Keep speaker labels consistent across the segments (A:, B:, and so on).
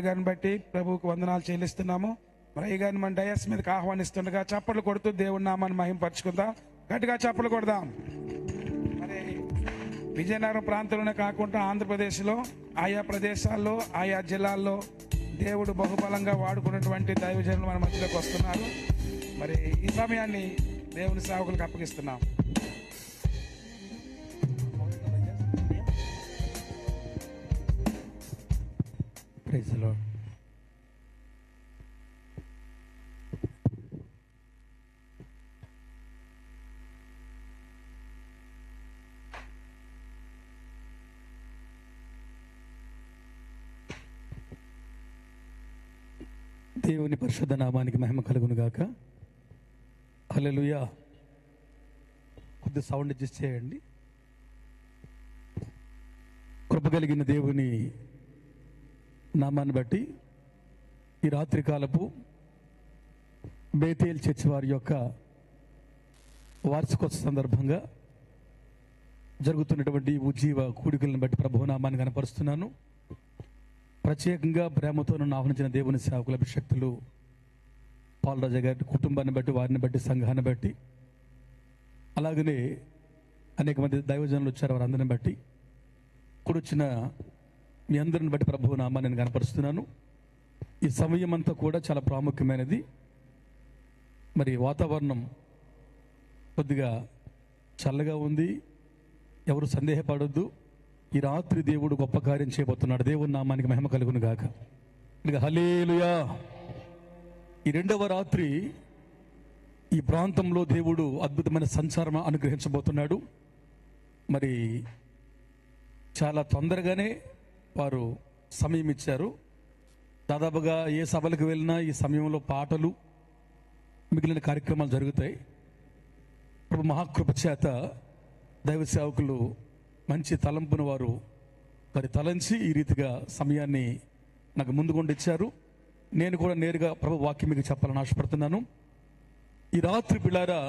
A: గారిని బట్టి ప్రభువుకు వందనాలు చెల్లిస్తున్నాము. మరి ఈ గారిని మన డయస్ మీదకి ఆహ్వానిస్తుండగా చప్పట్లు కొడుతూ దేవుని నామాన్ని మహింపరచుకుందాం. గట్టిగా చప్పట్లు కొడదాం. మరి విజయనగరం ప్రాంతంలోనే కాకుండా ఆంధ్రప్రదేశ్లో ఆయా ప్రదేశాల్లో ఆయా జిల్లాల్లో దేవుడు బహుబలంగా వాడుకున్నటువంటి దైవజనులు మన మధ్యలోకి వస్తున్నారు. మరి ఈ సమయాన్ని దేవుని సేవకులకు అప్పగిస్తున్నాం.
B: Praise the lord. దేవుని పరిశుద్ధ నామానికి మహిమ కలుగును గాక. హల్లెలూయా. కొద్ది సౌండ్ అడ్జస్ట్ చేయండి. కృప కలిగిన దేవుని నామాన్ని బట్టి ఈ రాత్రి కాలపు బేతేల్ చర్చి వారి యొక్క వార్షికోత్సవ సందర్భంగా జరుగుతున్నటువంటి ఉజ్జీవ కూడికలను బట్టి ప్రభువు నామాన్ని కనపరుస్తున్నాను. ప్రత్యేకంగా ప్రేమతో నన్ను ఆహ్వానించిన దేవుని సేవకుల అభిషక్తులు పాలరాజు గారి కుటుంబాన్ని బట్టి, వారిని బట్టి, సంఘాన్ని బట్టి, అలాగనే అనేక మంది దైవజనులు వచ్చారు, వారందరిని బట్టి, కూడొచ్చిన మీ అందరిని బట్టి ప్రభువు నామాన్ని నేను కనపరుస్తున్నాను. ఈ సమయం అంతా కూడా చాలా ప్రాముఖ్యమైనది. మరి వాతావరణం కొద్దిగా చల్లగా ఉంది. ఎవరు సందేహపడొద్దు. ఈ రాత్రి దేవుడు గొప్ప కార్యం చేయబోతున్నాడు. దేవుని నామానికి మహిమ కలుగును గాక. హల్లెలూయా. ఈ రెండవ రాత్రి ఈ ప్రాంతంలో దేవుడు అద్భుతమైన సంచారం అనుగ్రహించబోతున్నాడు. మరి చాలా తొందరగానే వారు సమయం ఇచ్చారు. దాదాపుగా ఏ సభలకు వెళ్ళినా ఈ సమయంలో పాటలు, మిగిలిన కార్యక్రమాలు జరుగుతాయి. ప్రభు మహాకృప చేత దైవ సేవకులు మంచి తలంపును వారు మరి తలంచి ఈ రీతిగా సమయాన్ని నాకు ముందుకుండా ఇచ్చారు. నేను కూడా నేరుగా ప్రభు వాక్యం మీకు చెప్పాలని ఆశపడుతున్నాను. ఈ రాత్రి పిల్లారా,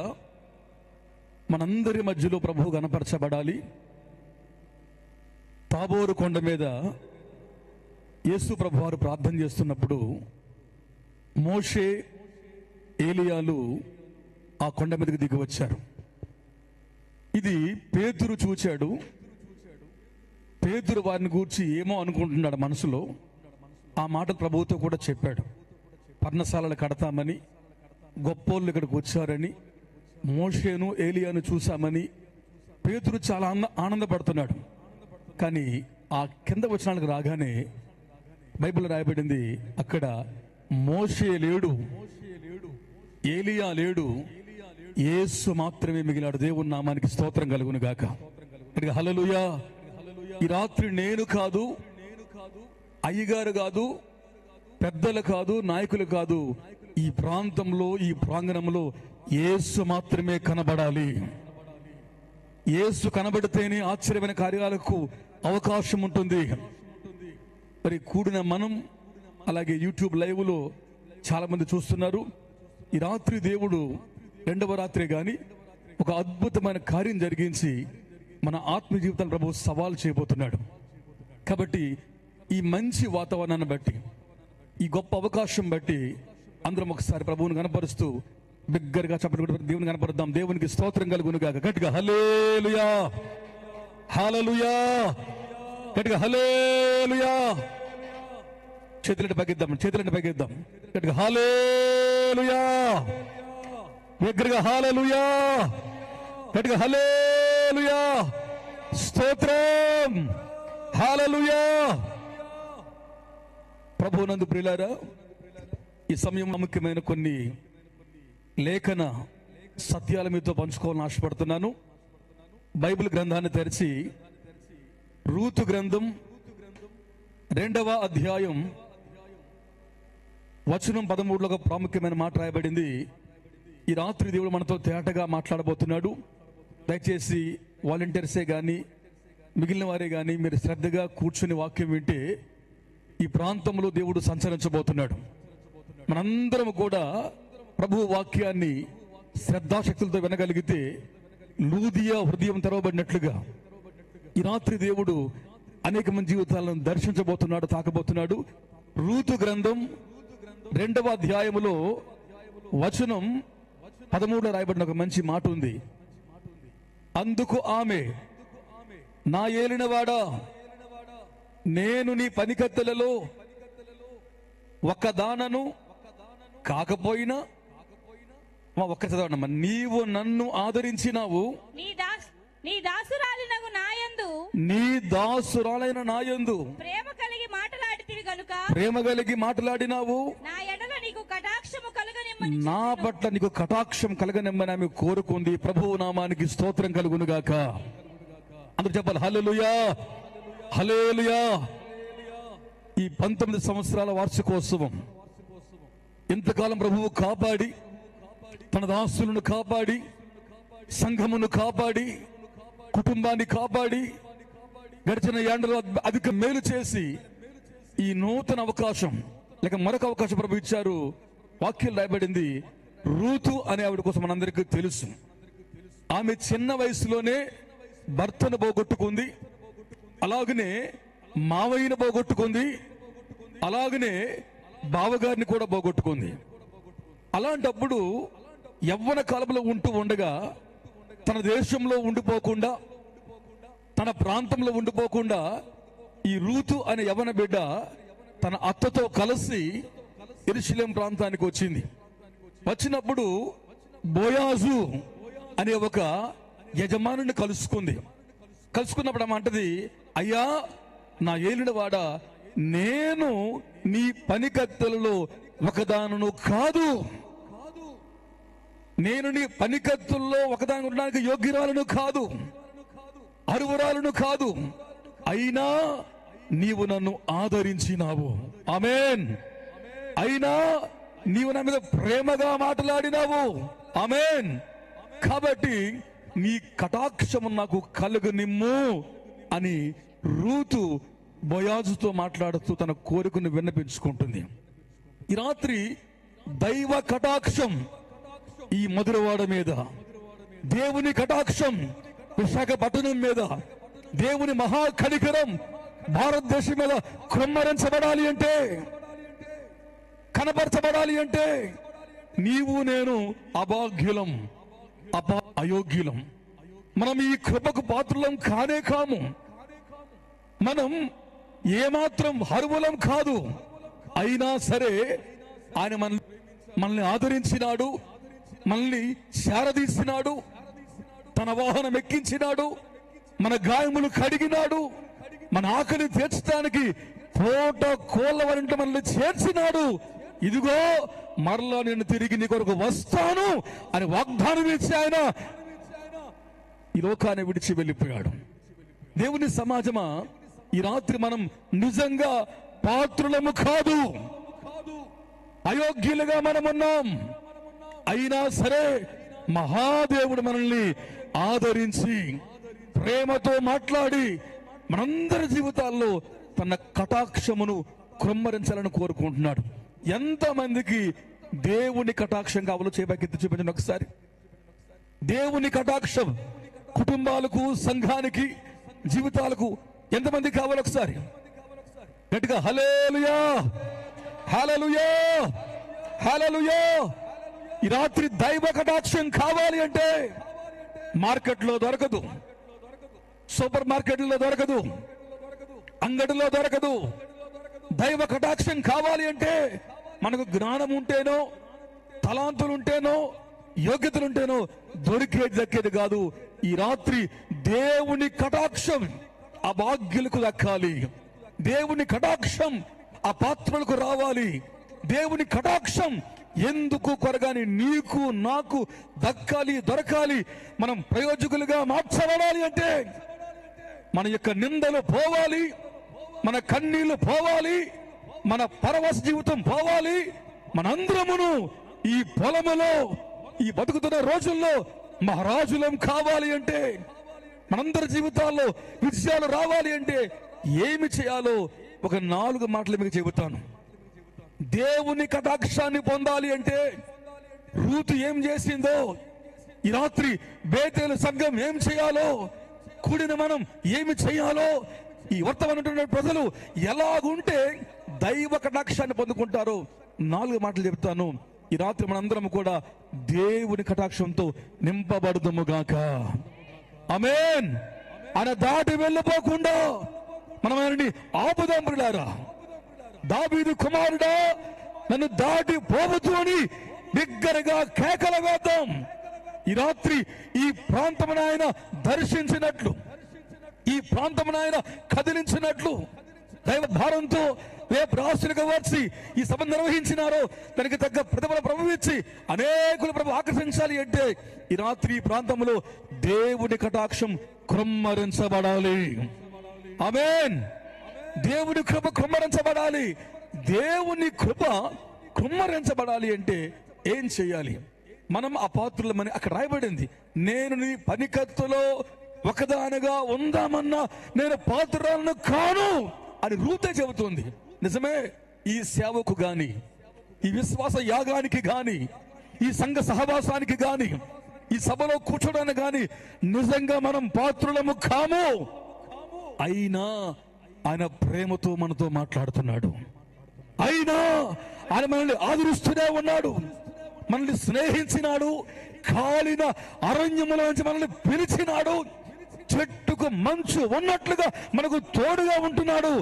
B: మనందరి మధ్యలో ప్రభువు కనపరచబడాలి. తాబోరు కొండ మీద యేసు ప్రభు వారు ప్రార్థన చేస్తున్నప్పుడు మోషే, ఏలియాలు ఆ కొండ మీదకి దిగి వచ్చారు. ఇది పేతురు చూచాడు. పేతురు వారిని గూర్చి ఏమో అనుకుంటున్నాడు మనసులో. ఆ మాట ప్రభువుతో కూడా చెప్పాడు. పర్ణశాలలు కడతామని, గొప్పోళ్ళు ఇక్కడికి వచ్చారని, మోషేను ఏలియాను చూశామని పేతురు చాలా ఆనందపడుతున్నాడు. కానీ ఆ కింద వచనాలకు రాగానే బైబిల్ రాయబడింది, అక్కడ మోషే లేడు, ఏలియా లేడు, యేసు మాత్రమే మిగిలాడు. దేవుని నామానికి స్తోత్రం కలుగును గాక. హల్లెలూయా. ఈ రాత్రి నేను కాదు, అయ్యగారు కాదు, పెద్దలు కాదు, నాయకులు కాదు, ఈ ప్రాంతంలో, ఈ ప్రాంగణంలో యేసు మాత్రమే కనబడాలి. యేసు కనబడితేనే ఆశ్చర్యమైన కార్యాలకు అవకాశం ఉంటుంది. మరి కూడిన మనం, అలాగే యూట్యూబ్ లైవ్లో చాలా మంది చూస్తున్నారు. ఈ రాత్రి దేవుడు రెండవ రాత్రి కానీ ఒక అద్భుతమైన కార్యం జరిగించి మన ఆత్మ జీవితాన్ని ప్రభు సవాల్ చేయబోతున్నాడు. కాబట్టి ఈ మంచి వాతావరణాన్ని బట్టి, ఈ గొప్ప అవకాశం బట్టి అందరం ఒకసారి ప్రభువుని కనపరుస్తూ బిగ్గరగా చెప్పడం దేవుని కనపరుద్దాం. దేవునికి స్తోత్రం కలుగును గాక. గట్టిగా హల్లెలూయా, హల్లెలూయా, గట్టిగా హల్లెలూయా. చేతులంటే పగిద్దాం, చేతులంటే పగిద్దాం. గట్టిగా హల్లెలూయా, బిగ్గరగా హల్లెలూయా, గట్టిగా హల్లెలూయా, స్తోత్రం, హల్లెలూయా. ప్రభువునందు ప్రియులారా, ఈ సమయం ముఖ్యమైన కొన్ని లేఖన సత్యాల మీతో పంచుకోవాలని ఆశపడుతున్నాను. బైబిల్ గ్రంథాన్ని తెరిచి రూతు గ్రంథం 2వ అధ్యాయం వచనం 13లో ఒక ప్రాముఖ్యమైన మాట రాయబడింది. ఈ రాత్రి దేవుడు మనతో తేటగా మాట్లాడబోతున్నాడు. దయచేసి వాలంటీర్సే కానీ మిగిలిన వారే కానీ మీరు శ్రద్ధగా కూర్చుని వాక్యం వింటే ఈ ప్రాంతంలో దేవుడు సంచరించబోతున్నాడు. మనందరం కూడా ప్రభు వాక్యాన్ని శ్రద్ధాశక్తులతో వినగలిగితే లూదియా హృదయం తెరవబడినట్లుగా ఈ రాత్రి దేవుడు అనేక మంది జీవితాలను దర్శించబోతున్నాడు, తాకబోతున్నాడు. రూతు గ్రంథం 2వ అధ్యాయములో వచనం 13లో రాయబడిన ఒక మంచి మాట ఉంది. అందుకు ఆమె, నా ఏలినవాడా, నేను నీ పనికత్తెలలో ఒక్కదానను కాకపోయినా, ఒక్క చదవనమ్మా, నీవు నన్ను ఆదరించినావు,
C: నీ దాసురాలినగు నాయందు,
B: నీ దాసురాలైన నాయందు
C: ప్రేమ కలిగి మాట్లాడితివి గనుక,
B: ప్రేమ కలిగి మాట్లాడినావు,
C: నా ఎడల నీకు కటాక్షము కలుగనిమ్మని,
B: నా పట్ల నీకు కటాక్షం కలగనిమ్మని ఆమె కోరుకుంది. ప్రభువు నామానికి స్తోత్రం కలుగును గాక. అందరూ చెప్పాలి హల్లెలూయా, హల్లెలూయా. ఈ 19 సంవత్సరాల వార్షికోత్సవం ఇంతకాలం ప్రభువు కాపాడి, తన దాసులను కాపాడి, సంఘమును కాపాడి, కుటుంబాన్ని కాపాడి, గడిచిన ఏండలో అధిక మేలు చేసి ఈ నూతన అవకాశం లేక మరొక అవకాశం ప్రభు ఇచ్చారు. వాక్యం రాయబడింది, రూతు అనే ఆవిడ కోసం మనందరికీ తెలుసు. ఆమె చిన్న వయసులోనే భర్తను పోగొట్టుకుంది, అలాగనే మావయ్యను పోగొట్టుకుంది, అలాగనే బావగారిని కూడా పోగొట్టుకుంది. అలాంటప్పుడు యవ్వన కాలంలో ఉంటూ ఉండగా తన దేశంలో ఉండిపోకుండా, తన ప్రాంతంలో ఉండిపోకుండా ఈ రూతు అనే యవ్వన బిడ్డ తన అత్తతో కలిసి యెరూషలేం ప్రాంతానికి వచ్చింది. వచ్చినప్పుడు బోయాజు అనే ఒక యజమానుని కలుసుకుంది. కలుసుకున్నప్పుడు ఆమె అంటది, అయ్యా నా ఏలినవాడ, నేను నీ పనికత్తెలలో ఒకదానను కాదు, నేను నీ పనికత్తుల్లో ఒకదాని ఉండడానికి యోగ్యురాలను కాదు, అరువురాలను కాదు, అయినా నీవు నన్ను ఆదరించినావు. ఆమేన్. అయినా నీవు నా మీద ప్రేమగా మాట్లాడినావు. ఆమేన్. కాబట్టి నీ కటాక్షము నాకు కలుగనిమ్ము అని రూతు బోయాజుతో మాట్లాడుతూ తన కోరికను విన్నపించుకుంటుంది. ఈ రాత్రి దైవ కటాక్షం ఈ మధురవాడ మీద, దేవుని కటాక్షం విశాఖపట్నం మీద, దేవుని మహా కనికరం భారతదేశం మీద కృమ్మరించబడాలి అంటే, కనపరచబడాలి అంటే నీవు నేను అభాగ్యులం, అయోగ్యులం. మనం ఈ కృపకు పాత్రులం కానే కాము. మనం ఏమాత్రం అర్హులం కాదు. అయినా సరే ఆయన మనల్ని ఆదరించినాడు, మనల్ని శారదీసినాడు, తన వాహనం ఎక్కించినాడు, మన గాయములు కడిగినాడు, మన ఆకలి తీర్చడానికి తోట కోళ్ళ వరింట మనల్ని చేర్చినాడు. ఇదిగో మరలా నేను తిరిగి నీ కొరకు వస్తాను అని వాగ్దానం ఇచ్చి ఆయన ఈ లోకాన్ని విడిచి వెళ్ళిపోయాడు. దేవుని సమాజమా, ఈ రాత్రి మనం నిజంగా పాత్రులము కాదు, అయోగ్యులుగా మనం ఉన్నాం. అయినా సరే మహాదేవుడు మనల్ని ఆదరించి ప్రేమతో మాట్లాడి మనందరి జీవితాల్లో తన కటాక్షమును కృమ్మరించాలని కోరుకుంటున్నాడు. ఎంతమందికి దేవుని కటాక్షం కావాలో చేపకెత్తి చూపించండి ఒకసారి. దేవుని కటాక్షం కుటుంబాలకు, సంఘానికి, జీవితాలకు ఎంతమంది కావాలో ఒకసారి గట్టిగా హల్లెలూయా, హల్లెలూయా, హల్లెలూయా. ఈ రాత్రి దైవ కటాక్షం కావాలి అంటే మార్కెట్లో దొరకదు, సూపర్ మార్కెట్లో దొరకదు, అంగడిలో దొరకదు. దైవ కటాక్షం కావాలి అంటే మనకు జ్ఞానం ఉంటేనో, తలాంతులు ఉంటేనో, యోగ్యతలు ఉంటేనో దొరికేది దక్కేది కాదు. ఈ రాత్రి దేవుని కటాక్షం ఆ భాగ్యులకు దక్కాలి. దేవుని కటాక్షం ఆ పాత్రలకు రావాలి. దేవుని కటాక్షం ఎందుకు కొరగాని నీకు నాకు దక్కాలి, దొరకాలి. మనం ప్రయోజకులుగా మార్చబడాలి అంటే మన యొక్క నిందలు పోవాలి, మన కన్నీళ్లు పోవాలి, మన పరవశ జీవితం పోవాలి. మనందరమును ఈ పొలములో, ఈ బతుకుతున్న రోజుల్లో మహారాజులం కావాలి అంటే, మనందరి జీవితాల్లో విజయాలు రావాలి అంటే ఏమి చేయాలో ఒక 4 మాటలు మీకు చెబుతాను. దేవుని కటాక్షాన్ని పొందాలి అంటే రూతు ఏం చేసిందో, ఈ రాత్రి బేతేలు సంఘం ఏం చేయాలో, కూడిన మనం ఏమి చేయాలో, ఈ వర్తమాన ప్రజలు ఎలాగుంటే దైవ కటాక్షాన్ని పొందుకుంటారో 4 మాటలు చెప్తాను. ఈ రాత్రి మనందరం కూడా దేవుని కటాక్షంతో నింపబడదుము గాక. ఆమేన్. ఆయన దాటి వెళ్ళిపోకుండా మనం ఆయనని ఆపుదాం ప్రియులారా. దావీదు కుమారుడా, నన్ను దాటి పోవద్దు అని బిగ్గరగా కేకలు వేద్దాం. ఈ రాత్రి ఈ ప్రాంతమును ఆయన దర్శించినట్లు, ఈ ప్రాంతమును ఆయన కదిలించినట్లు, దైవ భారంతో రేపు రాష్ట్రానికి వచ్చి ఈ సభ నిర్వహించినారో దానికి తగ్గ ప్రతిఫల ప్రభు ఇచ్చి అనేకులు ప్రభు ఆకర్షించాలి అంటే ఈ రాత్రి ఈ ప్రాంతంలో దేవుని కటాక్షం కృమ్మరించబడాలి. ఆమేన్. దేవుని కృప కృమ్మరించబడాలి. దేవుని కృప కృమ్మరించబడాలి అంటే ఏం చేయాలి? మనం ఆ పాత్రలమని అక్కడ రాయబడింది. నేను నీ పనికత్తులో ఒకదానిగా ఉందామన్నా నేను పాత్రలను కాను అని రూతే చెబుతుంది. నిజమే. ఈ సేవకు గాని, ఈ విశ్వాస యాగానికి గాని, ఈ సంఘ సహవాసానికి గాని, ఈ సభలో కూర్చోడానికి గాని నిజంగా మనం పాత్రులము కాము. అయినా ఆయన ప్రేమతో మనతో మాట్లాడుతున్నాడు. అయినా ఆయన మనల్ని ఆదరిస్తూనే ఉన్నాడు, మనల్ని స్నేహించినాడు, కాలిన అరణ్యములోంచి మనల్ని పిలిచినాడు, చెట్టుకు మంచు ఉన్నట్లుగా మనకు తోడుగా ఉంటున్నాడు.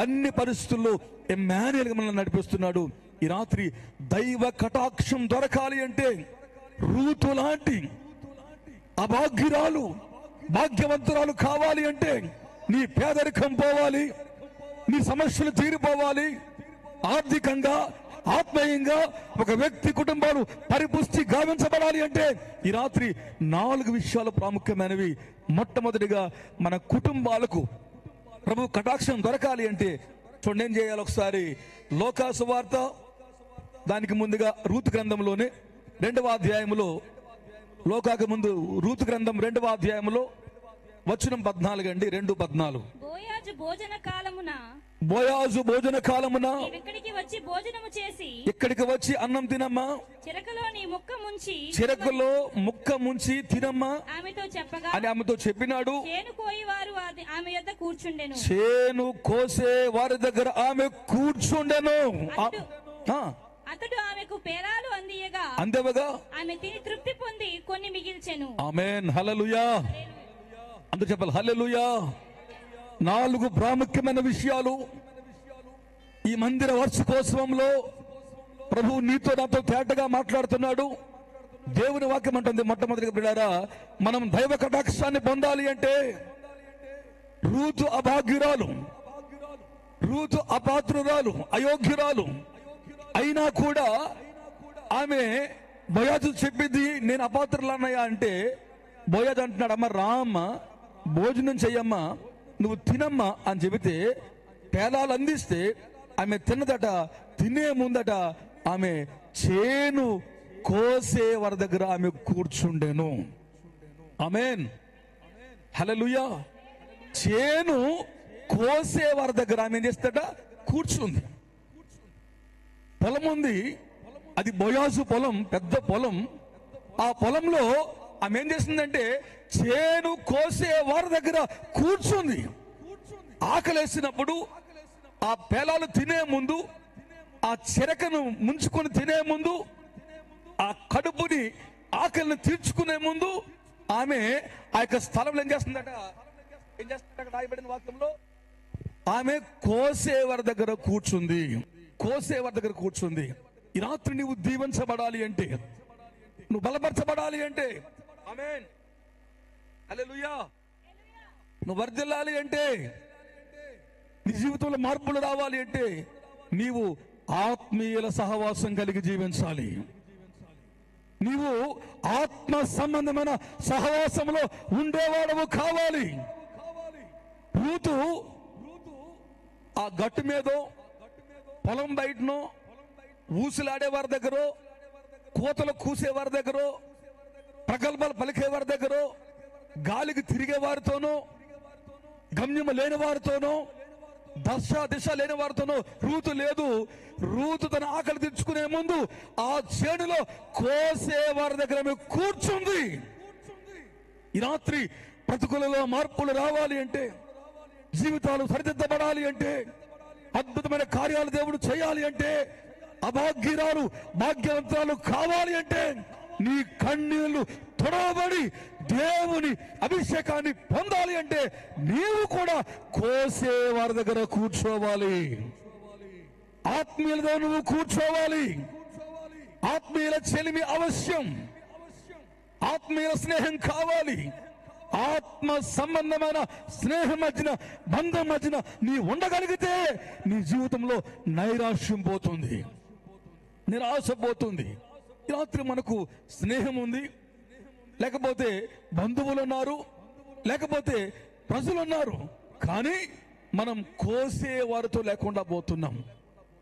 B: అన్ని పరిస్థితుల్లో ఎమ్మాన్యుయల్గా మనల్ని నడిపిస్తున్నాడు. ఈ రాత్రి దైవ కటాక్షం దొరకాలి అంటే రూతు లాంటి అభాగ్యురాలు భాగ్యవంతురాలు కావాలి అంటే నీ పేదరికం పోవాలి, నీ సమస్యలు తీరిపోవాలి, ఆర్థికంగా ఆత్మీయంగా ఒక వ్యక్తి కుటుంబాలు పరిపుష్టి గావించబడాలి అంటే ఈ రాత్రి 4 విషయాలు ప్రాముఖ్యమైనవి. మొట్టమొదటిగా మన కుటుంబాలకు ప్రభు కటాక్షం దొరకాలి అంటే చూడండి ఏం చేయాలి. ఒకసారి లోకా సువార్త దానికి ముందుగా రూతు గ్రంథంలోనే 2వ అధ్యాయములో, లోకాకు ముందు రూతు గ్రంథం 2వ అధ్యాయములో వచనం 14 అండి. 2:14.
C: బోయాజు భోజన కాలమున,
B: బోయాజు భోజన కాలమున
C: ఇక్కడికి వచ్చి భోజనము చేసి,
B: ఇక్కడికి వచ్చి అన్నం తినమ్మా,
C: చిరకలో నీ ముక్క ముంచి,
B: చిరకలో ముక్క ముంచి తినమ్మా
C: ఆమెతో చెప్పగా
B: అని ఆమెతో చెప్పినాడు.
C: చేను కోయివారు ఆమె యొద్ద కూర్చుండెను.
B: చేను కోసే వారి దగ్గర ఆమె కూర్చుండెను.
C: అతడు ఆమెకు పేరాలు
B: అందేవగా
C: ఆమె తిని తృప్తి పొంది కొన్ని మిగిల్చెను.
B: ఆమేన్. హల్లెలూయా. అందరూ చెప్పాలి హల్లెలూయా. 4 ప్రాముఖ్యమైన విషయాలు ఈ మందిర వార్షికోత్సవంలో ప్రభు నీతో నాతో తేటగా మాట్లాడుతున్నాడు. దేవుని వాక్యం అంటుంది మొట్టమొదటిగా బిడ్డారా, మనం దైవ కటాక్షాన్ని పొందాలి అంటే రూతు అభాగ్యురాలు, రూతు అపాత్రురాలు, అయోగ్యురాలు అయినా కూడా ఆమె బోయాజు చెప్పింది నేను అపాత్రులన్నయ్యా అంటే బోయాజు అంటున్నాడు అమ్మ రామ్మ భోజనం చెయ్యమ్మా నువ్వు తినమ్మా అని చెబితే పేలాలు అందిస్తే ఆమె తిన్నదట. తినే ముందట ఆమె చేను కోసే వారి దగ్గర ఆమె కూర్చుండెను. ఆమేన్. హల్లెలూయా. చేను కోసే వారి దగ్గర ఆమె ఏం చేస్తాడ కూర్చుంది. పొలం ఉంది, అది బోయాజు పొలం, పెద్ద పొలం. ఆ పొలంలో ఆమె ఏం చేసిందంటే చేను కోసే వారి దగ్గర కూర్చుంది. ఆకలేసినప్పుడు ఆ పేలాలు తినే ముందు, ఆ చెరకను ముంచుకొని తినే ముందు, ఆ కడుపుని ఆకలిని తీర్చుకునే ముందు ఆమె ఆ యొక్క స్థలంలో ఏం చేస్తుందట రాయబడిన వాక్యంలో ఆమె కోసేవారి దగ్గర కూర్చుంది. కోసేవారి దగ్గర కూర్చుంది. ఈ రాత్రి నువ్వు దీవించబడాలి అంటే, నువ్వు బలపరచబడాలి అంటే, ఆమేన్ హల్లెలూయా, నువ్వు వర్ధిల్లాలి అంటే, నీ జీవితంలో మార్పులు రావాలి అంటే నీవు ఆత్మీయుల సహవాసం కలిగి జీవించాలి. నీవు ఆత్మ సంబంధమైన సహవాసంలో ఉండేవాడవు కావాలి. రూతు ఆ గట్టు మీదో పొలం బయటనో ఊసులాడేవారి దగ్గర, కోతలు కూసేవారి దగ్గర, ప్రగల్భాలు పలికేవారి దగ్గర, గాలికి తిరిగే వారితోనో, గమ్యము లేని వారితోనో, దిశ లేని వారితోనో రూతు లేదు. రూతు తన ఆకలి తెచ్చుకునే ముందు ఆ చేనులో కోసే వారి దగ్గర ఆమె కూర్చుంది. ఈ రాత్రి బ్రతుకులలో మార్పులు రావాలి అంటే, జీవితాలు సరిదిద్దబడాలి అంటే, అద్భుతమైన కార్యాలు దేవుడు చేయాలి అంటే, అభాగ్యురాలు భాగ్యవంతురాలు కావాలి అంటే, నీ కన్నీళ్లు తొడవబడి దేవుని అభిషేకాన్ని పొందాలి అంటే నీవు కూడా కోసే వారి దగ్గర కూర్చోవాలి. ఆత్మీయులతో నువ్వు కూర్చోవాలి. ఆత్మీయుల చెలిమి అవశ్యం. ఆత్మీయ స్నేహం కావాలి. ఆత్మ సంబంధమైన స్నేహం మధ్యన, బంధం మధ్యన నీ ఉండగలిగితే నీ జీవితంలో నైరాశ్యం పోతుంది, నిరాశ పోతుంది. రాత్రి మనకు స్నేహం ఉంది, లేకపోతే బంధువులు ఉన్నారు, లేకపోతే ప్రజలు ఉన్నారు, కానీ మనం కోసే వారితో లేకుండా పోతున్నాం.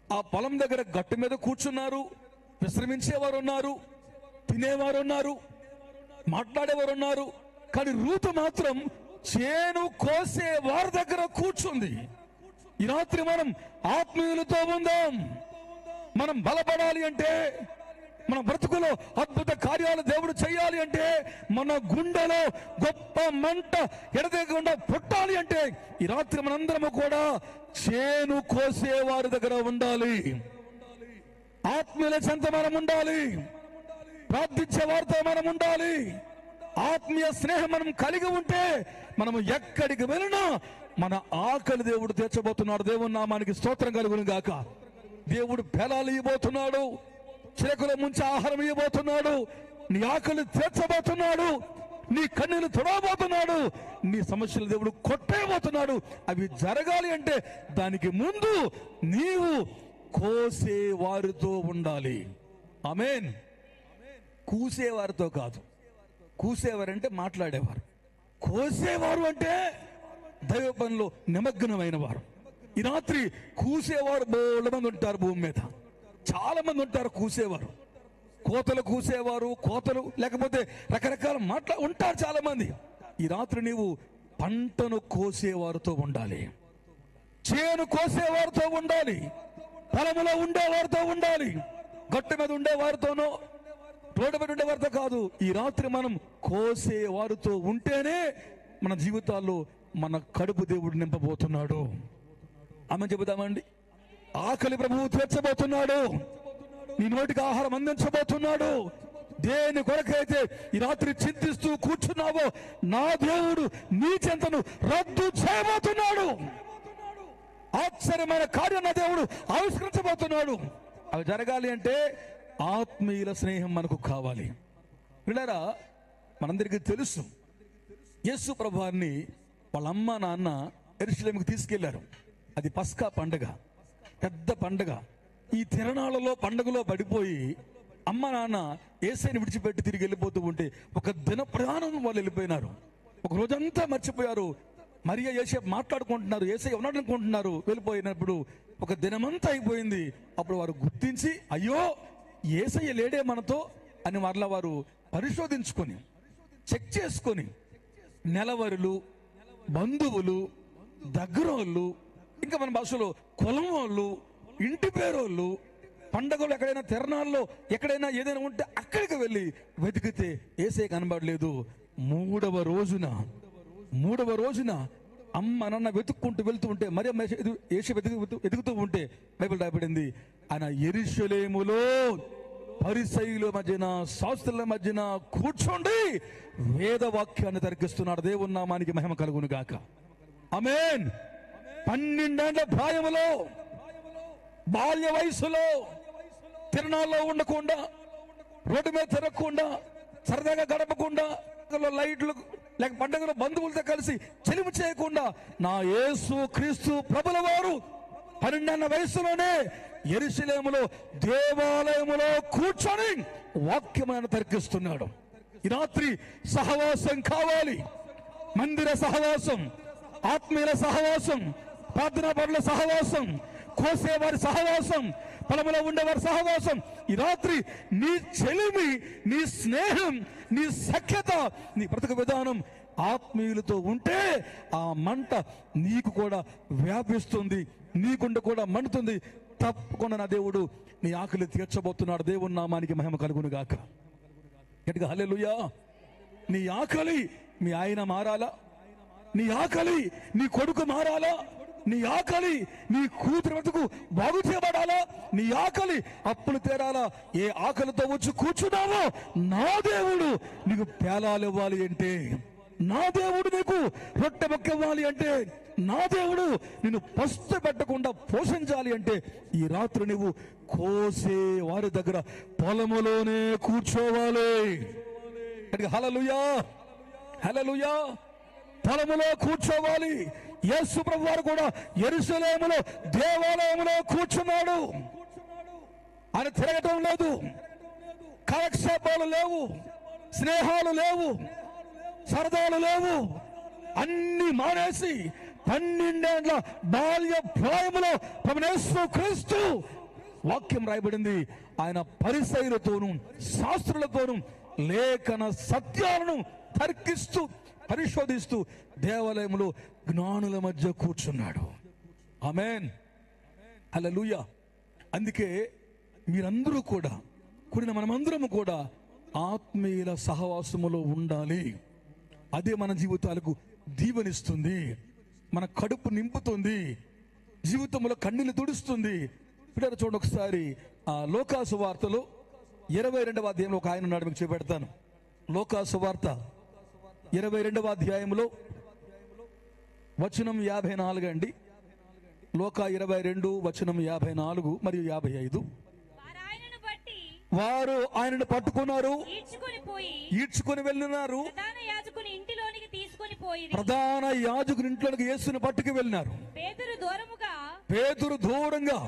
B: ఆ పొలం దగ్గర గట్టు మీద కూర్చున్నారు, విశ్రమించేవారు ఉన్నారు, తినేవారు ఉన్నారు, మాట్లాడేవారు ఉన్నారు, కానీ రూతు మాత్రం చేను కోసే వారి దగ్గర కూర్చుంది. ఈ రాత్రి మనం ఆత్మీయులతో ఉందాం. మనం బలపడాలి అంటే, మన బ్రతుకులో అద్భుత కార్యాలు దేవుడు చేయాలి అంటే, మన గుండెలో గొప్ప మంట ఎడతెగకుండా పుట్టాలి అంటే ఈ రాత్రి మనందరము కూడా చేను కోసే వారి దగ్గర ఉండాలి. ఆత్మీయుల చెంత మనం ఉండాలి. ప్రార్థించే వారితో మనం ఉండాలి. ఆత్మీయ స్నేహం మనం కలిగి ఉంటే మనము ఎక్కడికి వెళ్ళినా మన ఆకలి దేవుడు తీర్చబోతున్నాడు. దేవుని నామానికి స్తోత్రం కలుగును గాక. దేవుడు ఫలాలు ఇవ్వబోతున్నాడు, చిలకల ముంచి ఆహారం ఇవ్వబోతున్నాడు, నీ ఆకలి తీర్చబోతున్నాడు, నీ కన్నీళ్లు తొడవబోతున్నాడు, నీ సమస్యలు దేవుడు కొట్టేయబోతున్నాడు. అవి జరగాలి అంటే దానికి ముందు నీవు కోసే వారితో ఉండాలి. ఆమేన్. కూసేవారితో కాదు. కూసేవారంటే మాట్లాడేవారు, కోసేవారు అంటే దైవ పనిలో నిమగ్నమైన వారు. ఈ రాత్రి కూసేవారు బోళ్ళ మంది ఉంటారు భూమి మీద, చాలా మంది ఉంటారు కూసేవారు. కోతలు కూసేవారు, కోతలు లేకపోతే రకరకాల ఉంటారు చాలా మంది. ఈ రాత్రి నీవు పంటను కోసేవారితో ఉండాలి, చేను కోసేవారితో ఉండాలి, పొలములో ఉండేవారితో ఉండాలి. గట్టు మీద ఉండేవారితోనో రోడ్డు మీద ఉండేవారితో కాదు. ఈ రాత్రి మనం కోసే వారితో ఉంటేనే మన జీవితాల్లో మన కడుపు దేవుడు నింపబోతున్నాడు. ఆమె చెబుదామండి. ఆకలి ప్రభువు తీర్చబోతున్నాడు, నీ నోటికి ఆహారం అందించబోతున్నాడు. దేని కొరకైతే ఈ రాత్రి చింతిస్తూ కూర్చున్నావో నా దేవుడు నీ చింతను రద్దు చేయబోతున్నాడు. ఆశ్చర్యమైన కార్యం నా దేవుడు ఆవిష్కరించబోతున్నాడు. అవి జరగాలి అంటే ఆత్మీయుల స్నేహం మనకు కావాలి. పిల్లరా, మనందరికీ తెలుసు, యేసు ప్రభువారిని వాళ్ళ అమ్మ నాన్న యెరూషలేముకు తీసుకెళ్లారు. అది పస్కా పండుగ, పెద్ద పండుగ. ఈ తిరణాలలో పండుగలో పడిపోయి అమ్మ నాన్న యేసయ్యని విడిచిపెట్టి తిరిగి వెళ్ళిపోతూ ఉంటే ఒక దిన ప్రయాణం వాళ్ళు వెళ్ళిపోయినారు. ఒక రోజంతా మర్చిపోయారు. మరియా యేసేపు మాట్లాడుకుంటున్నారు, యేసయ్య ఉన్నాడు అనుకుంటున్నారు. వెళ్ళిపోయినప్పుడు ఒక దినమంతా అయిపోయింది. అప్పుడు వారు గుర్తించి, అయ్యో యేసయ్య లేడే మనతో అని మరలా వారు పరిశోధించుకొని చెక్ చేసుకొని నెలవరులు, బంధువులు, దగ్గరోళ్ళు, ఇంకా మన భాషలో కులం వాళ్ళు, ఇంటి పేరోళ్ళు, పండగలు ఎక్కడైనా తిరణాల్లో ఎక్కడైనా ఏదైనా ఉంటే అక్కడికి వెళ్ళి వెతికితే యేసయ్య కనబడలేదు. మూడవ రోజున అమ్మ నాన్న వెతుక్కుంటూ వెళ్తూ ఉంటే, మరి ఎదుగుతూ ఉంటే బైబిల్ రాయబడింది, ఆయన యెరూషలేములో పరిసయ్యుల మధ్యన, శాస్త్రుల మధ్యన కూర్చోండి వేదవాక్యాన్ని తర్కిస్తున్నాడు. దేవుని నామానికి మహిమ కలుగును గాక. ఆమేన్. 12 ఏళ్ల ప్రాయములో, బాల్య వయసులో, తిరణాల్లో ఉండకుండా, రోడ్డు మీద తిరగకుండా, సరదాగా గడపకుండా, లైట్లు లేక పండుగలో బంధువులతో కలిసి చెలిమి చేయకుండా నా యేసు క్రీస్తు ప్రభుల వారు 12 ఏళ్ల వయసులోనే యెరూషలేములో దేవాలయములో కూర్చొని వాక్యమైన తర్కిస్తున్నాడు. ఈ రాత్రి సహవాసం కావాలి. మందిర సహవాసం, ఆత్మీయుల సహవాసం, ప్రార్థనా పరుల సహవాసం, కోసేవారి సహవాసం, పొలంలో ఉండేవారి సహవాసం. ఈ రాత్రి నీ చెలిమి, నీ స్నేహం, నీ సఖ్యత, నీ బ్రతుకు విధానం ఆత్మీయులతో ఉంటే ఆ మంట నీకు కూడా వ్యాపిస్తుంది, నీకుండ కూడా మండుతుంది. తప్పకుండా నా దేవుడు నీ ఆకలి తీర్చబోతున్నాడు. దేవుని నామానికి మహిమ కలుగును గాక. గట్టిగా హల్లెలూయా. నీ ఆకలి మీ ఆయన మారాలా, నీ ఆకలి నీ కొడుకు మారాలా, నీ ఆకలి నీ కూతురు బతుకు బాగు చేయబడాలా, నీ ఆకలి అప్పులు తీరాలా, ఏ ఆకలితో వచ్చి కూర్చున్నావో నా దేవుడు నీకు పేలాలు ఇవ్వాలి అంటే, నా దేవుడు నీకు రొట్టె మొక్క ఇవ్వాలి అంటే, నా దేవుడు నిన్ను పస్తు పెట్టకుండా పోషించాలి అంటే ఈ రాత్రి నువ్వు కోసే వారి దగ్గర పొలములోనే కూర్చోవాలి. హల్లెలూయా, హల్లెలూయా. పొలములో కూర్చోవాలి. యేసు ప్రభువు వారు కూడా యెరూషలేములో దేవాలయంలో కూర్చున్నాడు. ఆయన తిరగటం లేదు, కాలక్షేపాలు లేవు, స్నేహాలు లేవు, సరదాలు లేవు, అన్ని మానేసి 12 ఏళ్ల బాల్య ప్రాయములో ప్రభువు క్రీస్తు వాక్యం రాయబడింది. ఆయన పరిసయ్యులతోనూ శాస్త్రులతోనూ లేఖన సత్యాలను తర్కిస్తూ పరిశోధిస్తూ దేవాలయంలో జ్ఞానుల మధ్య కూర్చున్నాడు. ఆమేన్, హల్లెలూయా. అందుకే మీరందరూ కూడా కూడిన మనమందరము కూడా ఆత్మీయుల సహవాసములో ఉండాలి. అదే మన జీవితాలకు దీవెనిస్తుంది, మన కడుపు నింపుతుంది, జీవితంలో కన్నీళ్లు తుడుస్తుంది. ఇప్పుడు చూడండి ఒకసారి ఆ లోకాసు వార్తలో 22వ అధ్యాయంలో ఒక ఆయన ఉన్నాడు, మీకు చూపెడతాను. లోకాసు వార్త 22వ అధ్యాయంలో వచనం 54 అండి. లోకా 22 వచనం 54 మరియు 55. వారు ఆయనను పట్టుకున్నారు, ఈడ్చుకొని వెళ్ళినారు, ప్రధాన యాజకుని ఇంట్లోనికి యేసుని పట్టుకు వెళ్ళినారు. పేతురు దూరంగా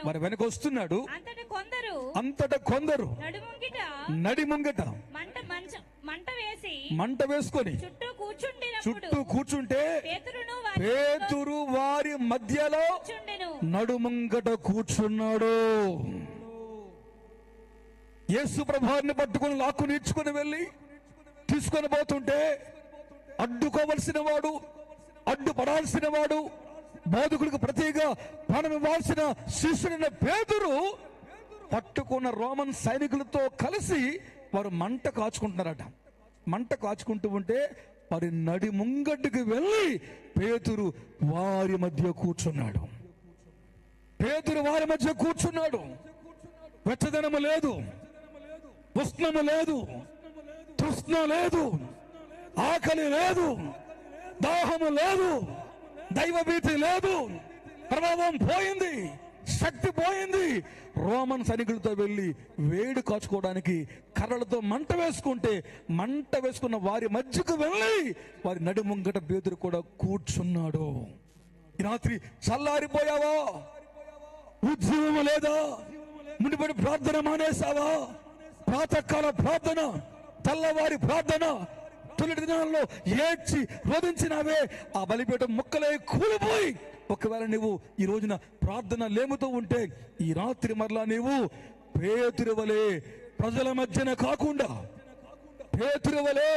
B: వారి వెనక వస్తున్నాడు. అంతట కొందరు నడిముంగట మంట వేసుకొని చుట్టూ కూర్చుంటే పేతురు వారి మధ్యలో నడుముంగట కూర్చున్నాడు. యేసు ప్రభువుని పట్టుకొని లాక్కుని ఈడ్చుకొని వెళ్ళి తీసుకొని పోతుంటే అడ్డుకోవలసిన వాడు, అడ్డుపడాల్సిన వాడు, బోధకుడికి ప్రతిగా ప్రాణం ఇవ్వాల్సిన శిష్యుడైన పేతురు పట్టుకున్న రోమన్ సైనికులతో కలిసి వారు మంట కాచుకుంటున్నారట. మంట కాచుకుంటూ ఉంటే వారి నడి ముంగట్టుకు వెళ్ళి పేతురు వారి మధ్య కూర్చున్నాడు. పేతురు వారి మధ్య కూర్చున్నాడు. వెచ్చదనము లేదు, ఉష్ణము లేదు, తృష్ణ లేదు, ఆకలి లేదు, దాహము లేదు, దైవభీతి లేదు, ప్రభావం పోయింది, శక్తి పోయింది. రోమన్ సైనికులతో వెళ్ళి వేడి కాచుకోవడానికి కర్రలతో మంట వేసుకుంటే మంట వేసుకున్న వారి మధ్యకు వెళ్ళి వారి నడి ముంగట పేతురు కూడా కూర్చున్నాడు. ఈ రాత్రి చల్లారిపోయావా? ఉద్యమం లేదా? మునిపడి ప్రార్థన మానేసావా? ప్రాతకాల ప్రార్థన, తెల్లవారి ప్రార్థన, తొలి దినాల్లో ఏడ్చి రోధించినావే, ఆ బలిపీఠం ముక్కలే కూలిపోయి ఒకవేళ నువ్వు ఈ రోజున ప్రార్థన లేముతూ ఉంటే ఈ రాత్రి మరలా నీవు పేతురు వలె ప్రజల మధ్యన కాకుండా, పేతురు వలె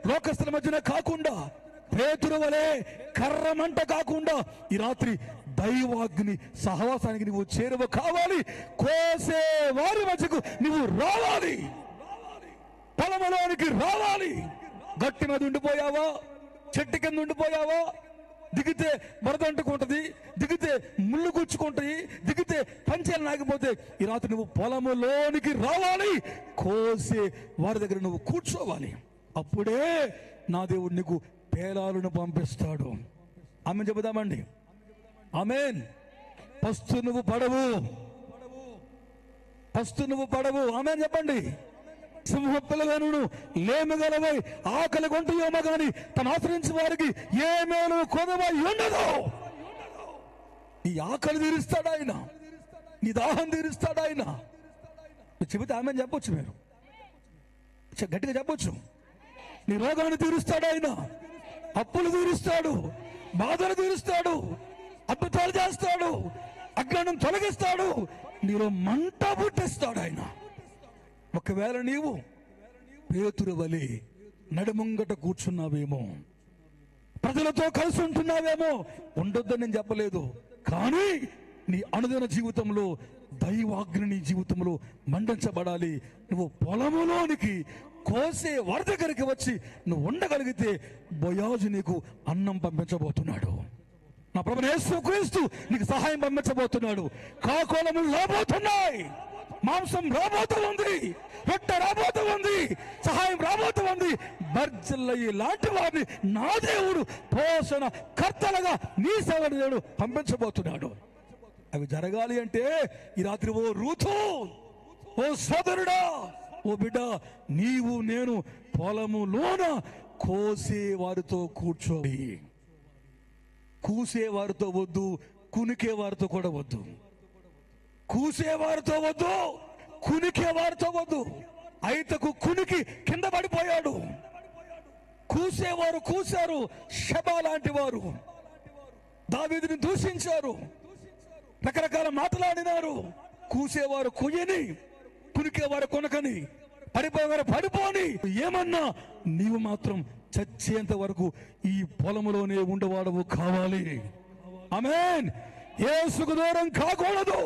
B: లోకస్తుల మధ్యన కాకుండా, పేతురు వలె కర్రమంట కాకుండా ఈ రాత్రి దైవాగ్ని సహవాసానికి నువ్వు చేరువ కావాలి. కోసే వారి మధ్యకు నువ్వు రావాలి, పొలములోనికి రావాలి. గట్టి మీద ఉండిపోయావా? చెట్టు కింద ఉండిపోయావా? దిగితే బురద అంటుకుంటది, దిగితే ముళ్ళు గుచ్చుకుంటాయి, దిగితే పంచాలు నాగిపోతే ఈ రాత్రి నువ్వు పొలములోనికి రావాలి. కోసే వారి దగ్గర నువ్వు కూర్చోవాలి. అప్పుడే నా దేవుడు నీకు పేలాలను పంపిస్తాడు. ఆమె చెబుదామండి, ఆమేన్. పస్తు నువ్వు పడవు, పస్తు నువ్వు పడవు. ఆమేన్ చెప్పండి. సింహ పిల్లలను లేమగలవై ఆకలి కొంటయోమ గాని తను ఆశ్రయించిన వారికి ఏ మేలు కొదవై ఉండదు. నీ ఆకలి తీరుస్తాడు ఆయన, నీ దాహం తీరుస్తాడు ఆయన. చెబితే ఆమె చెప్పొచ్చు, మీరు గట్టిగా చెప్పొచ్చు. నీ రోగాన్ని తీరుస్తాడు ఆయన, అప్పులు తీరుస్తాడు, బాధలు తీరుస్తాడు, అద్భుతాలు చేస్తాడు, అజ్ఞానం తొలగిస్తాడు, నీలో మంట పుట్టిస్తాడు ఆయన. ఒకవేళ నీవు పేతురు వలె నడుముంగట కూర్చున్నావేమో, ప్రజలతో కలిసి ఉంటున్నావేమో, ఉండొద్దని నేను చెప్పలేదు. కానీ నీ అనుదిన జీవితంలో దైవాగ్ని నీ జీవితంలో మండించబడాలి. నువ్వు పొలములోనికి కోసే వారి దగ్గరికి వచ్చి నువ్వు ఉండగలిగితే బోయాజు నీకు అన్నం పంపించబోతున్నాడు. నా ప్రభువైన యేసుక్రీస్తు నీకు సహాయం పంపించబోతున్నాడు. కాకోలములు రాబోతున్నాయి, మాంసం రాబోతూ ఉంది, రొట్టె రాబోతూ ఉంది, సహాయం రాబోతూ ఉంది. బర్జిల్లయి లాంటి వారిని నా దేవుడు పోషణ కర్తలుగా నీ సేవని దేవుడు పంపించబోతున్నాడు. అవి జరగాలి అంటే ఈ రాత్రి ఓ రూతు, ఓ సోదరుడా, ఓ బిడ్డ, నీవు నేను పొలములోన కోసే వారితో కూర్చోవాలి. కూసేవారితో వద్దు, కునికే వారితో కూడా వద్దు. కూసేవారితో వద్దు, కునికే వారితో వద్దు. ఐతకు కునికి కింద పడిపోయాడు. కూసేవారు కూశారు, షబా లాంటి వారు దావీదుని దూషించారు, రకరకాల మాటలాడినారు. కూసేవారు కుయ్యని, కునికేవారు కొనకని, పడిపోయేవారు పడిపోని. ఏమన్నా నీవు మాత్రం చచ్చేంత వరకు ఈ పొలములోనే ఉండవాడవు కావాలి. ఆమేన్. యేసుకు దూరం కాకూడదు.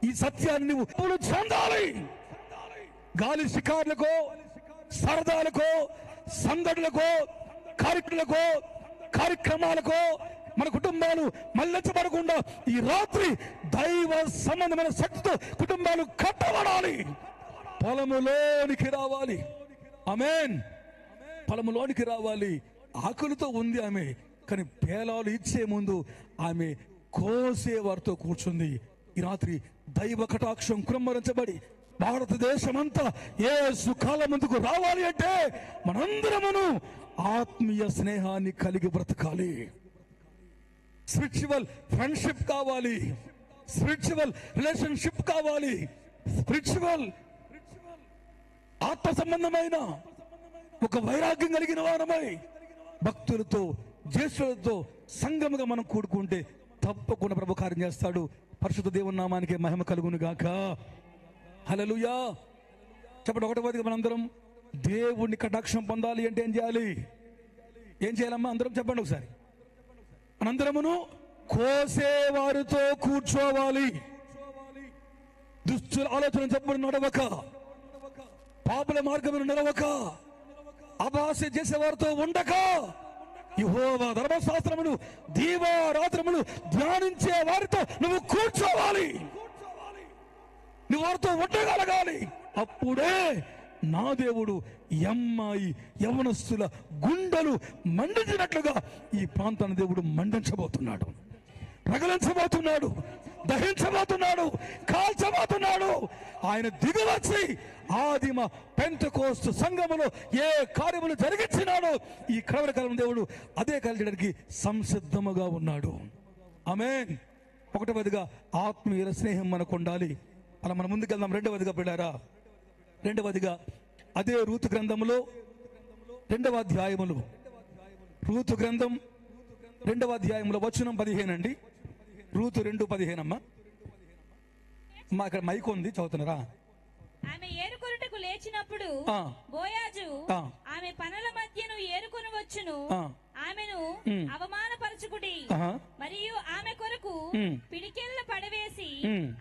B: ఈ సత్యాన్ని నువ్వు చెందాలి. గాలి షికార్లకో, సరదాలకో, సందడులకో, కార్యక్రమాలకో మన కుటుంబాలు మళ్లించబడకుండా ఈ రాత్రి దైవ సంబంధమైన శక్తితో కుటుంబాలు కట్టబడాలి. పొలములోనికి రావాలి. ఆమేన్. పొలములోనికి రావాలి. ఆకులతో ఉంది ఆమె, కానీ పేలాలు ఇచ్చే ముందు ఆమె కోసే వారితో కూర్చుంది. ఈ రాత్రి దైవ కటాక్షం కుమ్మరించబడి భారతదేశమంతా యేసు కాలం ముందుకు రావాలి అంటే మనందరమును ఆత్మీయ స్నేహాన్ని కలిగి బ్రతకాలి. స్పిరిచువల్ ఫ్రెండ్షిప్ కావాలి, స్పిరిచువల్ రిలేషన్షిప్ కావాలి, స్పిరిచువల్ ఆత్మ సంబంధమైన ఒక వైరాగ్యం కలిగిన వారమై భక్తులతో, జ్యేష్ఠులతో సంఘముగా మనం కూడుకుంటే తప్పకుండా ప్రభు కార్యం చేస్తాడు. పరిశుద్ధ దేవుని నామానికి మహిమ కలుగును గాక. హల్లెలూయా. చెప్పండి. ఒకటవదిగా మనందరం దేవుని కటాక్షం పొందాలి అంటే ఏం చేయాలి? ఏం చేయాలమ్మా? అందరం చెప్పండి ఒకసారి. మనందరమును కోసేవారితో కూర్చోవాలి. దుష్టుల ఆలోచన చెప్పని నడవక, పాపుల మార్గమును నిలవక, అపహాస్యం చేసేవారితో ఉండక, యెహోవా ధర్మశాస్త్రమును దీవారాత్రములు ధ్యానించే వారితో నువ్వు కూర్చోవాలి. నువ్వు వారితో ఉండగలగాలి. అప్పుడే నా దేవుడు అమ్మాయి యవనస్తుల గుండెలు మండించినట్లుగా ఈ ప్రాంతాన్ని దేవుడు మండించబోతున్నాడు, రగలించబోతున్నాడు, దహించబోతున్నాడు, కాల్చబోతున్నాడు. ఆయన దిగివచ్చి ఆదిమ పెంతెకోస్తు సంఘములో ఏ కార్యములు జరిగించినాడో ఈ కడవరి కాలం దేవుడు అదే కలిగడానికి సంసిద్ధముగా ఉన్నాడు. ఆమేన్. ఒకటవదిగా ఆత్మీయుల స్నేహం మనకు ఉండాలి. అలా మనం ముందుకెళ్దాం. రెండవదిగా బిడ్డారా, రెండవదిగా అదే రూతు గ్రంథములో 2వ అధ్యాయములు, రూతు గ్రంథం 2వ అధ్యాయంలో వచనం 15 అండి. రూతు 2:15 అమ్మా. మా ఇక్కడ మైక్ ఉంది, చదువుతున్నారా?
C: ఆమె ఏరుకొనుటకు లేచినప్పుడు బోయాజు ఆమె పనుల మధ్యను ఏరుకొని వచ్చును, ఆమెను అవమానపరచుకుడి మరియు ఆమె కొరకు పిడికెళ్ళ పడవేసి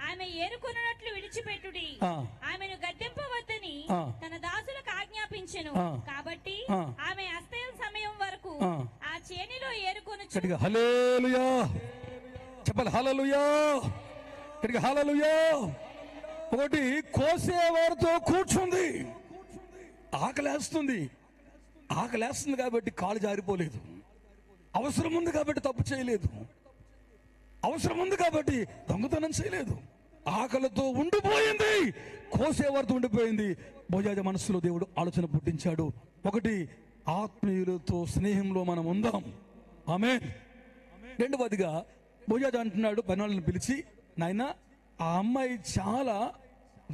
C: ఆమె ఏరుకొనున్నట్లు విడిచిపెట్టుడి, ఆమెను గద్దెంపవద్దని తన దాసులకు ఆజ్ఞాపించెను. కాబట్టి ఆమె అస్తయం సమయం వరకు ఆ చేనిలో ఏరుకొనుచు.
B: హల్లెలూయా చెప్పాలి. హల్లెలూయా. హల్లెలూయా. ఒకటి, కోసేవారితో కూర్చుంది. ఆకలేస్తుంది కాబట్టి కాలు జారిపోలేదు. అవసరం ఉంది కాబట్టి తప్పు చేయలేదు. అవసరం ఉంది కాబట్టి దొంగతనం చేయలేదు. ఆకలితో ఉండిపోయింది, కోసేవారితో ఉండిపోయింది. బోయాజు మనసులో దేవుడు ఆలోచన పుట్టించాడు. ఒకటి, ఆత్మీయులతో స్నేహంలో మనం ఉందాం. ఆమేన్. రెండవదిగా బోయాజు అంటున్నాడు పనులను పిలిచి, నాయనా ఆ అమ్మాయి చాలా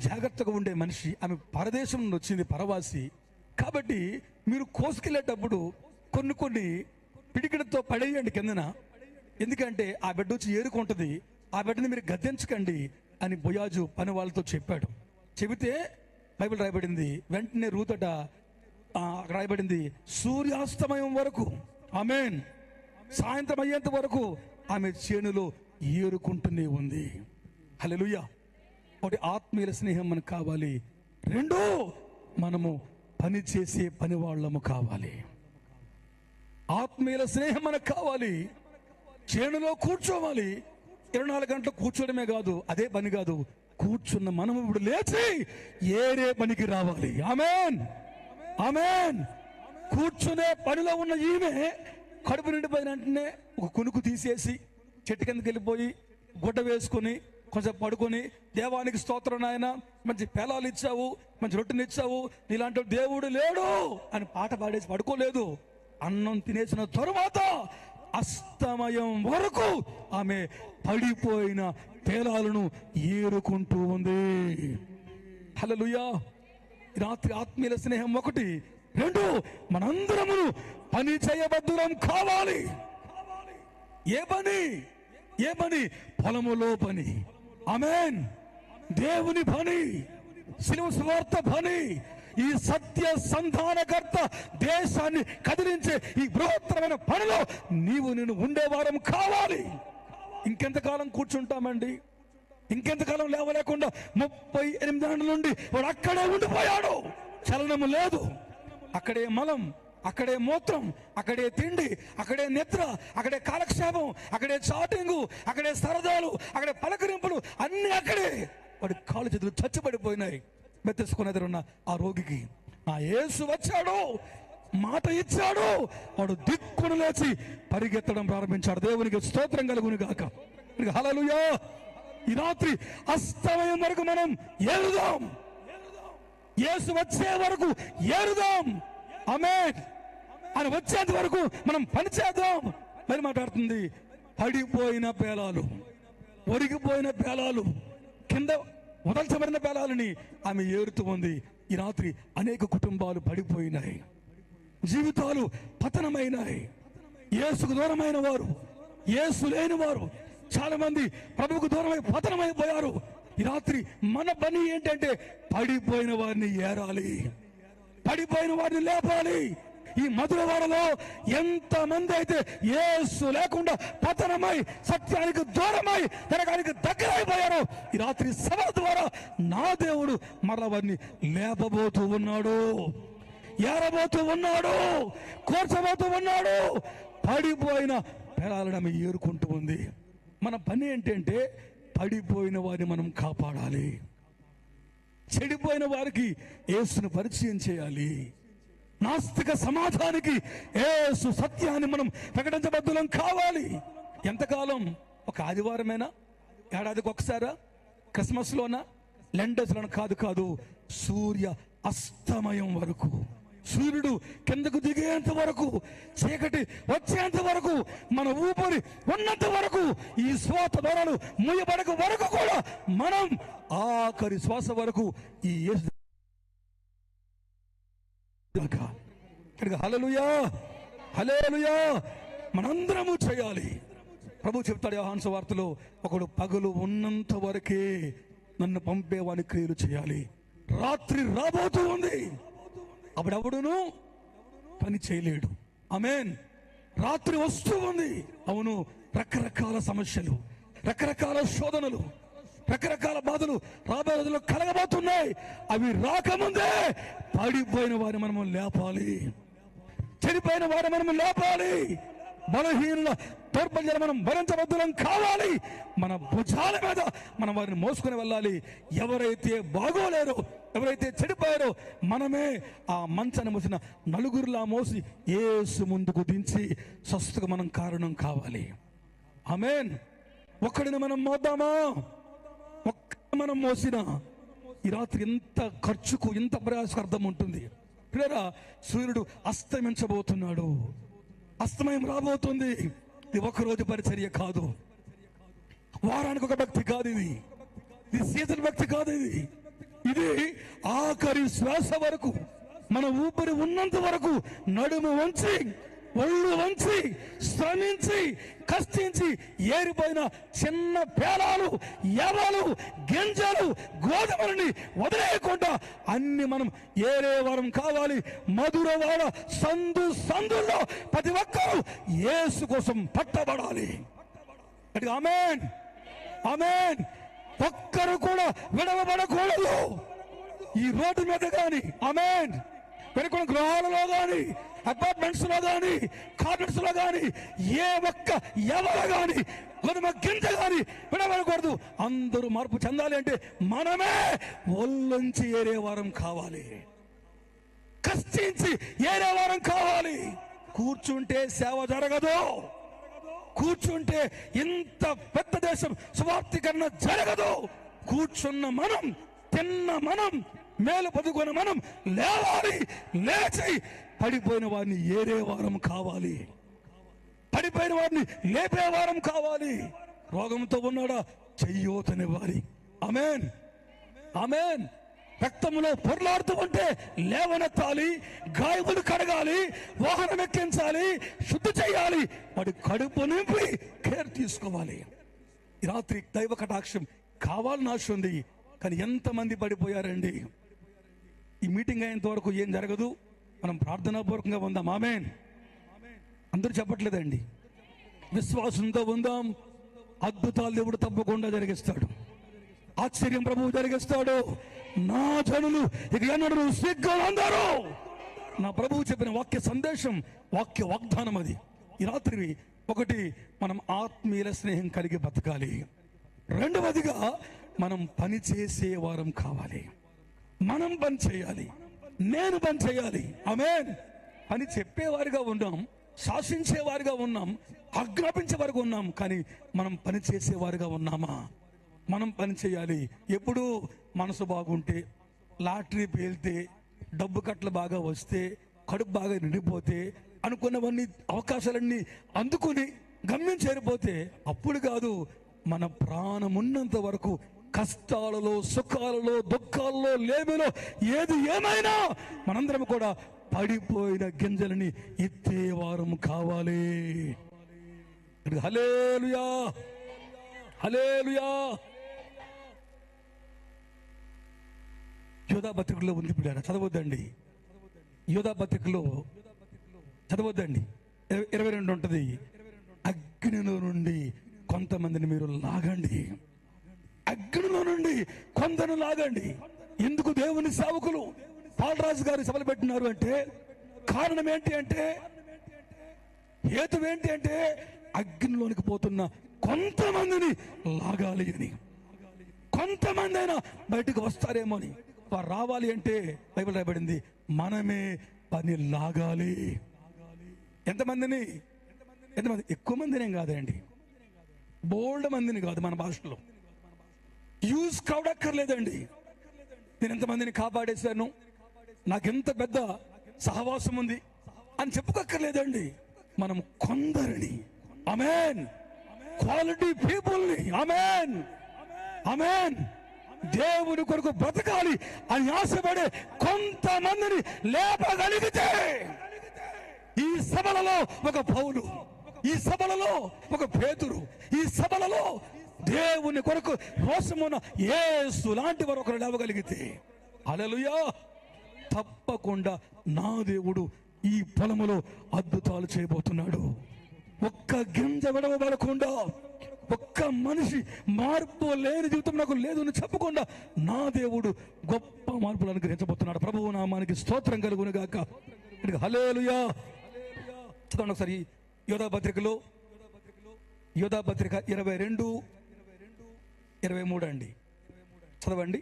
B: జాగ్రత్తగా ఉండే మనిషి, ఆమె పరదేశం నుండి వచ్చింది, పరవాసి. కాబట్టి మీరు కోసుకెళ్ళేటప్పుడు కొన్ని పిడికిడతో పడేయండి కిందన, ఎందుకంటే ఆ బిడ్డ వచ్చి ఏరుకుంటుంది, ఆ బిడ్డని మీరు గద్దెంచకండి అని బోయాజు పని వాళ్ళతో చెప్పాడు. చెబితే బైబిల్ రాయబడింది, వెంటనే రూతట రాయబడింది సూర్యాస్తమయం వరకు, ఆమేన్, సాయంత్రం అయ్యేంత వరకు ఆమె చేనులో ఏరుకుంటూనే ఉంది. హల్లెలూయా. ఒకటి, ఆత్మీయుల స్నేహం మనకు కావాలి. రెండు, మనము పని చేసే పని వాళ్ళము కావాలి. ఆత్మీయుల స్నేహం మనకు కావాలి. చేనులో కూర్చోవాలి. 24 గంటలు కూర్చోవడమే కాదు, అదే పని కాదు, కూర్చున్న మనం ఇప్పుడు లేచి ఏరే పనికి రావాలి. ఆమేన్, ఆమేన్. కూర్చునే పనిలో ఉన్న ఈమె కడుపు నిండిపోయిన వెంటనే ఒక కునుకు తీసేసి చెట్టు కిందకి వెళ్ళిపోయి గుడ్డ వేసుకొని కొంచెం పడుకొని, దేవానికి స్తోత్రం నాయన, మంచి పేలాలు ఇచ్చావు, మంచి రొట్టెని ఇచ్చావు, నీలాంటి దేవుడు లేడు అని పాట పాడేసి పడుకోలేదు. అన్నం తినేసిన తరువాత అస్తమయం వరకు ఆమె పడిపోయిన పేలాలను ఏరుకుంటూ ఉంది. హల్లెలూయా. రాత్రి ఆత్మీయ స్నేహం 1, 2, మనందరము పని చేయబద్దులం కావాలి. ఏ పని? ఏ పని? పొలములో పని. ఆమేన్. దేవుని పని, శిలువ సువార్త పని, ఈ సత్య సంధానకర్త దేశాన్ని కదిలించే ఈ బృహత్తరమైన పనిలో నేను ఉండేవారం కావాలి. ఇంకెంతకాలం కూర్చుంటామండి? ఇంకెంతకాలం లేవలేకుండా 38 ఏళ్ళ నుండి వాడు అక్కడే ఉండిపోయాడు. చలనము లేదు. అక్కడే మలం, అక్కడే మూత్రం, అక్కడే తిండి, అక్కడే నిద్ర, అక్కడే కాలక్షేపం, అక్కడే చాటింగు, అక్కడే సరదాలు, అక్కడే పలకరింపులు, అన్ని అక్కడే. వాడి కాళ్ళు చేతులు చచ్చిపడిపోయినాయి. మెత్తేసుకునేదరున్న ఆ రోగికి ఆ యేసు వచ్చాడు, మాట ఇచ్చాడు, వాడు దిక్కును లేచి పరిగెత్తడం ప్రారంభించాడు. దేవునికి స్తోత్రం కలుగును గాక. హల్లెలూయా. ఈ రాత్రి అస్తమయం వరకు మనం ఏరుదాం. యేసు వచ్చే వరకు ఏరుదాం. ఆమేన్. ఆయన వచ్చేంత వరకు మనం పనిచేద్దాం. మరి మాట్లాడుతుంది, పడిపోయిన పేలాలు, ఒరిగిపోయిన పేలాలు, కింద వదల్చబడిన పేలాలని ఆమె ఏరుతూ ఉంది. ఈ రాత్రి అనేక కుటుంబాలు పడిపోయినాయి, జీవితాలు పతనమైనాయి. యేసుకు దూరమైన వారు, యేసు లేని వారు చాలా మంది ప్రభువుకు దూరమై పతనమైపోయారు. ఈ రాత్రి మన పని ఏంటంటే పడిపోయిన వారిని ఏరాలి, పడిపోయిన వారిని లేపాలి. ఈ మధురవాడలో ఎంత మంది అయితే యేసు లేకుండా పతనమై సత్యానికి దూరమై నరకానికి దగ్గరైపోయారో, ఈ రాత్రి సభ ద్వారా నా దేవుడు మరల వారిని లేపబోతూ ఉన్నాడు, ఏరబోతూ ఉన్నాడు, కోర్చబోతూ ఉన్నాడు. పడిపోయిన పేలాలను ఆమె ఏరుకుంటూ ఉంది. మన పని ఏంటంటే పడిపోయిన వారిని మనం కాపాడాలి, చెడిపోయిన వారికి యేసును పరిచయం చేయాలి. నాస్తిక సమాజానికి యేసు సత్యాన్ని మనం ప్రకటించబద్దులం కావాలి. ఎంతకాలం? ఒక ఆదివారమేనా? ఏడాదికి ఒకసారా? క్రిస్మస్లోనా? లెండర్స్లోనా? కాదు కాదు, సూర్య అస్తమయం వరకు, సూర్యుడు కిందకు దిగేంత వరకు, చీకటి వచ్చేంత వరకు, మన ఊపిరి ఉన్నంత వరకు, ఈ శ్వాస దొరలు మూయబడక వరకు కూడా మనం ఆఖరి శ్వాస వరకు ఈ హల్లెలూయా, హల్లెలూయా మనందరము చేయాలి. ప్రభు చెప్తాడు యోహాను సువార్తలో, ఒకడు పగలు ఉన్నంత వరకే నన్ను పంపేవాని క్రియలు చేయాలి. రాత్రి రాబోతూ ఉంది, అప్పుడెవడును పని చేయలేడు. ఆమేన్. రాత్రి వస్తూ ఉంది. అవును, రకరకాల సమస్యలు, రకరకాల శోధనలు, రకరకాల బాధలు రాబోయే రోజుల్లో కలగబోతున్నాయి. అవి రాకముందే పడిపోయిన వారిని మనము లేపాలి, చెడిపోయిన వారిని మనము లేపాలి, బలహీనుల దౌర్బల్యాలు మనం భరించబద్దులం కావాలి. మన భుజాల మీద మనం వారిని మోసుకొని వెళ్ళాలి. ఎవరైతే బాగోలేరో, ఎవరైతే చెడిపోయారో, మనమే ఆ మంచాన్ని మోసిన నలుగురిలా మోసి యేసు ముందుకు దించి స్వస్థతకు మనం కారణం కావాలి. ఆమేన్. ఒక్కడిని మనం మోద్దామా? ఒక్క మనం మోసినా ఈ రాత్రి ఎంత ఖర్చుకు, ఎంత ప్రయాసకు అర్థం ఉంటుంది. పిల్లరా, సూర్యుడు అస్తమించబోతున్నాడు, అస్తమయం రాబోతుంది. ఇది ఒక్కరోజు పరిచర్య కాదు, వారానికి ఒక భక్తి కాదు, ఇది సీజన్ భక్తి కాదు, ఇది ఆఖరి శ్వాస వరకు, మన ఊపిరి ఉన్నంత వరకు నడుము వంచి, ఒళ్ళు వంచి, శ్రమించి, కష్టించి ఏరిపోయిన చిన్న పేలాలు, ఎవలు, గింజలు, గోధుమలని వదిలేయకుండా అన్ని మనం ఏరే వారం కావాలి. మధురవాడ సందు సందుల్లో ప్రతి ఒక్కరూ యేసు కోసం పట్టబడాలి. ఆమేన్, ఆమేన్. ఒక్కరు కూడా విడవబడకూడదు. ఈ రోడ్డు మీద కానీ, ఆమేన్, పెరుకున్న గృహాలలో కానీ, అపార్ట్మెంట్స్ లో గాని, కార్నర్స్ లో గాని, ఎవరు గాని గోధుమ గింజ గాని విడవకూడదు. అందరూ మార్పు చెందాలి అంటే మనమే ఒళ్ళొంచి ఏరే వారం కావాలి, కష్టించి ఏరే వారం కావాలి. కూర్చుంటే సేవ జరగదు, కూర్చుంటే ఇంత పెద్ద దేశం సువార్తీకరణ జరగదు. కూర్చున్న మనం, తిన్న మనం, మేలు పొందుకున్న మనం లేవాలి, లేచి పడిపోయిన వారిని ఏరే వారం కావాలి, పడిపోయిన వారిని లేపే వారం కావాలి. రోగంతో ఉన్నాడా చెయ్యోతనివ్వాలి. ఆమేన్, ఆమేన్. రక్తంలో పొర్లాడుతూ ఉంటే లేవనెత్తాలి, గాయములు కడగాలి, వాహనం ఎక్కించాలి, శుద్ధి చేయాలి, వాడి కడుపు నింపి కేర్ తీసుకోవాలి. ఈ రాత్రి దైవ కటాక్షం కావాలని ఆశ ఉంది. కానీ ఎంతమంది పడిపోయారండి. ఈ మీటింగ్ అయ్యేంత వరకు ఏం జరగదు. మనం ప్రార్థనాపూర్వకంగా ఉందాం. ఆమేన్. అందరూ చెప్పట్లేదండి. విశ్వాసంతో ఉందాం. అద్భుతాలు దేవుడు తప్పకుండా జరిగిస్తాడు. ఆశ్చర్యం ప్రభువు జరిగిస్తాడు. నా జనులు ఇక ఎన్నడూ సిగ్గులందరూ. నా ప్రభువు చెప్పిన వాక్య సందేశం, వాక్య వాగ్దానం అది. ఈ రాత్రి ఒకటి, మనం ఆత్మీయుల స్నేహం కలిగి బతకాలి. రెండవదిగా మనం పని చేసే వారం కావాలి. మనం పని చేయాలి, నేను పని చేయాలి. ఆమేన్. పని చెప్పేవారిగా ఉన్నాం, శాసించేవారిగా ఉన్నాం, ఆజ్ఞాపించేవారుగా ఉన్నాం. కానీ మనం పని చేసేవారుగా ఉన్నామా? మనం పని చేయాలి. ఎప్పుడు మనసు బాగుంటే, లాటరీ పేలితే, డబ్బు కట్టలు బాగా వస్తే, కడుపు బాగా నిండిపోతే, అనుకున్నవన్నీ అవకాశాలన్నీ అందుకుని గమ్యం చేరిపోతే అప్పుడు కాదు. మన ప్రాణం ఉన్నంత వరకు కష్టాలలో, సుఖాలలో, దుఃఖాలలో, లేమిలో ఏది ఏమైనా మనందరం కూడా పడిపోయిన గింజలని ఎత్తే వారం కావాలి. హల్లెలూయా, హల్లెలూయా. యోధా పత్రికలో ఉంది పిల్లారా, చదవద్దండి. యోధా పత్రికలో చదవద్దండి. 22 ఉంటుంది. అగ్నిలో నుండి కొంతమందిని మీరు లాగండి, అగ్నిలో నుండి కొందరు లాగండి. ఎందుకు దేవుని సేవకులు పాలరాజు గారు సభలు పెట్టినారు అంటే కారణం ఏంటి అంటే, హేతు ఏంటి అంటే, అగ్నిలోనికి పోతున్న కొంతమందిని లాగాలి అని. కొంతమంది అయినా బయటకు వస్తారేమో అని. వారు రావాలి అంటే బైబిల్ రాయబడింది, మనమే పని లాగాలి. ఎంతమందిని? ఎక్కువ మందినేం కాదండి, బోల్డ్ మందిని కాదు. మన భాషలో యూజ్ క్రౌడ్ అక్కర్లేదండి. నేను ఎంతమందిని కాపాడేశాను, నాకెంత పెద్ద సహవాసం ఉంది అని చెప్పుకోక్కర్లేదండి. మనం కొందరిని, ఆమేన్, క్వాలిటీ పీపుల్ని, ఆమేన్, ఆమేన్, దేవుని కొరకు బ్రతకాలి అని ఆశపడే కొంతమందిని లేపగలిగితే, ఈ సభలలో ఒక పౌలు, ఈ సభలలో ఒక పేతురు, ఈ సభలలో దేవుని కొరకు రోషమున్న యేసు లాంటి వారు ఒకరు లేవగలిగితే, హల్లెలూయా, తప్పకుండా నా దేవుడు ఈ పొలములో అద్భుతాలు చేయబోతున్నాడు. ఒక్క గింజ విడవబడకుండా, ఒక్క మనిషి మార్పు లేని జీవితం నాకు లేదు అని చెప్పకుండా నా దేవుడు గొప్ప మార్పులు అనుగ్రహించబోతున్నాడు. ప్రభువు నామానికి స్తోత్రం కలుగును గాక. హల్లెలూయా. చదవండి ఒకసారి యోధా పత్రికలో, యోధా పత్రిక 22-23 అండి. చదవండి.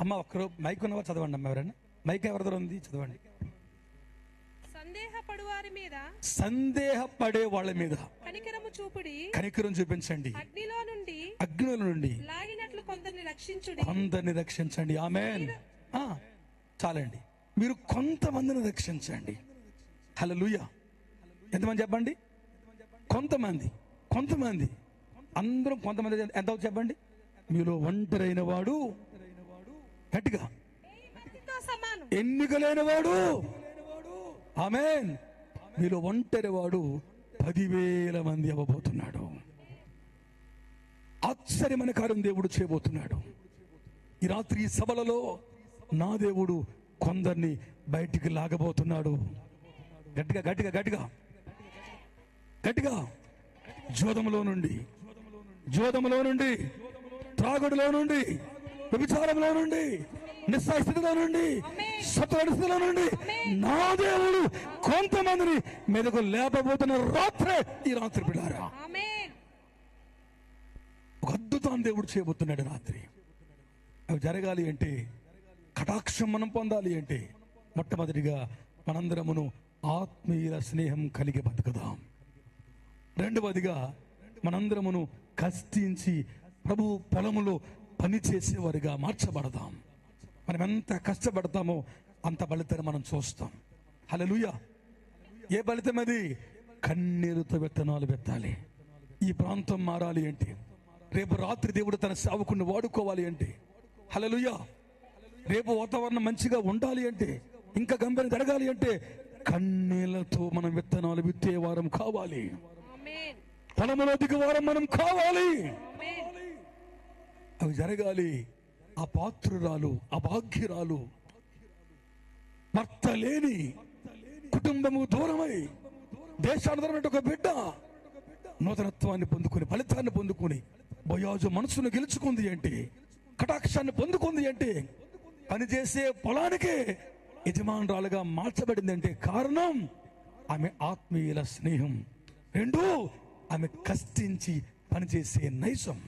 B: అమ్మ ఒక్కరు మైక్ ఉన్నవారు చదవండి. అమ్మ ఎవరన్నా మైక్ ఎవరి దగ్గర ఉంది? చదవండి. సందేహపడే వాళ్ళ మీద
D: కనికరము చూపుడి,
B: కనికరం చూపించండి. అగ్నిలో నుండి
D: లాగినట్లు కొందరిని
B: రక్షించండి. ఆమేన్. చాలండి, మీరు కొంతమందిని రక్షించండి. హల్లెలూయా. ఎంతమంది చెప్పండి? కొంతమంది. అందరం కొంతమంది. ఎంత చెప్పండి? మీలో ఒంటరైన వాడు, గట్టిగా, ఎన్నిక లేనివాడు, ఆమేన్, మీలో ఒంటరి వాడు 10,000 మంది అవ్వబోతున్నాడు. ఆశ్చర్యమైన కార్యం దేవుడు చేయబోతున్నాడు. ఈ రాత్రి ఈ సభలలో నా దేవుడు కొందరిని బయటికి లాగబోతున్నాడు. గట్టిగా గట్టిగా గట్టిగా గట్టిగా. జోదములో నుండి, త్రాగుడులో నుండి, వ్యభిచారంలో నుండి, నిస్సాయ స్థితిలో నుండి, సత్వర స్థితిలో నుండి నా దేవుడు కొంతమందిని మీదకు లేపబోతున్న రాత్రే ఈ రాత్రి బిడ్డారా. ఒక అద్భుతాన్ని దేవుడు చేయబోతున్నాడు రాత్రి. అవి జరగాలి అంటే, కటాక్షం మనం పొందాలి అంటే, మొట్టమొదటిగా మనందరమును ఆత్మీయ స్నేహం కలిగి బతుకుదాం. రెండవదిగా మనందరమును కష్టించి ప్రభు పొలములో పని చేసేవారిగా మార్చబడదాం. మనం ఎంత కష్టపడతామో అంత ఫలితాన్ని మనం చూస్తాం. హల్లెలూయా. ఏ ఫలితం అది? కన్నీరుతో విత్తనాలు విత్తాలి. ఈ ప్రాంతం మారాలి అంటే, రేపు రాత్రి దేవుడు తన సేవకుని వాడుకోవాలి అంటే, హల్లెలూయా, రేపు వాతావరణం మంచిగా ఉండాలి అంటే, ఇంకా గంభీరం జరగాలి అంటే, కన్నీళ్లతో మనం విత్తనాలు విత్తే వారం కావాలి. పొలములో దిగు వారం మనం కావాలి. అవి జరగాలి. ఆ పాత్రురాలు, అభాగ్యురాలు, భర్త లేని, కుటుంబము దూరమై దేశాంతరమైన ఒక బిడ్డ నూతనత్వాన్ని పొందుకుని, ఫలితాన్ని పొందుకుని, బోయాజు మనసును గెలుచుకుంది అంటే, కటాక్షాన్ని పొందుకుంది అంటే, పనిచేసే పొలానికే యజమానురాలుగా మార్చబడింది అంటే కారణం ఆమె ఆత్మీయుల స్నేహం. రెండు, ఆమె కష్టించి పనిచేసే నైజం.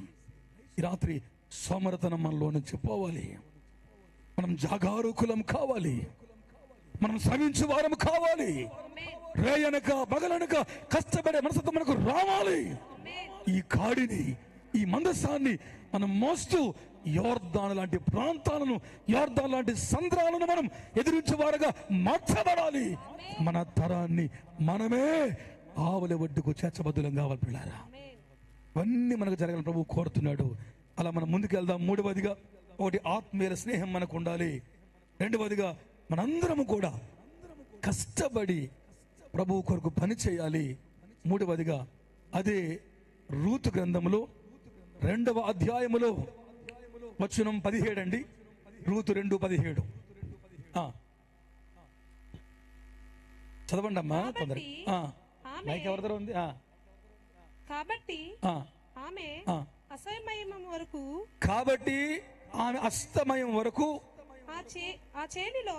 B: ఈ రాత్రి సోమరతనం మనలో నుంచి పోవాలి. మనం జాగారుకులం కావాలి. మనం శ్రమించే వారం కావాలి. రేయనక పగలనక కష్టపడే మనసుతో మనకు రావాలి. ఈ కాడిని, ఈ మందసాన్ని మనం మోస్తూ యోర్దాను లాంటి ప్రాంతాలను, యోర్దాను లాంటి సంద్రాలను మనం ఎదిరించే వారుగా మార్చబడాలి. మన తరాన్ని మనమే ఆవుల ఒడ్డుకు చేర్చబద్దులం కావాలి పిల్లారా. ఇవన్నీ మనకు జరగాలని ప్రభు కోరుతున్నాడు. అలా మనం ముందుకు వెళ్దాం. మూడవదిగా, ఒకటి ఆత్మీయ స్నేహం మనకు ఉండాలి. రెండవదిగా మనందరము కూడా కష్టపడి ప్రభు కొరకు పని చేయాలి. మూడవదిగా అదే రూతు గ్రంథములో 2వ అధ్యాయములో వచనం 17 అండి. రూతు 2:17 చదవండి అమ్మా తొందరగా. మైక్ ఎవరి దగ్గర ఉంది?
D: కాబట్టి ఆమె అసమయం వరకు,
B: కాబట్టి ఆమె అస్తమయం వరకు
D: ఆ చేనిలో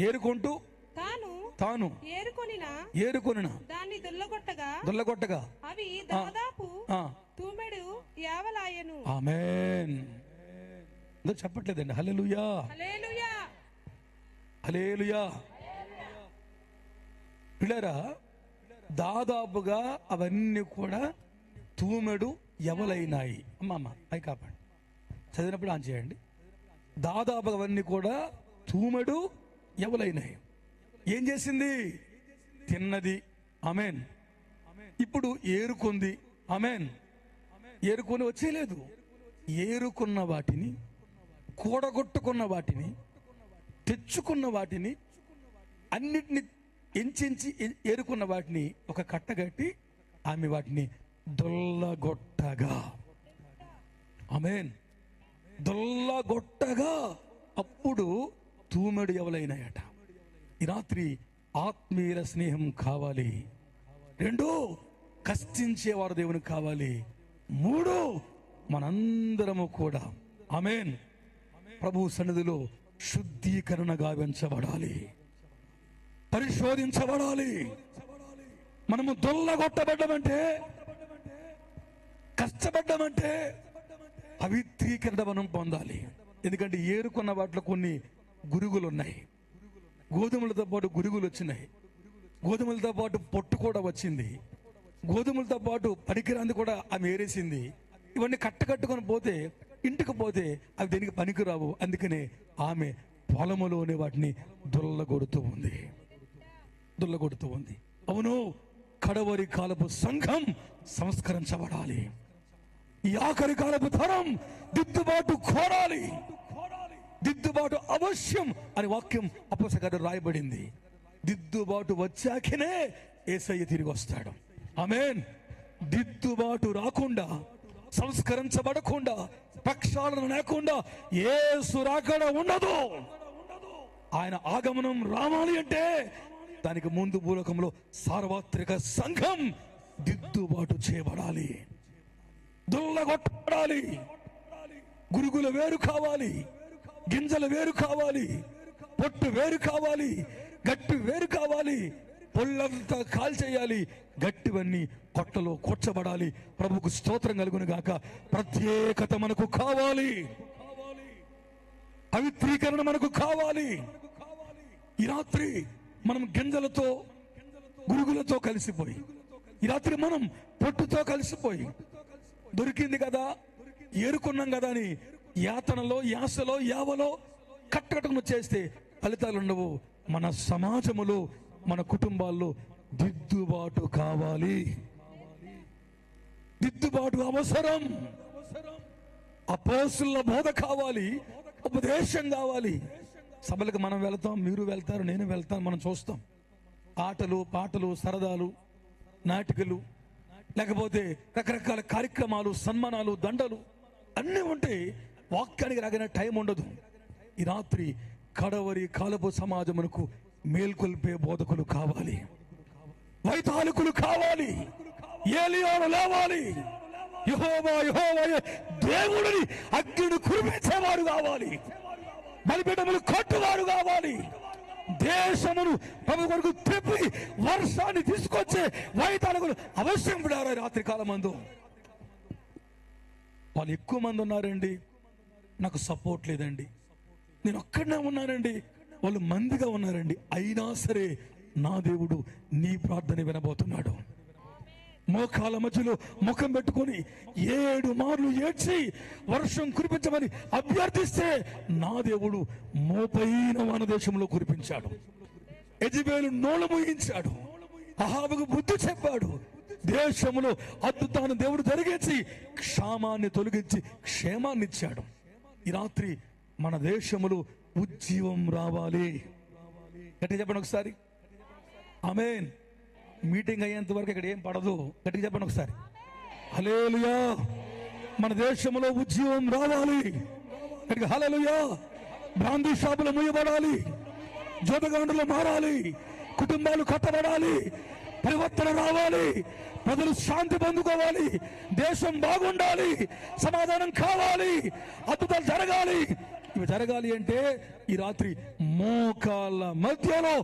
B: ఏరుకుంటూ తాను ఏరుకొనిన
D: దాన్ని దుల్లగొట్టగా అవి దాదాపు తూమెడు యావలాయను.
B: ఆమేన్. చెప్పట్లేదండి. హల్లెలూయా,
D: హల్లెలూయా,
B: హల్లెలూయా. పిల్లరా, దాదాపుగా అవన్నీ కూడా తూమెడు ఎవలైనాయి. అమ్మమ్మ అవి కాపాడు, చదివినప్పుడు ఆన్ చేయండి. దాదాపుగా అవన్నీ కూడా తూమెడు ఎవలైనాయి. ఏం చేసింది? తిన్నది. ఆమేన్. ఇప్పుడు ఏరుకుంది. ఆమేన్. ఏరుకొని వచ్చేలేదు. ఏరుకున్న వాటిని, కూడగొట్టుకున్న వాటిని, తెచ్చుకున్న వాటిని అన్నిటిని ఎంచి ఏరుకున్న వాటిని ఒక కట్టగట్టి ఆమె వాటిని దొల్లగొట్టగా, ఆమేన్, దొల్లగొట్టగా అప్పుడు తూమెడు ఎవలైనాయట. ఈ రాత్రి ఆత్మీయుల స్నేహం కావాలి. 2, కష్టించేవారు దేవునికి కావాలి. 3, మనందరము కూడా ఆమేన్ ప్రభు సన్నిధిలో శుద్ధీకరణ గావించబడాలి, పరిశోధించబడాలి. మనము దొల్లగొట్టబడ్డమంటే, కష్టపడ్డామంటే పవిత్రీకరణ మనం పొందాలి. ఎందుకంటే ఏరుకున్న వాటిలో కొన్ని గురుగులు ఉన్నాయి. గోధుమలతో పాటు గురుగులు వచ్చినాయి. గోధుమలతో పాటు పొట్టు కూడా వచ్చింది. గోధుమలతో పాటు పనికిరాంది కూడా ఆమె ఏరేసింది. ఇవన్నీ కట్టుకొని పోతే, ఇంటికి పోతే అవి దేనికి పనికిరావు. అందుకనే ఆమె పొలములోనే వాటిని దొల్లగొడుతూ ఉంది. అవును, కడవరి కాలపు సంఘం సంస్కరించబడాలి. ఈ ఆఖరి కాలపు తరం దిద్దుబాటు కోరాలి. దిద్దుబాటు అవశ్యం అని వాక్యం అపోస్తలుడు రాయబడింది. దిద్దుబాటు వచ్చాకనే యేసయ్య తిరిగి వస్తాడు. ఆమేన్. దిద్దుబాటు రాకుండా, సంస్కరించబడకుండా, ప్రక్షాళన లేకుండా యేసు రాకడ ఉండదు. ఆయన ఆగమనం రావాలి అంటే దానికి ముందు భూలోకంలో సార్వత్రిక సంఘం దిద్దుబాటు చేయబడాలి, దొల్లగొట్టబడాలి. గురుగులు వేరు కావాలి, గింజలు వేరు కావాలి, పొట్టు వేరు కావాలి, గట్టి వేరు కావాలి, పొల్లంతా కాల్చేయాలి, గట్టివన్నీ కొట్టలో కూర్చబడాలి. ప్రభుకు స్తోత్రం కలుగును గాక. ప్రత్యేకత మనకు కావాలి, పవిత్రీకరణ మనకు కావాలి. ఈ రాత్రి మనం గింజలతో గురుగులతో కలిసిపోయి, ఈ రాత్రి మనం పొట్టుతో కలిసిపోయి, దొరికింది కదా, ఏరుకున్నాం కదా అని యాతనలో, యాసలో, యావలో కట్టకట్టుకుని చేస్తే ఫలితాలు ఉండవు. మన సమాజములో, మన కుటుంబాల్లో దిద్దుబాటు కావాలి, దిద్దుబాటు అవసరం. అపోస్తుల బోధ కావాలి, ఉపదేశం కావాలి. సభలకు మనం వెళ్తాం, మీరు వెళ్తారు, నేను వెళ్తాను, మనం చూస్తాం. ఆటలు, పాటలు, సరదాలు, నాటికలు, లేకపోతే రకరకాల కార్యక్రమాలు, సన్మానాలు, దండలు అన్నీ ఉంటాయి. వాక్యానికి రాగిన టైం ఉండదు. ఈ రాత్రి కడవరి కాలపు సమాజమునకు మేల్కొల్పే బోధకులు కావాలి, వైతాళికులు కావాలి, ఏలియాలు లేవాలి, యెహోవా దేవుడిని అగ్నిని కురిపించేవారు కావాలి, బలిపీఠములు కొట్టువారు కావాలి, దేశమును ప్రభు కొరకు తిప్పి వర్షాన్ని తీసుకొచ్చే వైతాళికులు అవశ్యం పడారు. రాత్రి కాలం మందు వాళ్ళు ఎక్కువ మంది ఉన్నారండి, నాకు సపోర్ట్ లేదండి, నేను ఒక్కడనే ఉన్నానండి, వాళ్ళు మందిగా ఉన్నారండి. అయినా సరే నా దేవుడు నీ ప్రార్థన వినబోతున్నాడు. మోకాల మధ్యలో ముఖం పెట్టుకొని 7 మార్లు ఏడ్చి వర్షం కురిపించమని అభ్యర్థిస్తే నా దేవుడు మోపైన వనదేశంలో కురిపించాడు. యెజబెలు నోళ్ళు మూయించాడు, అహాబుకు బుద్ధి చెప్పాడు. దేశంలో అద్భుతాన్ని దేవుడు జరిగించి క్షామాన్ని తొలగించి క్షేమాన్ని ఇచ్చాడు. ఈ రాత్రి మన దేశంలో ఉజ్జీవం రావాలి. గట్టిగా చెప్పండి ఒకసారి ఆమేన్. మీటింగ్ అయ్యేంత వరకు ఇక్కడ ఏం పడదు. గట్టిగా చెప్పండి ఒకసారి హల్లెలూయా. మన దేశంలో ఉజ్జీవం రావాలి. గట్టిగా హల్లెలూయా. బ్రాందీ షాపులు మూయబడాలి, జోదగాండ్రులు మారాలి, కుటుంబాలు కట్టబడాలి, పరివర్తన రావాలి, ప్రజలు శాంతి పొందుకోవాలి, దేశం బాగుండాలి, సమాధానం కావాలి, అద్భుతాలు జరగాలి. ఇవి జరగాలి అంటే ఈ రాత్రి మోకాళ్ళ మధ్యలో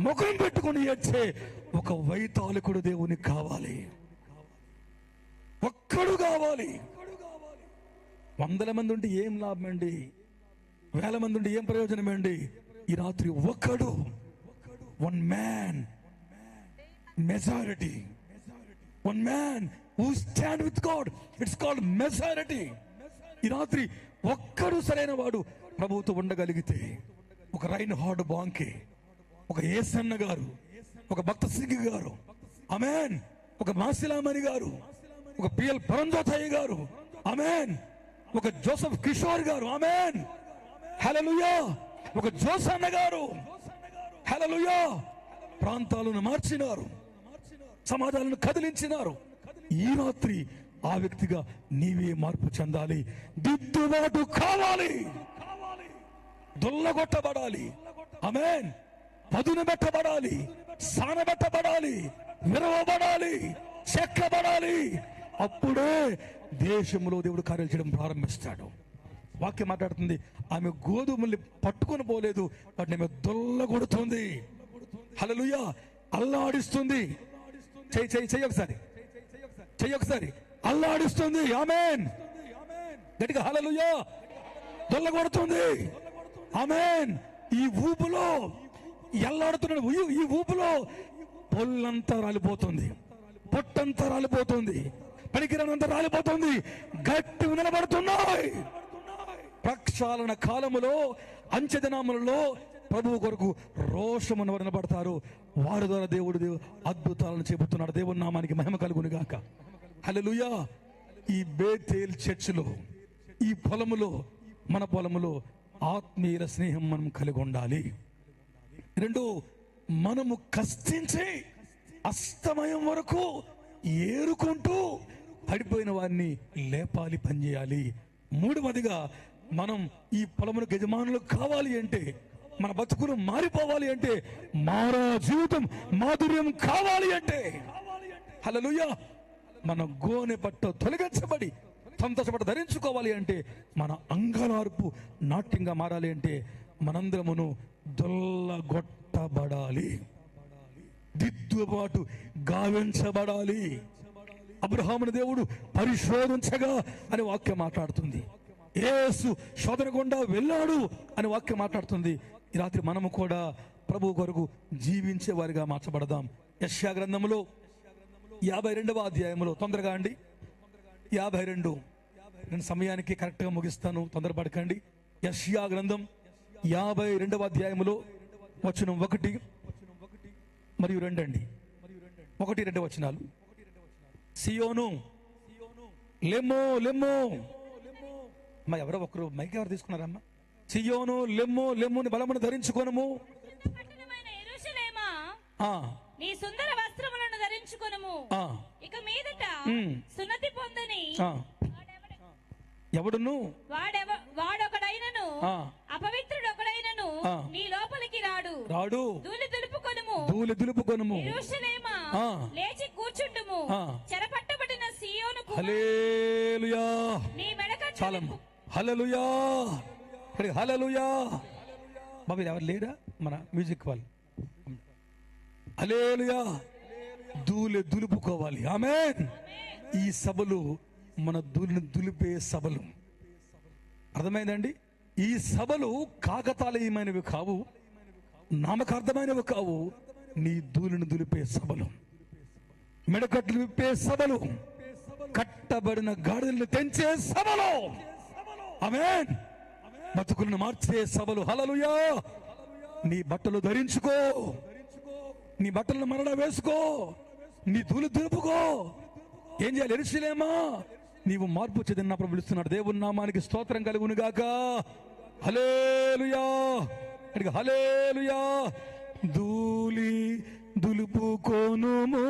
B: ముఖం పెట్టుకుని ఏడ్చే ఒక వైతాళికుడు దేవునికి కావాలి, ఒక్కడు కావాలి. 100 మంది ఉంటే ఏం లాభం అండి, 1000 మంది ఉంటే ఏం ప్రయోజనం అండి? ఈ రాత్రి ఒక్కడు, one man majority, one man who stand with God, it's called majority. ఈ రాత్రి ఒక్కడు సరైన వాడు ప్రభువుతో ఉండగలిగితే, ఒక రైన్ హార్డ్ బాంకే, ఒక ఏసన్న గారు, ఒక భక్త సింగ్ గారు, ఆమేన్, ఒక మాసిలామణి గారు, ఒక పిఎల్ పరంజోతయ్య గారు, ఆమేన్, ఒక జోసెఫ్ కిషోర్ గారు, ఆమేన్, హల్లెలూయా, ఒక జోసన్న గారు, హల్లెలూయా, ప్రాంతాలను మార్చినారు, సమాజాలను కదిలించినారు. ఈ రాత్రి ఆ వ్యక్తిగా నీవే మార్పు చెందాలి. దిద్దుబాటు కావాలి, దొల్లగొట్టబడాలి, ఆమేన్, పదును పెట్టబడాలి, సానబెట్టబడాలి, విరవబడాలి, చెక్కబడాలి. అప్పుడే దేశంలో దేవుడు కార్యాలు చేయడం ప్రారంభిస్తాడు. వాక్యం మాట్లాడుతుంది, ఆమె గోధుమల్ని పట్టుకొని పోలేదు, వాటిని ఆమె దొల్లగొడుతుంది. హల్లెలూయా. అల్లాడిస్తుంది. చెయ్యి ఒకసారి, చెయ్యి ఒకసారి, అల్లాడిస్తుంది, ఆమేన్, గట్టిగా హల్లెలూయా. దొల్లగొడుతుంది, ఆమేన్. ఈ ఊపులో ఎల్లాడుతున్నాడు, ఈ ఊపులో పొల్లంతా రాలిపోతుంది, పొట్టంతా రాలిపోతుంది, పనికిరానంతా రాలిపోతుంది, గట్టి నిలబడుతున్నాయి. ప్రక్షాళన కాలములో, అంచెదినాములలో ప్రభువు కొరకు రోషమును నిలబడతారు. వారి ద్వారా దేవుడు అద్భుతాలను చెబుతున్నాడు. దేవుని నామానికి మహిమ కలుగును గాక. హల్లెలూయా. ఈ బేతేల్ చర్చిలో, ఈ పొలములో, మన పొలములో ఆత్మీయ స్నేహం మనం కలిగి ఉండాలి. 2, మనము కష్టించి అస్తమయం వరకు ఏరుకుంటూ పడిపోయిన వారిని లేపాలి, పనిచేయాలి. 3వదిగా మనం ఈ పొలములకు యజమానులు కావాలి అంటే, మన బతుకులు మారిపోవాలి అంటే, మారా జీవితం మాధుర్యం కావాలి అంటే, హల్లెలూయా, మన గోనె పట్ట తొలగించబడి సంతోషపడ ధరించుకోవాలి అంటే, మన అంగలార్పు నాట్యంగా మారాలి అంటే మనందరమును దొల్లగొట్టబడాలి, దిద్దుబాటు గావించబడాలి. అబ్రహాముని దేవుడు పరిశోధించగా అని వాక్యం మాట్లాడుతుంది. యేసు శోధన గుండా వెళ్ళాడు అని వాక్యం మాట్లాడుతుంది. ఈ రాత్రి మనము కూడా ప్రభు కొరకు జీవించే వారిగా మార్చబడదాం. యెషయా గ్రంథంలో 52వ అధ్యాయంలో, తొందరగా అండి, 52, నేను సమయానికి కరెక్ట్గా ముగిస్తాను, తొందరపడకండి. యెషయా గ్రంథం 52వ అధ్యాయంలో వచనం 1 మరియు 2 అండి. 1-2 వచనాలు. సియోను లెమ్మో లెమ్మో, అమ్మా ఎవరో ఒకరు మైక్ ఎవరు తీసుకున్నారమ్మా? సియోను లెమ్మో లెమ్ముని బలమును ధరించుకొనుము,
C: పట్టణమైన యెరూషలేమా
B: ఆ
C: నీ సుందర వస్త్రములను ధరించుకొనుము.
B: ఆ
C: ఇక మీదట సున్నతి పొందని
B: ఎవడును
C: వాడొకడైనను అపవిత్రుడొకడైనను నీ లోపలికి రాడు. ధూళి దులుపుకొనుము. యెరూషలేమా లేచి కూర్చుండుము. చెరపట్టబడిన సీయోనుకు
B: హల్లెలూయా.
C: నీ మెడక
B: చాలమ్మ. హల్లెలూయా, హల్లెలూయా. బాబు ఎవరు లేరా మన మ్యూజిక్ వాళ్ళు? హల్లెలూయా. ధూళి దులుపుకోవాలి. ఆమేన్. ఈ సభలు మన ధూళిని దులిపే సభలు. అర్థమైందండి? ఈ సభలు కాకతాళీయమైనవి కావు, నామకార్థమైనవి కావు. నీ ధూళిని దులిపే సభలు, మెడకట్లు విప్పే సభలు, కట్టబడిన గాడిదలను తెంచే సభలు. ఆమేన్. బతుకులను మార్చే సభలు. హల్లెలూయా. నీ బట్టలు ధరించుకో, నీ బట్టలను మరణ వేసుకో, నీ ధూళి దులుపుకో. ఏం చేయాలి? యెరూషలేమా నీవు మార్పు చెందినప్పుడు పిలుస్తున్నాడు. దేవుని నామానికి స్తోత్రం కలుగును గాక. హల్లెలూయా, హల్లెలూయా. ధూళి దులుపుకొనుము,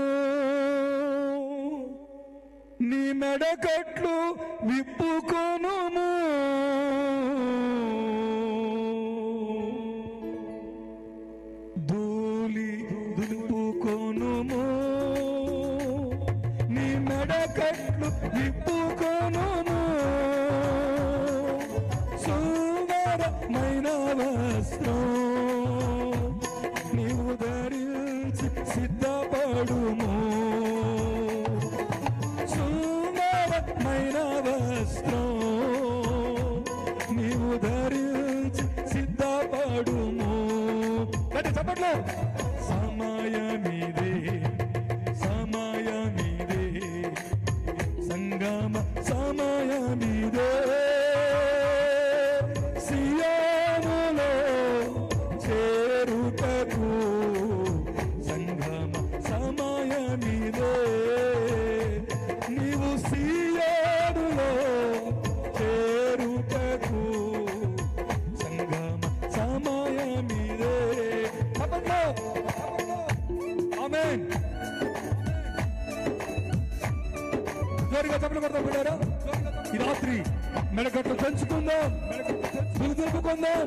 B: నీ మెడకట్లు విప్పుకొనుము. ధూళి దులుపుకొనుము, నీ మెడకట్లు విప్పుకొనుము. సుందరమైన వస్త్రం నీవు ధరించి సిద్ధపడుము. సుందరమైన వస్త్రం నీవు ధరించి సిద్ధపడుము. చెప్పట్లు. సమయమిదే, సమయమిదే, సంగమ సమయమిదే. సియోనులో చేరుటకు సంగమ సమయమిదే. నీవు సియోనులో చేరుటకు సంగమ సమయమిదే. ఆమేన్. జోరుగా చప్పట్లు కొడతాం బిడ్డారా. ఈ రాత్రి మెడకట్లు పెంచుకుందాం, దులుపుకుందాం.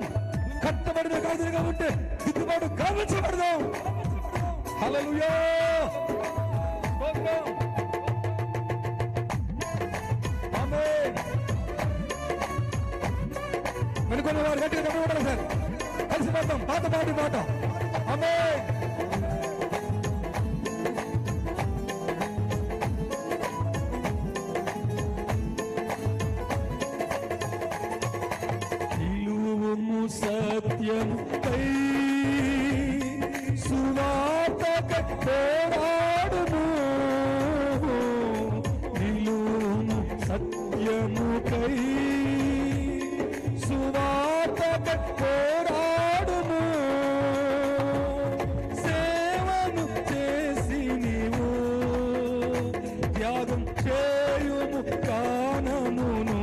B: కట్టబడిన గాడిదలుగా ఉంటే దిద్దుబాటు గావించబడదాం. హల్లెలూయా. ఆమేన్. వెనుకొన్న వారు గట్టిగా చప్పట్లు కొట్టాలి సార్. కలిసి పాడతాం పాట. ఆమేన్. సత్యము కై సువార్తకై పోరాడుము. నిలువుము సత్యము కై సువార్తకై పోరాడుము. సేవను చేసి నీవు త్యాగం చేయుము ప్రాణమును.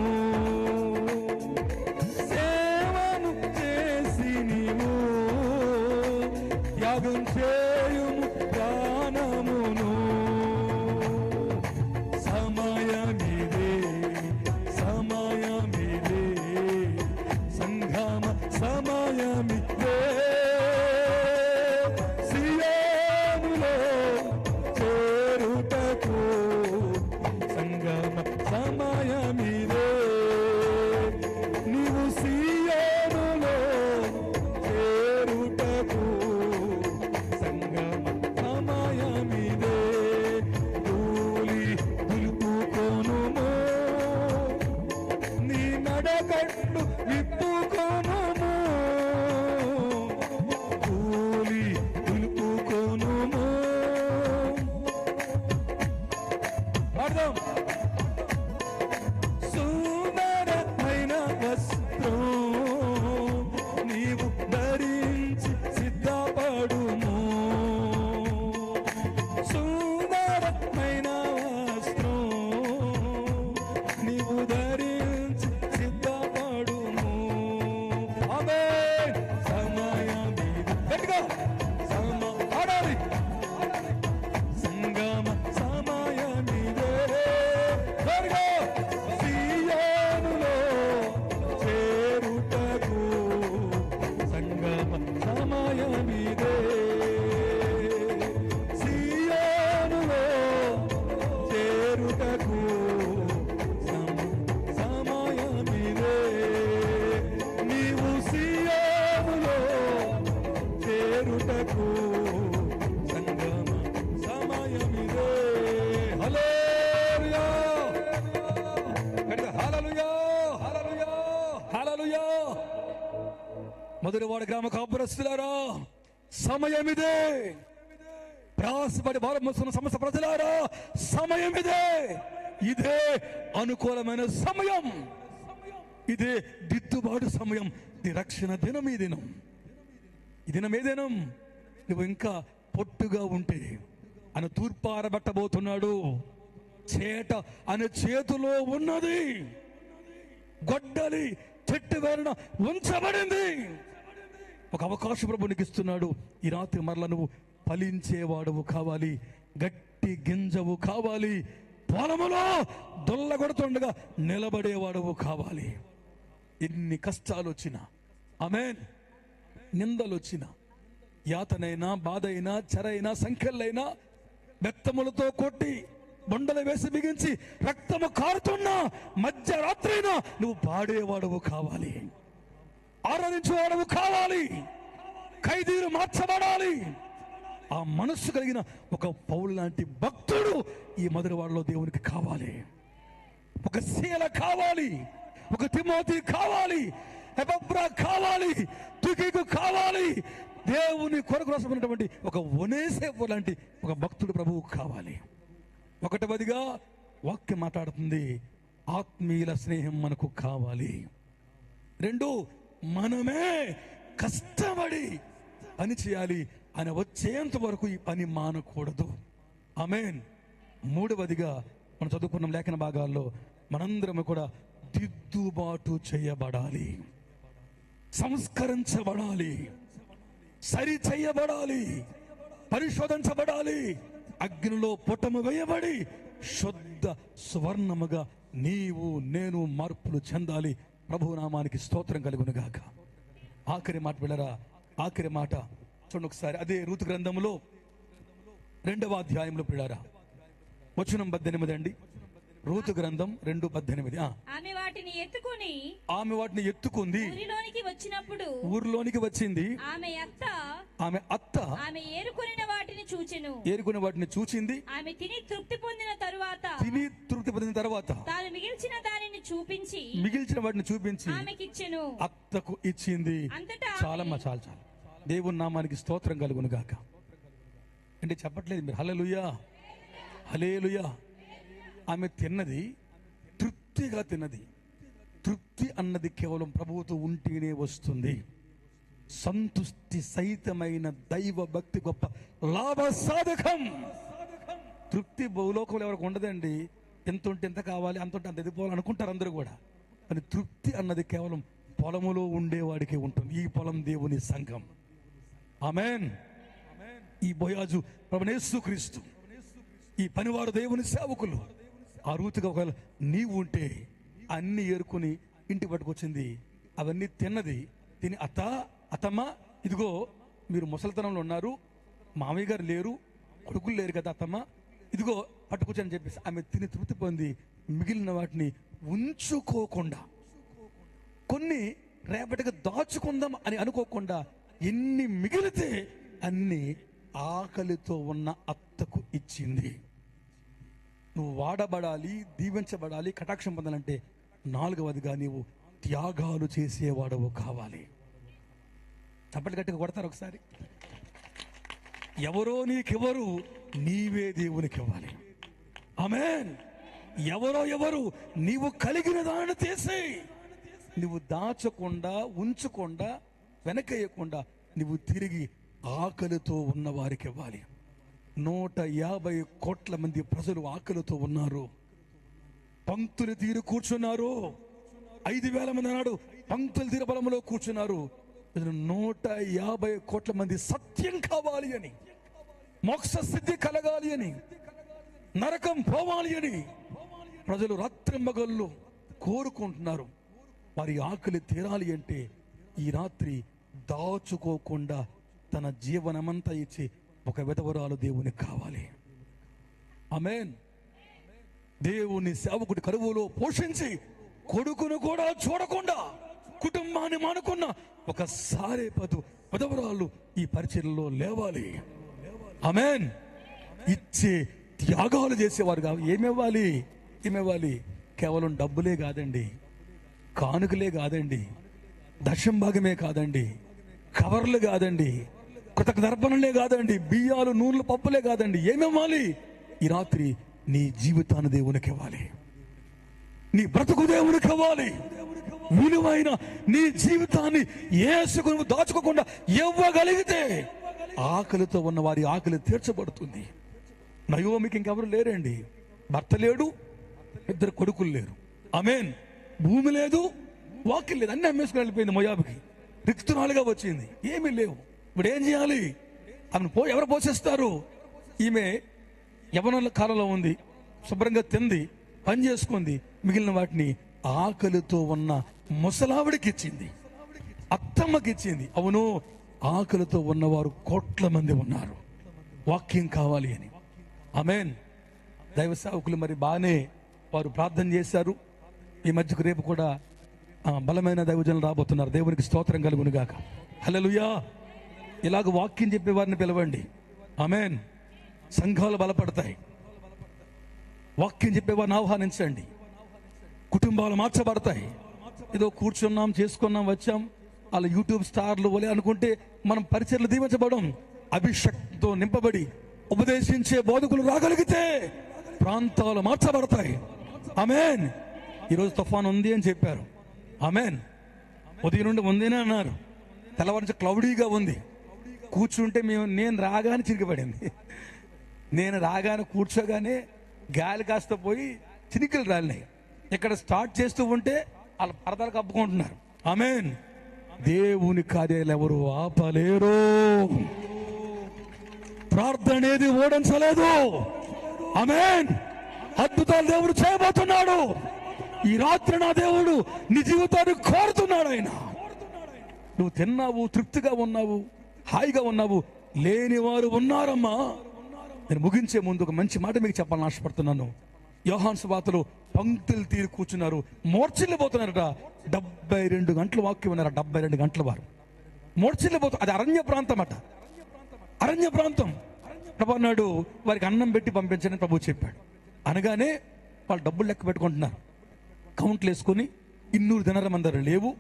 B: త్యాగం చేయుము ప్రాణమును. సమయమిదే, సమయమిదే, సంగమ సమయమిదే. సియోనులో చేరుటకు సంగమ సమయమిదే. కట్లు విప్పుకొనుము, ధూళి దులుపుకొనుము. అర్థం సుందరమైన వస్త్రం నీవు ధరించి సిద్ధపడుము. సుందరమైన వస్త్రం నీవు ధరించి సిద్ధపడుము. ఆమేన్. సమయమిది. గట్టిగా ఆడాలి. సంగమ సమయమిదే. త్వరగా సియోనులో చేరుటకు సంగమ సమయమిదే. సియోనులో చేరుటకు సమయమిదే. నీవు సియోనులో చేరుటకు సంగమ సమయమిదే. హల్లెలూయా. హల్లెలూయా. హల్లెలూయా. హల్లెలూయా. మధురవాడ గ్రామ కాపురస్తులారా, సమయమిదే. ప్రయాసపడి భారం మోస్తున్న సమస్త ప్రజలారా, సమయమిదే. ఇదే అనుకూలమైన సమయం, ఇదే దిద్దుబాటు సమయం. ఇది రక్షణ దినం. ఈ దినం, ఈ దినం ఏ దినం? నువ్వు ఇంకా పొట్టుగా ఉంటే ఆయన తూర్పారబట్టబోతున్నాడు. చేట ఆయన చేతిలో ఉన్నది, గొడ్డలి చెట్టు వేరున ఉంచబడింది. ఒక అవకాశం ప్రభు నీకు ఇస్తున్నాడు. ఈ రాత్రి మరలా నువ్వు ఫలించేవాడువు కావాలి, గట్టి గింజవు కావాలి, పొలములో దొల్లగొడుతుండగా నిలబడేవాడువు కావాలి. ఎన్ని కష్టాలు వచ్చినా, ఆమేన్, నిందలు వచ్చినా, యాతనైనా, బాధ అయినా, చెరైనా, సంఖ్యలైనా, బెత్తములతో కొట్టి బొండలు వేసి బిగించి రక్తము కారుతున్నా మధ్యరాత్రైనా నువ్వు పాడేవాడవు కావాలి, ఆరాధించేవాడవు కావాలి. ఖైదీలు మార్చబడాలి. ఆ మనస్సు కలిగిన ఒక పౌలు లాంటి భక్తుడు ఈ మధురవాడలో దేవునికి కావాలి. ఒక శీల కావాలి, ఒక తిమోతి కావాలి, ఎపఫ్రా కావాలి, తుకికు కావాలి. దేవుని కొరకు రాసినటువంటి ఒక ఒనేసేపు లాంటి ఒక భక్తుడు ప్రభువు కావాలి. ఒకటవదిగా వాక్యం మాట్లాడుతుంది, ఆత్మీయుల స్నేహం మనకు కావాలి. రెండు, మనమే కష్టపడి పని చేయాలి, ఆయన వచ్చేంత వరకు ఈ పని మానకూడదు. ఆమేన్. మూడవదిగా మనం చదువుకున్న లేఖన భాగాల్లో మనందరం కూడా దిద్దుబాటు చేయబడాలి, సంస్కరించబడాలి, సరి చేయబడాలి, పరిశోధించబడాలి, అగ్నిలో పుటము వేయబడి శుద్ధ సువర్ణముగా నీవు నేను మార్పులు చెందాలి. ప్రభు నామానికి స్తోత్రం కలుగును గాక. ఆఖరి మాట వెళ్ళరా, ఆఖరి మాట చూడండి ఒకసారి. అదే రూతు గ్రంథంలో 2వ అధ్యాయంలో పిల్లారా, వచనం 18 అండి. రూతు గ్రంథం 2:18.
C: ఆమె వాటిని
B: ఎత్తుకుంది, ఊరిలోనికి వచ్చింది.
C: ఆమె
B: అత్త
C: ఏరుకుని
B: వాటిని చూచింది.
C: ఆమె తిని తృప్తి పొందిన తరువాత తాను మిగిల్చిన వాటిని చూపించి ఆమెకిచ్చెను,
B: అత్తకు ఇచ్చింది. చాలమ్మా, చాలు. దేవుని నామానికి స్తోత్రం కలుగును గాక. అంటే చెప్పట్లేదు మీరు? హల్లెలూయా, హల్లెలూయా. ఆమె తిన్నది, తృప్తిగా తిన్నది. తృప్తి అన్నది కేవలం ప్రభువుతో ఉంటేనే వస్తుంది. సంతుష్టి సహితమైన దైవ భక్తి గొప్ప లాభ సాధకం. తృప్తి భూలోకంలో ఎవరికి ఉండదండి. ఎంత ఉంటే ఎంత కావాలి, అంత ఉంటే అంత ఎదిపోవాలి అనుకుంటారు అందరూ కూడా. కానీ తృప్తి అన్నది కేవలం పొలములో ఉండేవాడికి ఉంటుంది. ఈ పొలం దేవుని సంఘం. ఆమేన్. ఈ బోయాజు ప్రభువైన యేసుక్రీస్తు, ఈ పనివారు దేవుని సేవకులు. ఆ రూతుగా ఒకవేళ నీవు ఉంటే అన్ని ఏరుకుని ఇంటికి పట్టుకొచ్చింది. అవన్నీ తిన్నది. తిని అత్తమ్మ ఇదిగో మీరు ముసలితనంలో ఉన్నారు, మామయ్య గారు లేరు, కొడుకులు లేరు కదా అత్తమ్మ, ఇదిగో పట్టుకొచ్చని చెప్పేసి ఆమె తిని తృప్తి పొంది మిగిలిన వాటిని ఉంచుకోకుండా, కొన్ని రేపటిగా దాచుకుందాం అని అనుకోకుండా ఎన్ని మిగిలితే అన్ని ఆకలితో ఉన్న అత్తకు ఇచ్చింది. నువ్వు వాడబడాలి, దీవించబడాలి, కటాక్షం పొందాలంటే 4వదిగా నీవు త్యాగాలు చేసేవాడవు కావాలి. చప్పట్లు గట్టిగా కొడతారు ఒకసారి. ఎవరో నీకెవరు, నీవే దేవునికి ఇవ్వాలి. ఆమేన్. ఎవరు నీవు కలిగిన దానిని తీసి, నువ్వు దాచకుండా, ఉంచకుండా, వెనకేయకుండా నువ్వు తిరిగి ఆకలితో ఉన్న వారికి ఇవ్వాలి. 150 కోట్ల మంది ప్రజలు ఆకలితో ఉన్నారు, పంక్తులు తీరు కూర్చున్నారు. 5,000 మంది అన్నాడు పంక్తులు తీరు బలంలో కూర్చున్నారు. 150 కోట్ల మంది సత్యం కావాలి అని, మోక్ష సిద్ధి కలగాలి అని, నరకం పోవాలి అని ప్రజలు రాత్రింబగళ్ళు కోరుకుంటున్నారు. వారి ఆకలి తీరాలి అంటే ఈ రాత్రి దాచుకోకుండా తన జీవనమంతా ఇచ్చి ఒక విధవరాలు దేవునికి కావాలి. ఆమేన్. దేవుని సేవకుడి కరువులో పోషించి కొడుకును కూడా చూడకుండా కుటుంబాన్ని మానుకున్న ఒక సారేపదు విధవరాలు ఈ పరిచర్యలో లేవాలి. ఆమేన్. ఇచ్చే త్యాగాలు చేసేవారు కావాలి. ఏమివ్వాలి? కేవలం డబ్బులే కాదండి, కానుకలే కాదండి, దశం భాగమే కాదండి, కవర్లు కాదండి, కృతజ్ఞతర్పణలే కాదండి, బియ్యాలు, నూనెలు, పప్పులే కాదండి. ఏమివ్వాలి? ఈ రాత్రి నీ జీవితాన్ని దేవునికి ఇవ్వాలి, నీ బ్రతుకు దేవునికి ఇవ్వాలి. విలువైన నీ జీవితాన్ని యేసుకు దాచుకోకుండా ఇవ్వగలిగితే ఆకలితో ఉన్న వారి ఆకలి తీర్చబడుతుంది. నయోమికి ఇంకెవరు లేరండి. భర్త లేడు, 2 కొడుకులు లేరు. ఆమేన్. భూమి లేదు, వాకిల్ లేదు, అన్ని అమ్మేసుకుని వెళ్ళిపోయింది. మొయాబుకి రిక్తురాలుగా వచ్చింది, ఏమీ లేవు. ఇప్పుడు ఏం చేయాలి? ఆమెను ఎవరు పోషిస్తారు? ఈమె యవ్వన కాలంలో ఉంది, శుభ్రంగా తింది, పని చేసుకుంది. మిగిలిన వాటిని ఆకలితో ఉన్న ముసలావిడికి ఇచ్చింది, అత్తమ్మకి ఇచ్చింది. అవును, ఆకలితో ఉన్నవారు కోట్ల మంది ఉన్నారు, వాక్యం కావాలి అని. ఆమేన్. దైవ సేవకులు మరి బాగానే వారు ప్రార్థన చేశారు. ఈ మధ్యకు రేపు కూడా బలమైన దైవజనులు రాబోతున్నారు. దేవునికి స్తోత్రం కలుగును గాక. హల్లెలూయా. ఇలాగ వాక్యం చెప్పే వారిని పిలవండి. ఆమేన్. సంఘాలు బలపడతాయి. వాక్యం చెప్పేవారిని ఆహ్వానించండి. కుటుంబాలు మార్చబడతాయి. ఏదో కూర్చున్నాం, చేసుకున్నాం, వచ్చాం, వాళ్ళ యూట్యూబ్ స్టార్లు వలే అనుకుంటే మనం పరిచర్లు దీవించబడం. అభిషక్తితో నింపబడి ఉపదేశించే బోధకులు రాగలిగితే ప్రాంతాలు మార్చబడతాయి. ఆమేన్. ఈరోజు తుఫాన్ ఉంది అని చెప్పారు. ఆమేన్. ఉదయం నుండి ఉందేనే అన్నారు. తెల్లవారు నుంచి క్లౌడీగా ఉంది. కూర్చుంటే నేను రాగానే చిరిగిపడింది. నేను రాగానే కూర్చోగానే గాలి కాస్త పోయి చినికలు రాలినాయి. ఇక్కడ స్టార్ట్ చేస్తూ ఉంటే వాళ్ళ పరదాలు కప్పుకుంటున్నారు. ఆమేన్. దేవుని కార్యాలు ఎవరు ఆపలేరు. ప్రార్థన అనేది ఓడించలేదు. ఆమేన్. అద్భుతాలు దేవుడు చేయబోతున్నాడు. ఈ రాత్రి నా దేవుడు నీ జీవితాన్ని కోరుతున్నాడు. ఆయన నువ్వు తిన్నావు, తృప్తిగా ఉన్నావు, హాయిగా ఉన్నావు. లేని వారు ఉన్నారమ్మా. నేను ముగించే ముందు ఒక మంచి మాట మీకు చెప్పాలని ఆశపడుతున్నాను. యోహాను సువార్తలో పంక్తులు తీరి కూర్చున్నారు, మోర్చిల్లిపోతున్నారట. 72 గంటలు వాక్యం ఉన్నారు. 72 గంటల వారు మోర్చిల్లిపోతారు. అది అరణ్య ప్రాంతం అట, అరణ్య ప్రాంతం. ప్రభు అన్నాడు వారికి అన్నం పెట్టి పంపించని ప్రభు చెప్పాడు. అనగానే వాళ్ళు డబ్బులు లెక్క పెట్టుకుంటున్నారు. కౌంట్లు వేసుకొని 200 దినాల మందరు లేవు,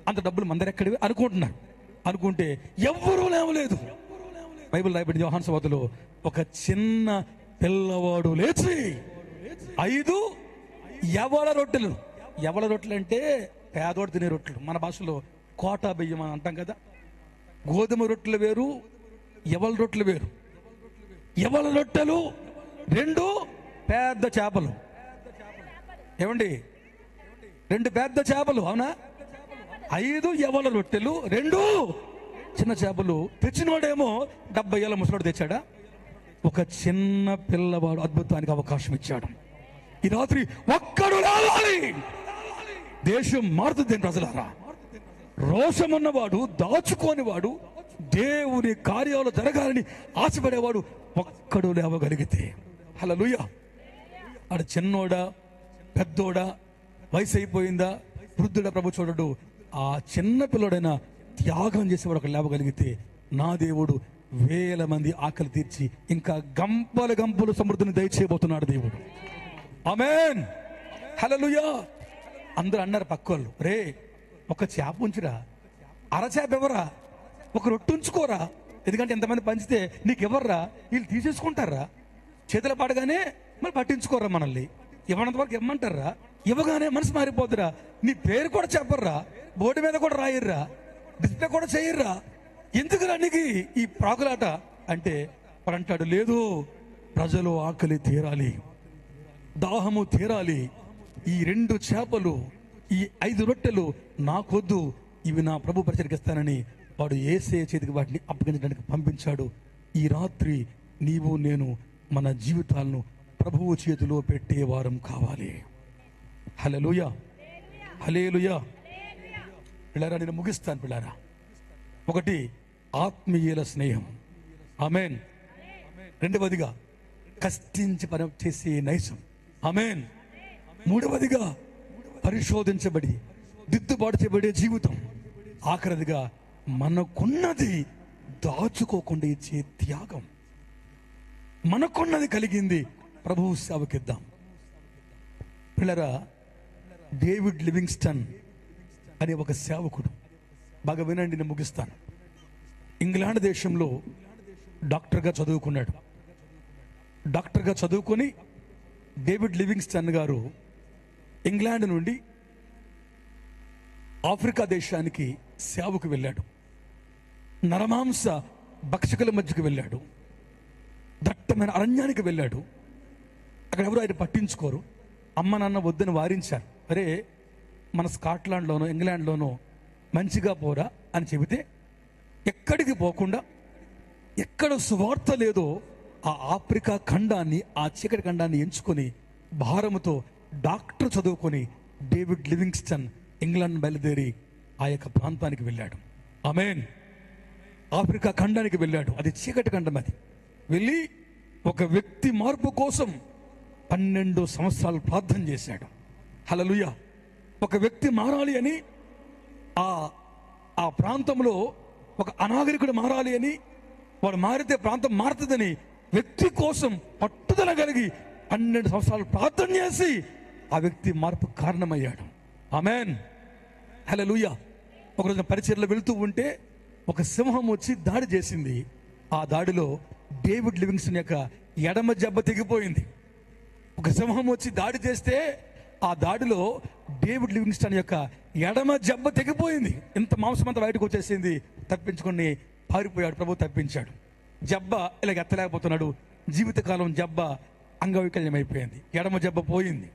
B: అంత డబ్బులు మందరు ఎక్కడివి అనుకుంటున్నారు. అనుకుంటే ఎవ్వరూ లేవలేదు. బైబిల్ రాయబడి యోహాను సువార్తలో ఒక చిన్న పిల్లవాడు లేచి 5 యవల రొట్టెలు. యవల రొట్టెలు అంటే పేదోడు తినే రొట్టెలు. మన భాషలో కోటా బియ్యం అని అంటాం కదా. గోధుమ రొట్టెలు వేరు, యవల రొట్టెలు వేరు. యవల రొట్టెలు 2 పెద్ద చేపలు. ఏమండి, 2 పెద్ద చేపలు. అవునా? 5 యవల రొట్టెలు, 2 చిన్న చేపలు. తెచ్చినవాడేమో 70 ఏళ్ళ ముసలోడు తెచ్చాడా? ఒక చిన్న పిల్లవాడు అద్భుతానికి అవకాశం ఇచ్చాడు. ఈ రాత్రి ఒక్కడు రావాలి, దేశం మారుతుంది. ప్రజలారా, రోషం ఉన్నవాడు, దాచుకోనివాడు, దేవుని కార్యాలు జరగాలని ఆశపడేవాడు ఒక్కడు లేవగలిగితే హల్లెలూయా. ఆడు చిన్నోడా, పెద్దోడా, వయసు అయిపోయిందా, వృద్ధుడా, ప్రభు చూడడు. ఆ చిన్న పిల్లడైనా త్యాగం చేసేవాడు ఒక లేవగలిగితే నా దేవుడు వేల మంది ఆకలి తీర్చి ఇంకా గంపలు గంపలు సమృద్ధిని దయచేయబోతున్నాడు దేవుడు. ఆమేన్. హల్లెలూయా. అందరూ అన్నారు పక్కోళ్ళు, రే ఒక చేప ఉంచురా, అరచేప ఎవరా, ఒక రొట్టె ఉంచుకోరా, ఎందుకంటే ఎంతమంది పంచితే నీకు ఎవర్రా, వీళ్ళు తీసేసుకుంటారా, చేతుల పడగానే మరి పట్టించుకోరా, మనల్ని ఇవ్వనంత వరకు ఇవ్వమంటారా, ఇవ్వగానే మనసు మారిపోతురా, నీ పేరు కూడా చెప్పర్రా, బోర్డు మీద కూడా రాయర్రా, డిస్ప్లే కూడా చేయర్రా, ఎందుకురా నీకు ఈ ప్రాకులాట అంటే వాడు అంటాడు, లేదు ప్రజలు ఆకలి తీరాలి, దాహము తీరాలి, ఈ 2 చేపలు ఈ 5 రొట్టెలు నాకొద్దు, ఇవి నా ప్రభు పరిచరిస్తానని వాడు యేసే చేతికి వాటిని అప్పగించడానికి పంపించాడు. ఈ రాత్రి నీవు నేను మన జీవితాలను ప్రభువు చేతిలో పెట్టే వారం కావాలి. హల్లెలూయా, హల్లెలూయా. పిల్లారా, నేను ముగిస్తాను పిల్లారా. 1 ఆత్మీయుల స్నేహం, ఆమేన్. 2వదిగా కష్టించి పని చేసే నైజం, ఆమేన్. 3వదిగా పరిశోధించబడి దిద్దుబాటు చేయబడే జీవితం. ఆఖరిదిగా మనకున్నది దాచుకోకుండా ఇచ్చే త్యాగం. మనకున్నది కలిగింది ప్రభువు సేవకిద్దాం. పిల్లరా, డేవిడ్ లివింగ్స్టన్ అనే ఒక సేవకుడు, బాగా వినండి, నేను ముగిస్తాను. ఇంగ్లాండ్ దేశంలో డాక్టర్గా చదువుకున్నాడు. డాక్టర్గా చదువుకొని డేవిడ్ లివింగ్స్టన్ గారు ఇంగ్లాండ్ నుండి ఆఫ్రికా దేశానికి సేవకు వెళ్ళాడు. నరమాంస భక్షకుల మధ్యకు వెళ్ళాడు. దట్టమైన అరణ్యానికి వెళ్ళాడు. అక్కడ ఎవరు ఆయన పట్టించుకోరు. అమ్మ నాన్న వద్దని వారించారు. అరే, మన స్కాట్లాండ్లోనో ఇంగ్లాండ్లోనో మంచిగా పోరా అని చెబితే ఎక్కడికి పోకుండా, ఎక్కడ సువార్త లేదో ఆ ఆఫ్రికా ఖండాన్ని, ఆ చీకటి ఖండాన్ని ఎంచుకొని భారముతో డాక్టర్ చదువుకొని డేవిడ్ లివింగ్స్టన్ ఇంగ్లాండ్ బయలుదేరి ఆ యొక్క ప్రాంతానికి వెళ్ళాడు. ఆమేన్. ఆఫ్రికా ఖండానికి వెళ్ళాడు. అది చీకటి ఖండం. అది వెళ్ళి ఒక వ్యక్తి మార్పు కోసం 12 సంవత్సరాలు ప్రార్థన చేశాడు. హల్లెలూయా. ఒక వ్యక్తి మారాలి అని, ఆ ప్రాంతంలో ఒక అనాగరికుడు మారాలి అని, వాడు మారితే ప్రాంతం మారుతుందని వ్యక్తి కోసం పట్టుదల కలిగి 12 సంవత్సరాలు ప్రార్థన చేసి ఆ వ్యక్తి మార్పు కారణమయ్యాడు. ఆమేన్, హల్లెలూయా. ఒకరోజు పరిచర్యలో వెళుతూ ఉంటే ఒక సింహం వచ్చి దాడి చేసింది. ఆ దాడిలో డేవిడ్ లివింగ్స్టన్ యొక్క ఎడమ జబ్బ తెగిపోయింది. ఒక సింహం వచ్చి దాడి చేస్తే ఆ దాడిలో డేవిడ్ లివింగ్స్టన్ యొక్క ఎడమ జబ్బ తెగిపోయింది. ఇంత మాంసం అంతా బయటకు వచ్చేసింది. తప్పించుకొని పారిపోయాడు. ప్రభు తప్పించాడు. జబ్బ ఇలాగ ఎత్తలేకపోతున్నాడు. జీవితకాలం జబ్బ అంగవైకల్యం అయిపోయింది. ఎడమ జబ్బ పోయింది.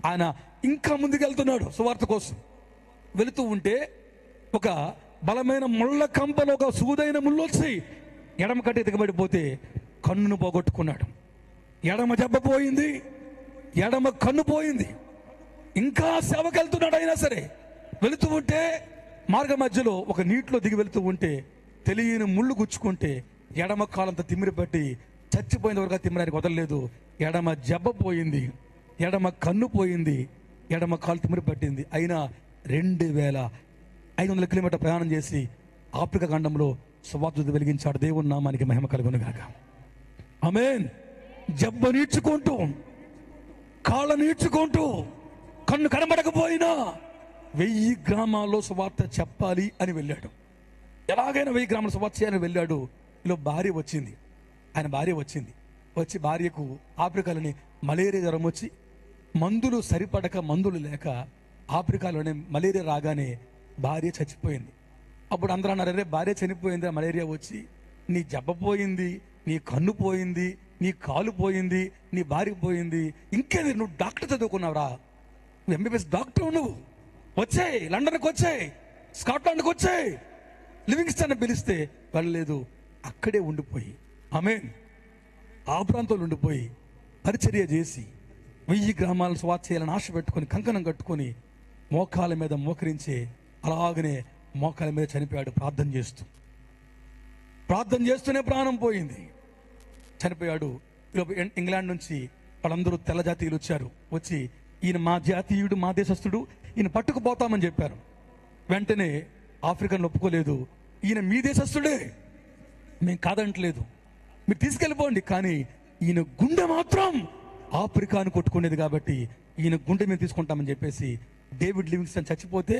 B: ఆయన ఇంకా ముందుకెళ్తున్నాడు సువార్త కోసం. వెళుతూ ఉంటే ఒక బలమైన ముళ్ళ కంపలో ఒక సూదైన ముళ్ళు వచ్చి ఎడమ కట్టి దిగబడిపోతే కన్నును పోగొట్టుకున్నాడు. ఎడమ జబ్బ పోయింది, ఎడమ కన్ను పోయింది. ఇంకా సేవకెళ్తున్నాడు. అయినా సరే వెళుతూ ఉంటే మార్గ మధ్యలో ఒక నీటిలో దిగి వెళుతూ ఉంటే తెలియని ముళ్ళు గుచ్చుకుంటే ఎడమ కాలంతా తిమ్మిరి పట్టి చచ్చిపోయిన వరకు తిమ్మడానికి వదలలేదు. ఎడమ జబ్బ పోయింది, ఎడమ కన్ను పోయింది, ఎడమ కాలు తిమ్మిరి పట్టింది. అయినా 2500 కిలోమీటర్ ప్రయాణం చేసి ఆఫ్రికా ఖండంలో సువార్త వెలిగించాడు. దేవుని నామానికి మహిమ కలుగును గాక. ఆమేన్. జబ్బ నీడ్చుకుంటూ, కాళ్ళ నీడ్చుకుంటూ, కన్ను కనబడకపోయినా 1000 గ్రామాల్లో సువార్త చెప్పాలి అని వెళ్ళాడు. ఎలాగైనా 1000 గ్రామాల సువార్త చేయాలని వెళ్ళాడు. ఇలా భార్య వచ్చింది. ఆయన భార్య వచ్చి భార్యకు ఆఫ్రికాలోని మలేరియా జ్వరం వచ్చి మందులు సరిపడక, మందులు లేక ఆఫ్రికాలోనే మలేరియా రాగానే భార్య చచ్చిపోయింది. అప్పుడు అందరూ అన్నారు, అరే భార్య చనిపోయింది, మలేరియా వచ్చి, నీ జబ్బ పోయింది, నీ కన్ను పోయింది, నీ కాలు పోయింది, నీ భార్య పోయింది, ఇంకేది నువ్వు డాక్టర్ చదువుకున్నావురా, నువ్వు ఎంబీబీఎస్ డాక్టర్, నువ్వు వచ్చాయి, లండన్కి వచ్చాయి, స్కాట్లాండ్కి వచ్చాయి. లివింగ్స్టన్ పిలిస్తే వెళ్ళలేదు. అక్కడే ఉండిపోయి, ఆమేన్, ఆ ప్రాంతంలో ఉండిపోయి పరిచర్య చేసి 1000 గ్రామాలను స్వార్థ చేయాలని ఆశ పెట్టుకొని కంకణం కట్టుకొని మోకాల మీద మోకరించే, అలాగనే మోకాల మీద చనిపోయాడు. ప్రార్థన చేస్తూనే ప్రాణం పోయింది. చనిపోయాడు. ఇంగ్లాండ్ నుంచి వాళ్ళందరూ తెల్ల జాతీయులు వచ్చి ఈయన మా జాతీయుడు, మా దేశస్థుడు, ఈయన పట్టుకుపోతామని చెప్పారు. వెంటనే ఆఫ్రికన్ ఒప్పుకోలేదు. ఈయన మీ దేశస్థుడే, మేము కాదంటలేదు, మీరు తీసుకెళ్ళిపోండి, కానీ ఈయన గుండె మాత్రం ఆఫ్రికాను కొట్టుకునేది కాబట్టి ఈయన గుండె మీద తీసుకుంటామని చెప్పేసి డేవిడ్ లివింగ్స్టన్ చచ్చిపోతే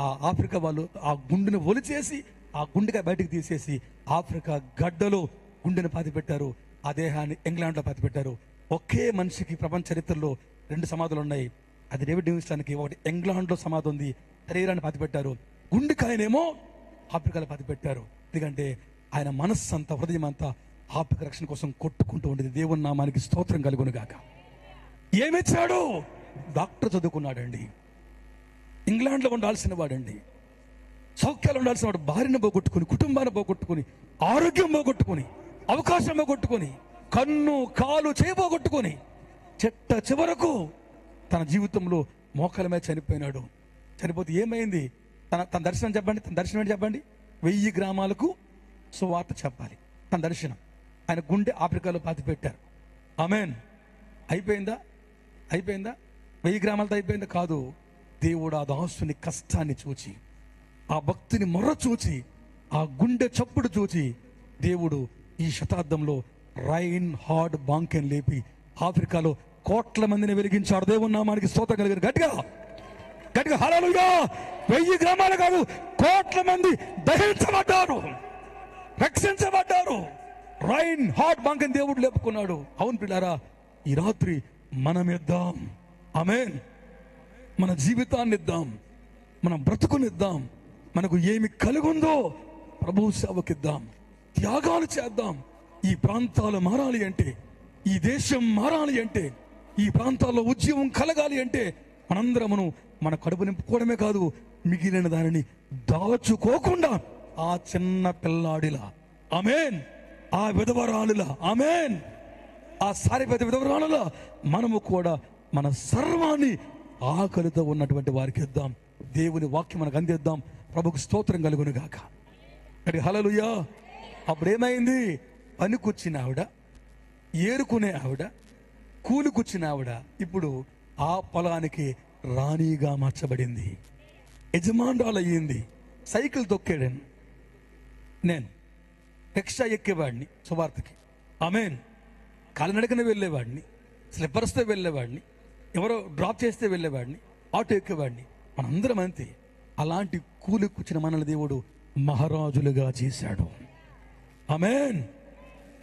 B: ఆ ఆఫ్రికా వాళ్ళు ఆ గుండెను ఒలిచేసి ఆ గుండెగా బయటకు తీసేసి ఆఫ్రికా గడ్డలో గుండెను పాతిపెట్టారు. ఆ దేహాన్ని ఇంగ్లాండ్లో పాతిపెట్టారు. ఒకే మనిషికి ప్రపంచ చరిత్రలో 2 సమాధులు ఉన్నాయి. అది డేవిడ్ లివింగ్స్టన్కి. ఒకటి ఇంగ్లాండ్లో సమాధి ఉంది, శరీరాన్ని పాతిపెట్టారు. గుండెకాయనేమో ఆఫ్రికాలో పాతిపెట్టారు. ఎందుకంటే ఆయన మనస్సు అంతా, హృదయం అంతా ఆఫ్రికా రక్షణ కోసం కొట్టుకుంటూ ఉండేది. దేవుని నామానికి స్తోత్రం కలుగును గాక. ఏమిచ్చాడు? డాక్టర్ చదువుకున్నాడండి, ఇంగ్లాండ్లో ఉండాల్సిన వాడండి, సౌఖ్యాలు ఉండాల్సిన వాడు. భార్యను పోగొట్టుకుని, కుటుంబాన్ని పోగొట్టుకుని, ఆరోగ్యం పోగొట్టుకుని, అవకాశం పోగొట్టుకుని, కన్ను కాలు చేయబోగొట్టుకుని చెట్ట చివరకు తన జీవితంలో మోకాల మీద చనిపోయినాడు. చనిపోతే ఏమైంది? తన దర్శనం చెప్పండి. తన దర్శనం ఏంటి చెప్పండి? 1000 గ్రామాలకు సువార్త చెప్పాలి. తన దర్శనం. ఆయన గుండె ఆఫ్రికాలో పాతిపెట్టారు. ఆమేన్. అయిపోయిందా? 1000 గ్రామాలతో అయిపోయిందా? కాదు. దేవుడు ఆ దాసుని కష్టాన్ని చూచి, ఆ భక్తుని మొర్ర చూచి, ఆ గుండె చప్పుడు చూచి, దేవుడు ఈ శతాబ్దంలో రైన్ హార్డ్ బాంకెన్ లేపి ఆఫ్రికాలో కోట్ల మందిని వెలిగించాడు. దేవుని నామానికి స్తోత్రం కలిగిన గట్టిగా హల్లెలూయా. 1000 గ్రామాలు కాదు, కోట్ల మంది దహించబడ్డారు, రక్షించబడ్డారు. రైన్ హార్డ్ బాంకెన్ దేవుడు లేపుకున్నాడు. అవును పిల్లారా, ఈ రాత్రి మనం ఇద్దాం. ఆమేన్. మన జీవితాన్ని ఇద్దాం, మన బ్రతుకునిద్దాం. మనకు ఏమి కలిగుందో ప్రభు సేవకిద్దాం. త్యాగాలు చేద్దాం. ఈ ప్రాంతాలు మారాలి అంటే, ఈ దేశం మారాలి అంటే, ఈ ప్రాంతాల్లో ఉద్యమం కలగాలి అంటే మనందరమును మన కడుపు నింపుకోవడమే కాదు, మిగిలిన దానిని దాచుకోకుండా ఆ చిన్న పిల్లాడిలా, ఆమేన్, ఆ విధవరాలులా, ఆమేన్, ఆ సారిపేద విధవరాలులా మనము కూడా మన సర్వాన్ని ఆకలితో ఉన్నటువంటి వారికి ఇద్దాం. దేవుని వాక్యం మనకు అందిద్దాం. ప్రభుకు స్తోత్రం కలుగును గాక. హల్లెలూయా. అప్పుడేమైంది? పనికొచ్చిన ఆవిడ, ఏరుకునే ఆవిడ, కూలికొచ్చిన ఆవిడ ఇప్పుడు ఆ పొలానికి రాణిగా మార్చబడింది, యజమానురాలు అయ్యింది. సైకిల్ తొక్కాడని నేను, రిక్షా ఎక్కేవాడిని సువార్తకి, ఆమేన్, కాలినడకన వెళ్ళేవాడిని, స్లిప్పర్స్తో వెళ్ళేవాడిని, ఎవరో డ్రాప్ చేస్తే వెళ్ళేవాడిని, ఆటో ఎక్కేవాడిని. మనందరం అంతే. అలాంటి కూలి కూర్చిన మనల్ని దేవుడు మహారాజులుగా చేశాడు. ఆమేన్.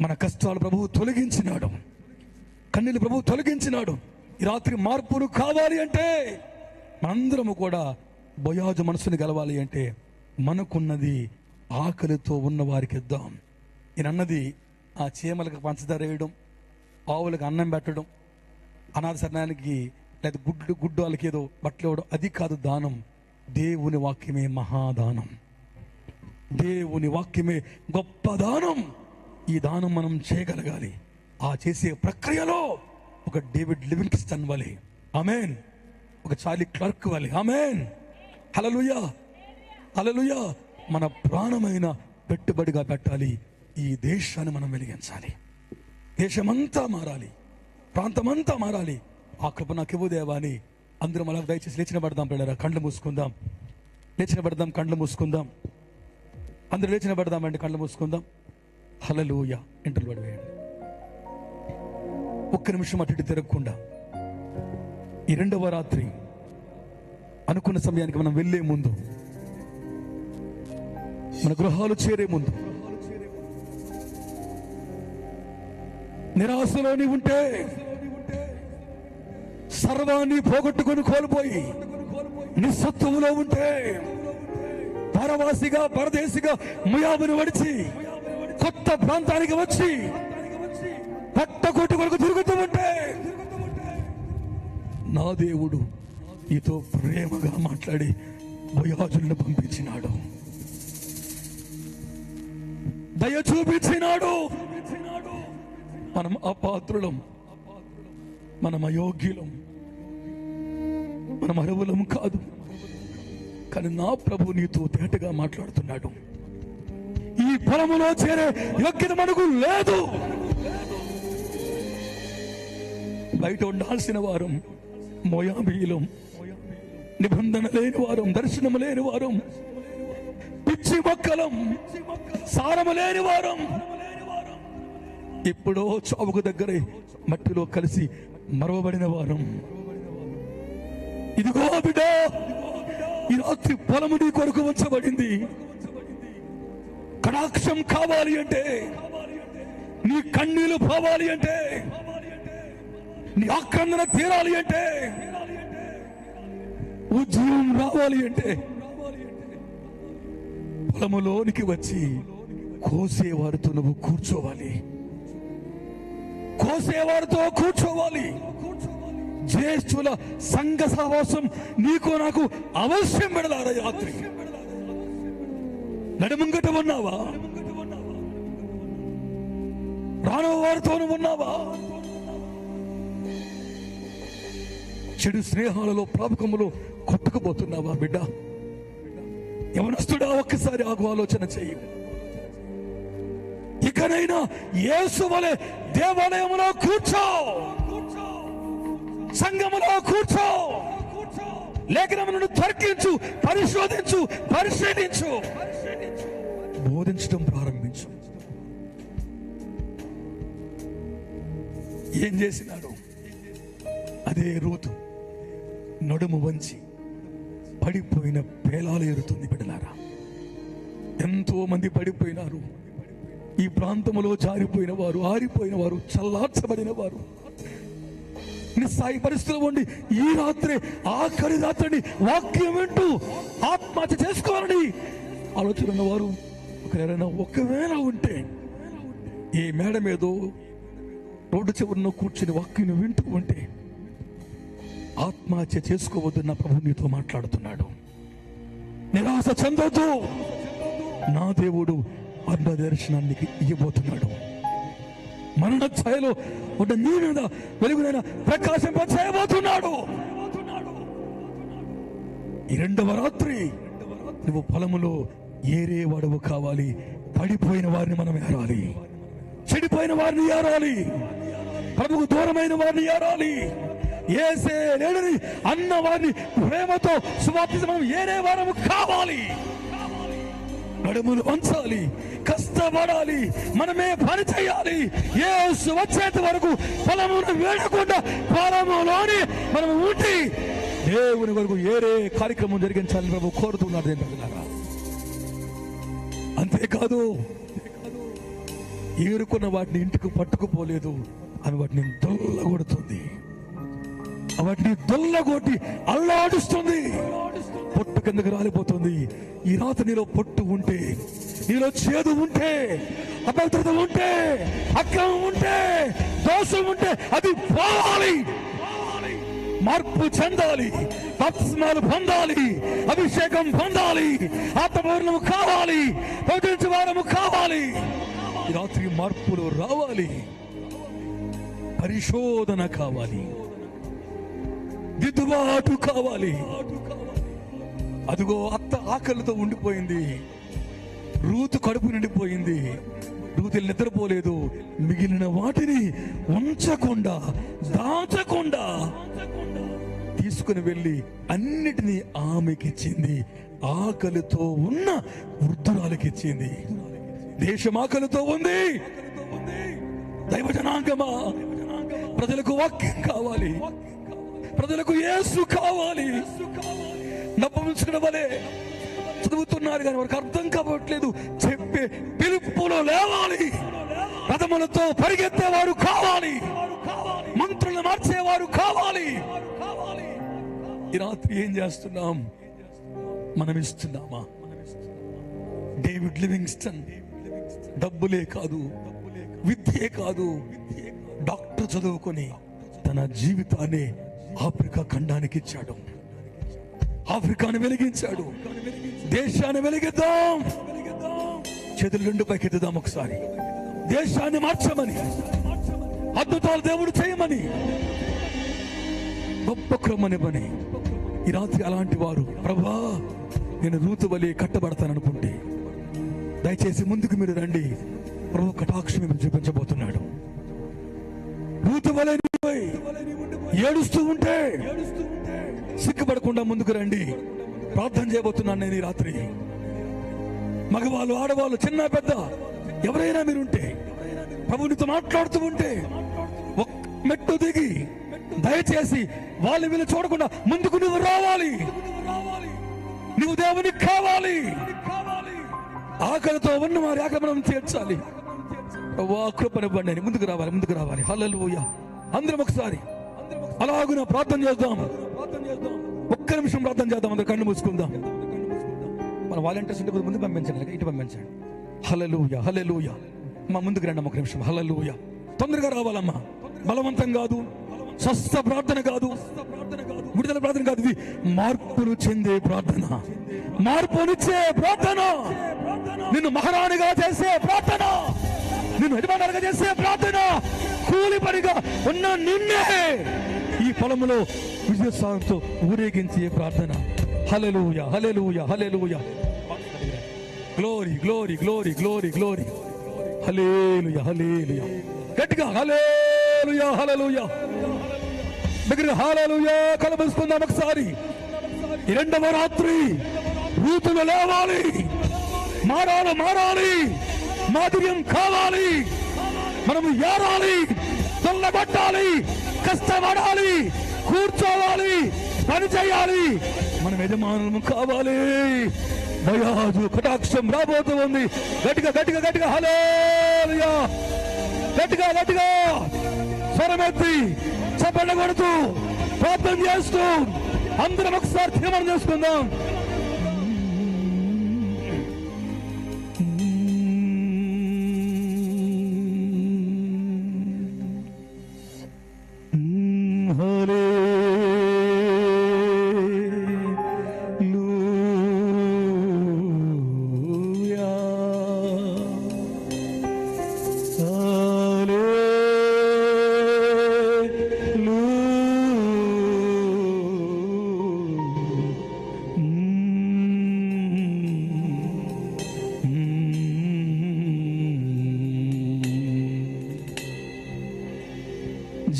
B: మన కష్టాలు ప్రభువు తొలగించినాడు, కన్నీళ్ళు ప్రభువు తొలగించినాడు. ఈ రాత్రి మార్పును కావాలి అంటే, మనందరము కూడా బోయాజు మనసుని గెలవాలి అంటే, మనకున్నది ఆకలితో ఉన్న వారికి ఇద్దాం. ఈయనన్నది ఆ చీమలకు పంచదార వేయడం, ఆవులకు అన్నం పెట్టడం, అనాథ శరణానికి లేదా గుడ్డు వాళ్ళకి ఏదో బట్టలు ఇవ్వడం, అది కాదు దానం. దేవుని వాక్యమే మహాదానం. దేవుని వాక్యమే గొప్ప దానం. ఈ దానం మనం చేయగలగాలి. ఆ చేసే ప్రక్రియలో ఒక డేవిడ్ లివింగ్స్టన్ వలె, ఆమేన్, ఒక చార్లీ క్లర్క్ వలె, ఆమేన్, హల్లెలూయా, హల్లెలూయా, మన ప్రాణమైన పెట్టుబడిగా పెట్టాలి. ఈ దేశాన్ని మనం వెలిగించాలి. దేశమంతా మారాలి, ప్రాంతమంతా మారాలి. ఆ కృప నాకు ఇవ్వు దేవా అని అందరం అలా దయచేసి లేచిన పడదాం. పిల్లరా, కళ్ళు మూసుకుందాం, లేచిన పడదాం, కళ్ళు మూసుకుందాం. అందరూ లేచిన పడదామండి, కళ్ళు మూసుకుందాం. హల్లెలూయా. ఇంటర్లు పడివేయండి. ఒక్క నిమిషం అటు ఇటు తిరగకుండా ఈ 2వ రాత్రి అనుకున్న సమయానికి మనం వెళ్ళే ముందు, మన గృహాలు చేరే ముందు, నిరాశలోని ఉంటే, సర్వాన్ని పోగొట్టుకుని కోల్పోయి నిస్సత్తువులో ఉంటే, పరవాసిగా పరదేశిగా ముయాబును వడిచి కొత్త ప్రాంతానికి వచ్చి పట్టకొట్టు కొరకు తిరుగుతూ ఉంటే, నా దేవుడు నీతో ప్రేమగా మాట్లాడి బోయాజులను పంపించినాడు, దయ చూపించినాడు. మనం అపాత్రులం, మనం అయోగ్యులం, మనం అర్హులం కాదు. కానీ నా ప్రభు నీతో తేటగా మాట్లాడుతున్నాడు. ఈ పొలములో చేరే యోగ్యత మనకు లేదు. బయట ఉండాల్సిన వారం మోయాబీయులం, నిబంధన లేని వారం, దర్శనం లేని వారం, పిచ్చి మొక్కలం, సారము లేని వారం, ఎప్పుడో చావుకు దగ్గరే మట్టిలో కలిసి మరవబడిన వారం. ఇదిగో బిడ్డ, ఈ రాత్రి పొలము నీ కొరకు ఉంచబడింది. కటాక్షం కావాలి అంటే, నీ కన్నీళ్లు పోవాలి అంటే, నీ ఆక్రందన తీరాలి అంటే, ఉద్యమం రావాలి అంటే పొలములోనికి వచ్చి కోసేవారితో నువ్వు కూర్చోవాలి. కోసేవారితో కూర్చోవాలి. జ్యేష్ఠుల సంఘ సహవాసం నీకు నాకు అవశ్యం పెడలారా. రాత్రి నడుముంగట ఉన్నావా? రానవ వారితోనూ ఉన్నావా? చెడు స్నేహాలలో ప్రాపకములో కొట్టుకుపోతున్నావా బిడ్డ? యవనస్తుడా, ఒక్కసారి ఆగు, ఆలోచన చెయ్యి. ఇకనైనా యేసు వలె దేవాలయములో కూర్చో, సంఘములో కూర్చో, లేఖనములను తర్కించు, పరిశోధించు, పరిశీలించు, బోధించడం ప్రారంభించు. ఏం చేసినాడు? అదే రూతు నడుము వంచి పడిపోయిన పేలాలు ఏరుతుంది. బిడ్డలారా, ఎంతో మంది పడిపోయినారు. ఈ ప్రాంతంలో జారిపోయిన వారు, ఆరిపోయిన వారు, చల్లార్చబడిన వారు, నిస్సాయి పరిస్థితులు ఉండి ఈ రాత్రి, ఆఖరి రాత్రిని వాక్యం వింటూ ఆత్మహత్య చేసుకోవాలని ఆలోచన ఉన్నవారు ఒకవేళ ఉంటే, ఈ మేడ మీదో రోడ్డు చివరిన కూర్చుని వాక్యం వింటూ ఉంటే ఆత్మహత్య చేసుకోవద్దు. నా ప్రభు నీతో మాట్లాడుతున్నాడు. నిరాశ చెందొద్దు. నా దేవుడు అన్న దర్శనానికి ఇవ్వబోతున్నాడు. మరణ ఛాయలో ఉన్న నీ మీద వెలుగునైనా ప్రకాశింప చేయబోతున్నాడు. ఈ రెండవ రాత్రి నువ్వు పొలములో ఏరే వాడవు కావాలి. పడిపోయిన వారిని మనం ఏరాలి, చెడిపోయిన వారిని ఏరాలి, ప్రభుకు దూరమైన వారిని ఏరాలి. ఏసే లేడని అన్న వారిని ప్రేమతో సువార్త మనం ఏరే వారము కావాలి. నడుములు వంచాలి, కష్టపడాలి, మనమే పని చేయాలి. యేసు వచ్చేంత వరకు పొలమును వేడకుండా పొలములోని మనం ఉండి దేవుని వరకు ఏరే కార్యక్రమం జరిగించాలని ప్రభు కోరుతున్నాడు. అంతేకాదు, ఏరుకున్న వాటిని ఇంటికి పట్టుకుపోలేదు, అని వాటిని దొల్లగొడుతుంది. వాటిని దొల్లగొట్టి అల్లాడుస్తుంది. పొట్టు కిందకు రాలిపోతుంది. ఈ రాత్రి నీలో పొట్టు ఉంటే, నీలో చేదు ఉంటే, అపవిత్రత ఉంటే, అక్రమం ఉంటే, దోషం ఉంటే అది పోవాలి. మార్పు చెందాలి, బప్తిస్మాలు పొందాలి, అభిషేకం పొందాలి, ఆత్మపూర్ణము కావాలి, ప్రకటించే వారము కావాలి. ఈ రాత్రి మార్పులు రావాలి, పరిశోధన కావాలి, దిద్దుబాటు కావాలి. అదిగో అత్త ఆకలితో ఉండిపోయింది, రూతు కడుపు నిండిపోయింది, రూతు నిద్రపోలేదు. మిగిలిన వాటిని ఉంచకుండా, దాచకుండా తీసుకుని వెళ్ళి అన్నిటినీ ఆమెకిచ్చింది. ఆకలితో ఉన్న వృద్ధురాలకిచ్చింది. దేశం ఆకలితో ఉంది. దైవ జనాంగమా, ప్రజలకు వాక్యం కావాలి, ప్రజలకు యేసు కావాలి. నమ్మకం వలె చదువుతున్నారు కానీ వారికి అర్థం కావట్లేదు. చెప్పే పిలుపులో లేవాలి. రథములతో పరిగెత్తేవారు కావాలి, మంత్రులు మార్చేవారు కావాలి. ఈ రాత్రి ఏం చేస్తున్నాం? మనం ఇస్తున్నామా? డేవిడ్ లివింగ్స్టన్ డబ్బులే కాదు, విద్యే కాదు, డాక్టర్ చదువుకొని తన జీవితాన్ని ఆఫ్రికా ఖండానికి ఇచ్చాడు. ఆఫ్రికాను వెలిగించాడు. దేశాన్ని వెలిగిద్దాం. చేతులు రెండు పైకెత్తుదాం ఒకసారి. దేశాన్ని మార్చమని, అద్భుతాలు దేవుడు చేయమని, గొప్ప క్రమనివ్వని. ఈ రాత్రి అలాంటి వారు, ప్రభా నేను రూతు వలె కట్టబడతాననుకుంటే దయచేసి ముందుకు మీరు రండి. ప్రభు కటాక్షం మీరు చూపించబోతున్నాడు. రూతు వలె ఏడుస్తూ ఉంటే సిగ్గుపడకుండా ముందుకు రండి. ప్రార్థన చేయబోతున్నాను నేను ఈ రాత్రి. మగవాళ్ళు, ఆడవాళ్ళు, చిన్న పెద్ద ఎవరైనా మీరుంటే, ప్రభునితో మాట్లాడుతూ ఉంటే ఒక్క మెట్టు దిగి దయచేసి వాళ్ళు వీళ్ళు చూడకుండా ముందుకు నువ్వు రావాలి. నువ్వు దేవునికి కావాలి. ఆకలితో ఉన్న వారి ఆకలి మనం తీర్చాలి. కృపనివ్వండి. ముందుకు రావాలి. హల్లెలూయా. అందరం ఒకసారి అలాగున ప్రార్థన చేద్దాం. ఒక్క నిమిషం ప్రార్థన చేద్దాం. అందరూ కళ్ళు మూసుకుందాం. మన వాలంటీర్స్ ఉంటే ముందు పంపించండి, ఇటు పంపించండి. హల్లెలూయా. మా ముందుకు రండి ఒక నిమిషం. హల్లెలూయా. తొందరగా రావాలమ్మా. బలవంతం కాదు, స్వస్థ ప్రార్థన కాదు, విడుదల ప్రార్థన కాదు. ఇది మార్పును చెందే ప్రార్థన, మార్పునిచ్చే ప్రార్థన, నిన్ను మహారాణిగా చేసే ప్రార్థన, నిన్ను యజమానులుగా చేసే ప్రార్థన, కూలి పనిగా ఉన్న నిన్నే ఈ పొలములో విజయసాయంతో ఊరేగించే ప్రార్థన. Hallelujah. Hallelujah. Hallelujah. Glory glory glory glory glory. Hallelujah. Hallelujah. గట్టిగా హల్లెలూయా. హల్లెలూయా. దగ్గర హల్లెలూయా. కలబుసుకుందాం ఒకసారి. ఈ రెండవ రాత్రి రూతులు లేవాలి, మారాలి, మాధుర్యం కావాలి, మనము ఏరాలి, తొల్లబట్టాలి, కష్టపడాలి, కూర్చోవాలి, పని చేయాలి, మనం యజమానులు కావాలి. దయాజు కటాక్షం రాబోతూ ఉంది. గట్టిగా హల్లెలూయా. గట్టిగా స్వరమెత్తి చప్పట్లు కొడుతూ ప్రార్థన చేస్తూ అందరం ఒకసారి తీర్మానం చేసుకుందాం.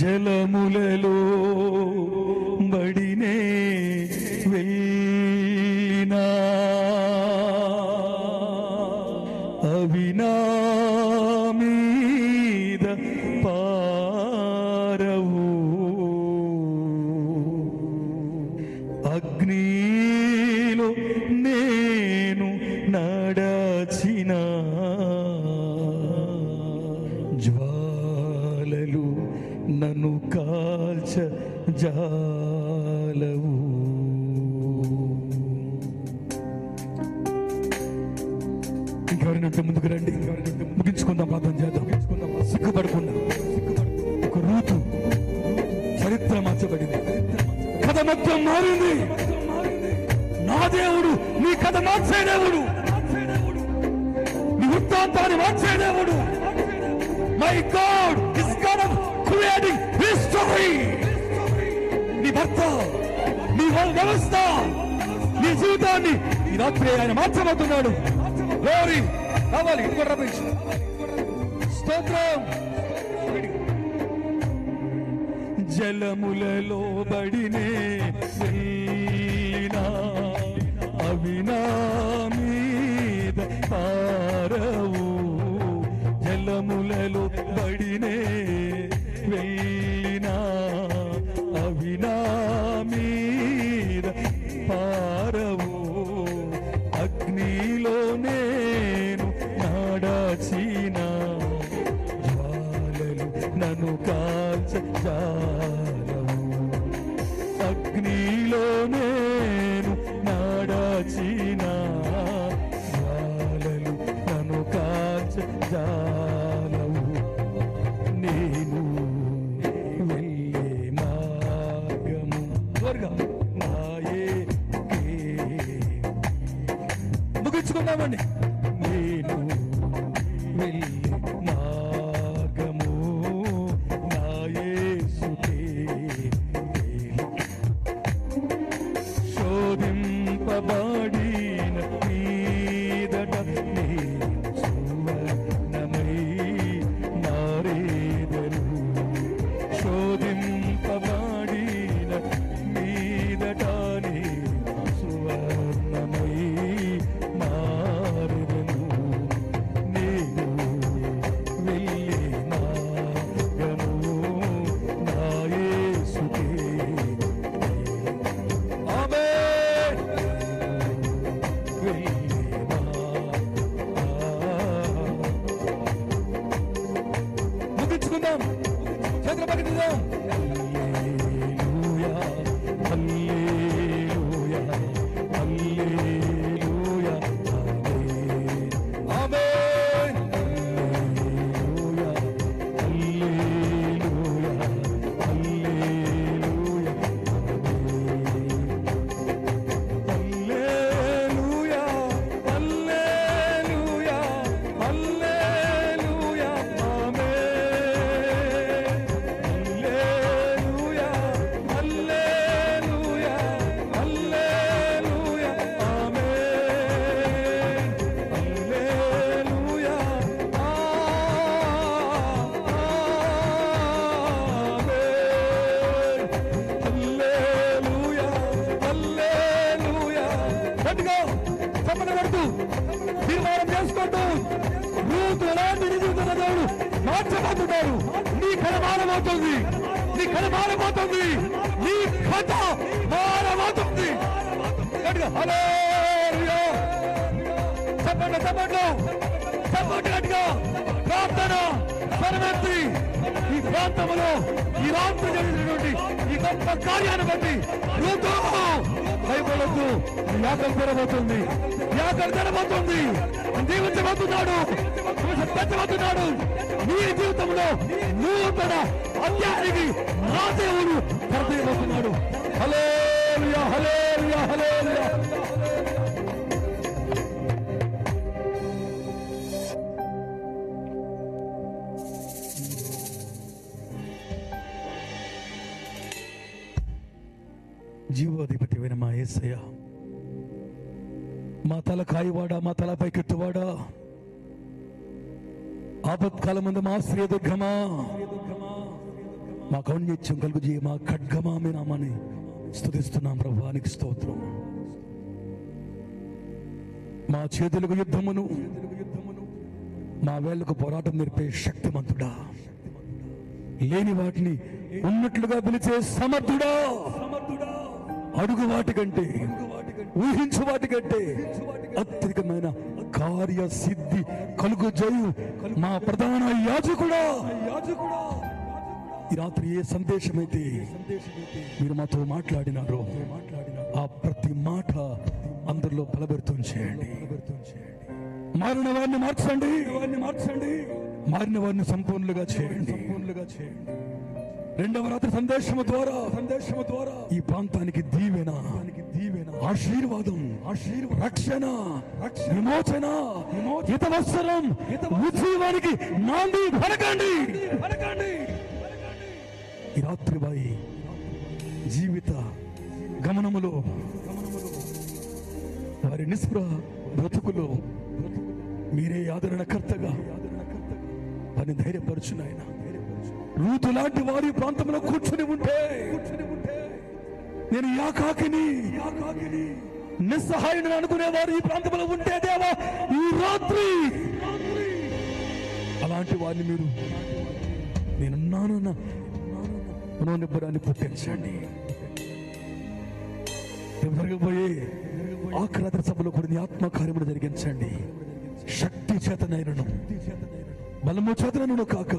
B: జలములలో బడినే వెళ్ళినా అవి నా మీద పారవు, అగ్నిలో నేను నడచిన జ్వాలలు నన్ను కాల్చ జాలవు. ఇంకెవరినంటే ముందుకు రండి. ముగించుకుందాం, ప్రార్థన చేద్దాం. సిగ్గుపడకుండా ఒక రూతు చరిత్ర మార్చబడింది. కథ మొత్తం మారింది. నా దేవుడు నీ కథ మార్చే దేవుడు, నీ వృత్తాంతాన్ని మార్చే దేవుడు. My God is God of creating history. నీ భర్త, నీ వ్యవస్థ, నీ జీవితాన్ని ఈ రాత్రి ఆయన మార్చబోతున్నాడు. గ్లోరీ కావాలి. ఇంకో రమేష్ స్తోత్రం. జలములలో బడినే వెళ్ళినా అవి నా మీద పారవు, జలములలో బడినే వెళ్ళినా అవి నా మీద పారవు, అగ్నిలో నేను నడచిన జ్వాలలు నన్ను కాల్చ జాలవు, అగ్నిలో నేను నడచిన జ్వాలలు నన్ను కాల్చ జాలవు. నేను వెళ్ళే మార్గము నాయే. ముగించుకున్నామండి. నేను వెళ్ళే మార్గము నా యేసుకే, శోధింపబడిన మీదట నేను సువర్ణమై మారేదను, శోధింపబడిన మీదట నేను సువర్ణమై మారేదను. హల్లెలూయా హల్లెలూయా హల్లెలూయా ఆమేన్ హల్లెలూయా హల్లెలూయా హల్లెలూయా హల్లెలూయా హల్లెలూయా హల్లెలూయా ఆమేన్ హల్లెలూయా హల్లెలూయా హల్లెలూయా ఆమేన్ హల్లెలూయా హల్లెలూయా హల్లెలూయా గట్టిగా చప్పట్లు కొడుతూ తీర్మానం చేసుకుంటూ రూతు ఎలాంటి నిజంగా దేవుడు మార్చబోతున్నాడు. నీ కథ మారబోతుంది, నీ కథ మారబోతుంది, నీ కథ మారబోతుంది. గట్టిగా హల్లెలూయా చప్పట్లు చప్పట్లు చప్పట్లు గట్టిగా ప్రార్థన స్వరమెత్తి ఈ ప్రాంతంలో ఈ రాత్రి జరిగినటువంటి ఈ గొప్ప కార్యాన్ని బట్టి రూతు భయపడొద్దు, యాకలు తెరబోతుంది, యాకలు తెరబోతుంది, దీవించబోతున్నాడు, పెంచబోతున్నాడు. నీ జీవితంలో నూతన అధ్యాయానికి నా దేవుడు తెరబోతున్నాడు. హల్లెలూయా హల్లెలూయా హల్లెలూయా. జీవాధిపతివైన మా యేసయ్య, మా తల కాయవాడా, మా తల పైకెత్తువాడా, ఆపత్కాలమందు మా శ్రేయదుర్గమా, మా కౌన్యత్యం కలుగు చేయ మా ఖడ్గమా మీ నామాన్ని స్తుతిస్తున్నాం ప్రభువానికి స్తోత్రం. మా చేతులకు యుద్ధమును, మా వేళ్లకు పోరాటం నేర్పే శక్తిమంతుడా, లేని వాటిని ఉన్నట్లుగా పిలిచే సమర్థుడా, అడుగు వాటి కంటే ఊహించు వాటి కంటే అత్యధికమైన కార్య సిద్ధి కలుగు చేయు మా ప్రధాన యాజకుడా, ఈ రాత్రి ఏ సందేశమైతే మీరు మాతో మాట్లాడినారో ఆ ప్రతి మాట అందరిలో బలపెడుతూ చేయండి. మారిన వారిని మార్చండి, మారిన వారిని సంపూర్ణంగా చేయండి. రెండవ రాత్రి సందేశము ద్వారా ఈ ప్రాంతానికి దీవెన, ఆశీర్వాదం, రక్షణ, విమోచన, హితవత్సరం, ఉద్యమానికి నాంది పలకండి. ఈ రాత్రి వారి జీవిత గమనములో, వారి నిస్పృహ బ్రతుకులో మీరే ఆదరణకర్తగా వారిని ధైర్యపరచునాయన. రూతు లాంటి వారి ప్రాంతంలో కూర్చుని ఉంటే నేను యాకాకిని నిస్సహాయుని అనుకునేవారు ఈ ప్రాంతంలో ఉంటే దేవా, ఈ రాత్రి అలాంటి వారిని మీరు నేనున్నానన్న మనోనిబ్బరాన్ని పుట్టించండి. జరగబోయే ఆఖరాత్రి సభలో కూడా నీ ఆత్మకార్యములు జరిగించండి. శక్తి చేతనైనను బలము చేతనను కాక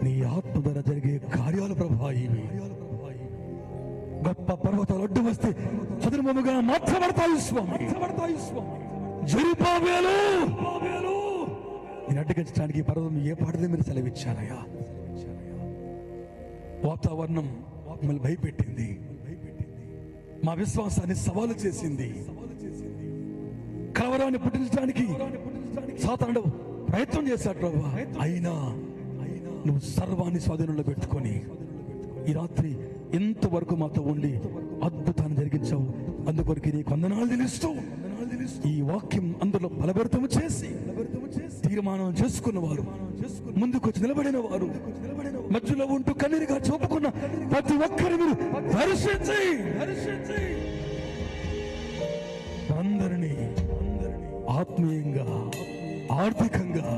B: నీ ఆత్మ ద్వారా జరిగే కార్యాల ప్రభావి. గొప్ప పర్వతాలు అడ్డు వస్తే చదురుమముగా మార్చబడతాయి స్వామి. జెరుబాబేలు నేను అడ్డగించడానికి పర్వతం ఏ పాటదే మీరు సెలవిచ్చారయ్యా. వాతావరణం మిమ్మల్ని భయపెట్టింది, మా విశ్వాసాన్ని సవాలు చేసింది, కలవరాన్ని పుట్టించడానికి సాతానుడు ప్రయత్నం చేశాడు ప్రభు. అయినా నువ్వు సర్వాన్ని స్వాధీనంలో పెట్టుకొని ఈ రాత్రి ఇంతవరకు మాతో ఉండి అద్భుతాన్ని జరిగించావు. అందుకొరకు నీకు వందనాలు తెలుస్తూ ఈ వాక్యం అందులో బలభరితము చేసి తీర్మానం చేసుకున్న వారు, ముందుకొచ్చి నిలబడిన వారు, మధ్యలో ఉంటూ కన్నీరుగా చూపుకున్న ప్రతి ఒక్కరి మీరు దర్శించి అందరినీ ఆత్మీయంగా, ఆర్థికంగా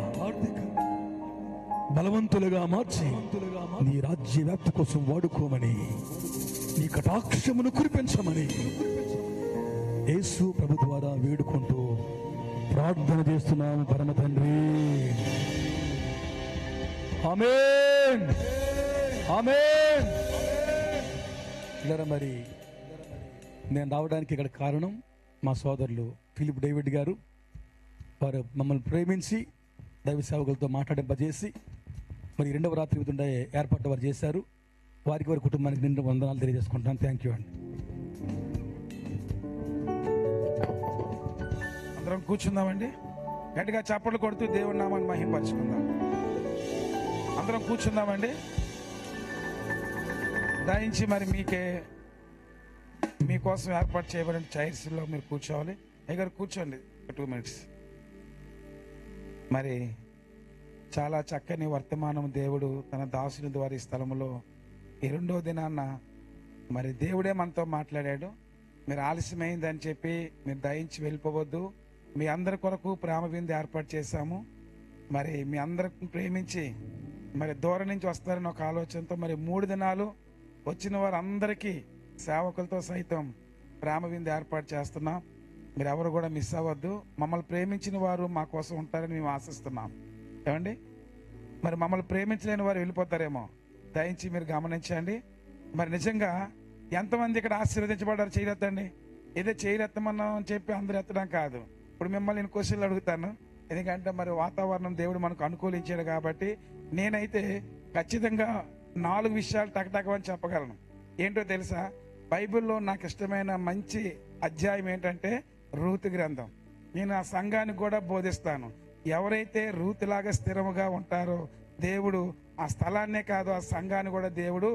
B: బలవంతులుగా మార్చి నీ రాజ్య వ్యాప్తి కోసం వాడుకోమని, నీ కటాక్షమును కురిపించమని యేసు ప్రభు ద్వారా వేడుకుంటూ ప్రార్థన చేస్తున్నాము పరమ తండ్రి. ఆమేన్. ఆమేన్. మరి నేను రావడానికి ఇక్కడ కారణం మా సోదరులు ఫిలిప్ డేవిడ్ గారు. వారు మమ్మల్ని ప్రేమించి దైవ సేవకులతో మాట్లాడింపజేసి మరి రెండవ రాత్రి ఉండే ఏర్పాటు వారు చేశారు. వారికి వారి కుటుంబానికి నిండు వందనాలు తెలియజేసుకుంటాను. థ్యాంక్ యూ అండి.
A: అందరం కూర్చుందామండి. గట్టిగా చప్పట్లు కొడుతూ దేవుని నామాన్ని మహిమపరుచుకుందాం. అందరం కూర్చుందామండి. దయించి మరి మీకోసం ఏర్పాటు చేయబడిన చైర్స్లో మీరు కూర్చోవాలి. అయ్యగారు కూర్చోండి 2 minutes. మరి చాలా చక్కని వర్తమానం దేవుడు తన దాసుని ద్వారా ఈ స్థలంలో ఈ 2వ దినాన్న మరి దేవుడే మనతో మాట్లాడాడు. మీరు ఆలస్యమైందని చెప్పి మీరు దయించి వెళ్ళిపోవద్దు. మీ అందరి కొరకు ప్రేమ విందు ఏర్పాటు చేశాము. మరి మీ అందరికి ప్రేమించి మరి దూరం నుంచి వస్తారని ఒక ఆలోచనతో మరి 3 దినాలు వచ్చిన వారు అందరికీ సేవకులతో సైతం ప్రేమ విందు ఏర్పాటు చేస్తున్నాం. మీరు ఎవరు కూడా మిస్ అవ్వద్దు. మమ్మల్ని ప్రేమించిన వారు మా కోసం ఉంటారని మేము ఆశిస్తున్నాం. ఏమండి, మరి మమ్మల్ని ప్రేమించలేని వారు వెళ్ళిపోతారేమో, దయించి మీరు గమనించండి. మరి నిజంగా ఎంతమంది ఇక్కడ ఆశీర్వదించబడ్డారు? చేయలేదండి. ఏదో చేయలేత్తమన్నాం అని చెప్పి అందరూ ఎత్తడం కాదు. ఇప్పుడు మిమ్మల్ని నేను క్వశ్చన్లు అడుగుతాను, ఎందుకంటే మరి వాతావరణం దేవుడు మనకు అనుకూలించాడు కాబట్టి. నేనైతే ఖచ్చితంగా 4 విషయాలు టకటకమని చెప్పగలను. ఏంటో తెలుసా? బైబిల్లో నాకు ఇష్టమైన మంచి అధ్యాయం ఏంటంటే రూతు గ్రంథం. నేను ఆ సంఘానికి కూడా బోధిస్తాను. ఎవరైతే రూతులాగా స్థిరముగా ఉంటారో దేవుడు ఆ స్థలాన్నే కాదు ఆ సంఘాన్ని కూడా దేవుడు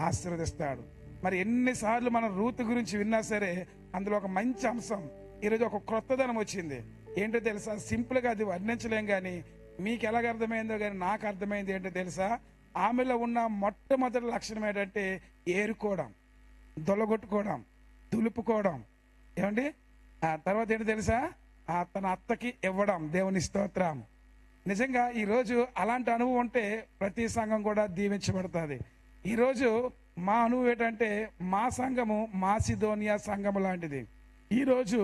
A: ఆశీర్వదిస్తాడు. మరి ఎన్నిసార్లు మనం రూతు గురించి విన్నా సరే అందులో ఒక మంచి అంశం ఈరోజు ఒక క్రొత్తదనం వచ్చింది. ఏంటో తెలుసా? సింపుల్గా అది వర్ణించలేం, కానీ మీకు ఎలాగ అర్థమైందో కానీ నాకు అర్థమైంది. ఏంటో తెలుసా? ఆమెలో ఉన్న మొట్టమొదటి లక్షణం ఏంటంటే ఏరుకోవడం, దొలగొట్టుకోవడం, దులుపుకోవడం. ఏమండి? ఆ తర్వాత ఏంటో తెలుసా? తన అత్తకి ఇవ్వడం. దేవుని స్తోత్రం. నిజంగా ఈరోజు అలాంటి అనుభవం ఉంటే ప్రతి సంఘం కూడా దీవించబడుతుంది. ఈరోజు మా అనుభవం ఏంటంటే మా సంఘము మాసిదోనియా సంఘం లాంటిది. ఈరోజు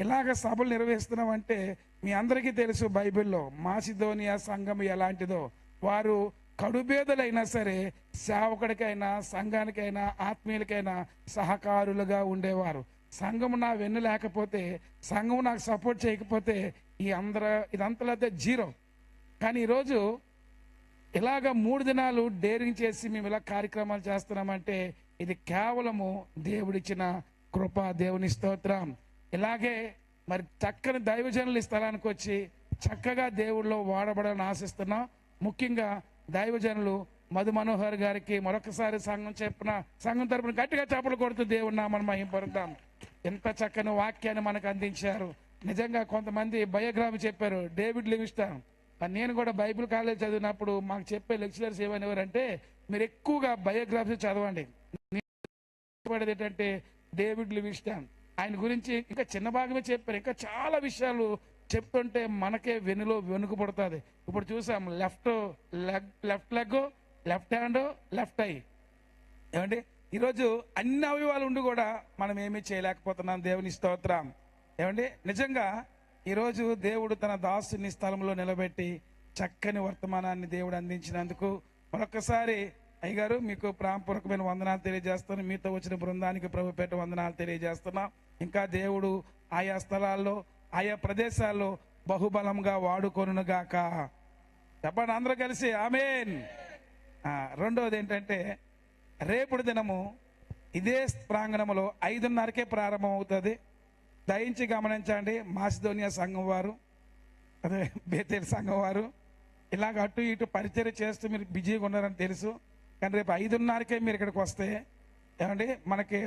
A: ఇలాగ సభలు నిర్వహిస్తున్నామంటే మీ అందరికీ తెలుసు బైబిల్లో మాసిదోనియా సంఘం ఎలాంటిదో. వారు కడుబేదలైనా సరే సేవకుడికైనా సంఘానికైనా ఆత్మీయులకైనా సహకారులుగా ఉండేవారు. సంఘం నా వెన్ను లేకపోతే, సంఘం నాకు సపోర్ట్ చేయకపోతే ఇదంతా జీరో. కానీ ఈరోజు ఇలాగ 3 దినాలు డేరింగ్ చేసి మేము ఇలా కార్యక్రమాలు చేస్తున్నామంటే ఇది కేవలము దేవుడిచ్చిన కృప. దేవుని స్తోత్రం. ఇలాగే మరి చక్కని దైవజనులు ఈ స్థలానికి వచ్చి చక్కగా దేవుళ్ళలో వాడబడాలని ఆశిస్తున్నాం. ముఖ్యంగా దైవజనులు మధు మనోహర్ గారికి మరొకసారి సంఘం తరపున గట్టిగా చప్పట్లు కొడుతూ దేవుని నామమును మహిమపరుద్దాం. ఎంత చక్కని వాక్యాన్ని మనకు అందించారు. నిజంగా కొంతమంది బయోగ్రఫీ చెప్పారు, డేవిడ్ లివింగ్స్టన్. నేను కూడా బైబిల్ కాలేజ్ చదివినప్పుడు మాకు చెప్పే లెక్చరర్స్ ఏమనేవారంటే మీరు ఎక్కువగా బయోగ్రఫీ చదవండి. ఏంటంటే డేవిడ్ లివింగ్స్టన్ ఆయన గురించి ఇంకా చిన్న భాగమే చెప్పారు. ఇంకా చాలా విషయాలు చెప్తుంటే మనకే వెనులో వెనుక పడుతుంది. ఇప్పుడు చూసాం left leg, left hand, left I. ఏమండి? ఈరోజు అన్ని అవయవాలు ఉండి కూడా మనం ఏమీ చేయలేకపోతున్నాం. దేవుని స్తోత్రం. ఏమండి? నిజంగా ఈరోజు దేవుడు తన దాసుని స్థలంలో నిలబెట్టి చక్కని వర్తమానాన్ని దేవుడు అందించినందుకు మరొకసారి అయ్యగారు మీకు ప్రాంపూర్వకమైన వందనాలు తెలియజేస్తాను. మీతో వచ్చిన బృందానికి ప్రభుపేట వందనాలు తెలియజేస్తున్నాం. ఇంకా దేవుడు ఆయా స్థలాల్లో ఆయా ప్రదేశాల్లో బహుబలంగా వాడుకొనుగాక. చెప్పండి అందరూ కలిసి ఆమేన్. రెండవది ఏంటంటే రేపటి దినము ఇదే ప్రాంగణంలో 5:30కే ప్రారంభం అవుతుంది. దయించి గమనించండి. మాసిదోనియా సంఘం వారు, అదే బేతేల్ సంఘం వారు ఇలాగ అటు ఇటు పరిచర్య చేస్తూ మీరు బిజీగా ఉన్నారని తెలుసు. కానీ రేపు 5:30కే మీరు ఇక్కడికి వస్తే ఏమండి మనకి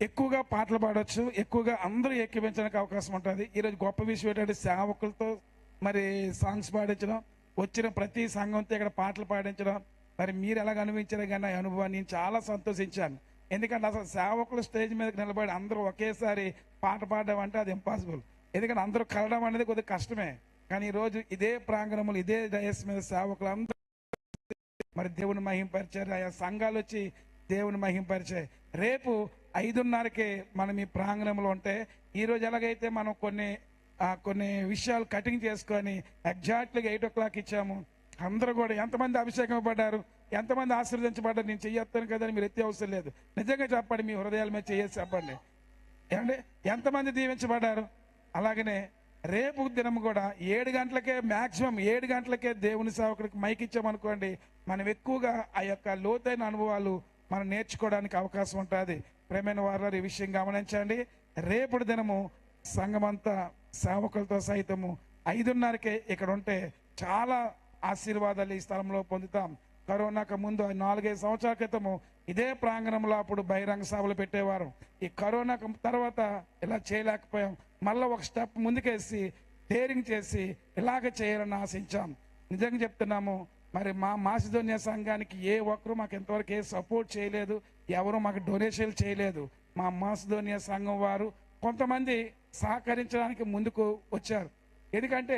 A: ఎక్కువగా పాటలు పాడవచ్చు, ఎక్కువగా అందరూ ఎక్కిపించడానికి అవకాశం ఉంటుంది. ఈరోజు గొప్ప విషయం ఏంటంటే సేవకులతో మరి సాంగ్స్ పాడించడం, వచ్చిన ప్రతి సంఘంతో ఇక్కడ పాటలు పాడించడం. మరి మీరు ఎలాగ అనిపించారో కానీ ఆ అనుభవాన్ని నేను చాలా సంతోషించాను. ఎందుకంటే అసలు సేవకులు స్టేజ్ మీదకి నిలబడి అందరూ ఒకేసారి పాట పాడడం అంటే అది ఇంపాసిబుల్. ఎందుకంటే అందరూ కలవడం అనేది కొద్దిగా కష్టమే. కానీ ఈరోజు ఇదే ప్రాంగణంలో ఇదే డయస్ మీద సేవకులు అందరూ మరి దేవుని మహింపరిచారు. ఆయా సంఘాలు వచ్చి దేవుని మహింపరిచాయి. రేపు 5:30కే మనం ఈ ప్రాంగణంలో ఉంటే ఈరోజు ఎలాగైతే మనం కొన్ని విషయాలు కటింగ్ చేసుకొని ఎగ్జాక్ట్లీగా 8 o'clock ఇచ్చాము. అందరూ కూడా ఎంతమంది అభిషేకం పడ్డారు? ఎంతమంది ఆశీర్వదించబడ్డారు? నేను చెయ్యొస్తాను కదా అని మీరు ఎత్తే అవసరం లేదు. నిజంగా చెప్పండి, మీ హృదయాల మీద చేసి చెప్పండి. ఏమండి, ఎంతమంది దీవించబడ్డారు? అలాగనే రేపు దినం కూడా 7 గంటలకే, మ్యాక్సిమం 7 గంటలకే దేవుని సేవకుడికి మైక్ ఇచ్చామనుకోండి, మనం ఎక్కువగా ఆ యొక్క లోతైన అనుభవాలు మనం నేర్చుకోవడానికి అవకాశం ఉంటుంది. ప్రేమైన వారు ఈ విషయం గమనించండి. రేపటి దినము సంఘమంతా సేవకులతో సైతము 5:30కే ఇక్కడ ఉంటే చాలా ఆశీర్వాదాలు ఈ స్థలంలో పొందుతాం. కరోనాకు ముందు 4-5 సంవత్సరాల క్రితము ఇదే ప్రాంగణంలో అప్పుడు బహిరంగ సభలు పెట్టేవారు. ఈ కరోనాకు తర్వాత ఇలా చేయలేకపోయాం. మళ్ళీ ఒక స్టెప్ ముందుకేసి డేరింగ్ చేసి ఇలాగ చేయాలని ఆశించాం. నిజంగా చెప్తున్నాము, మరి మా మాసిదోనియా సంఘానికి ఏ ఒక్కరు మాకు ఇంతవరకు ఏ సపోర్ట్ చేయలేదు, ఎవరు మాకు డొనేషన్లు చేయలేదు. మా మాసిదోనియా సంఘం వారు కొంతమంది సహకరించడానికి ముందుకు వచ్చారు. ఎందుకంటే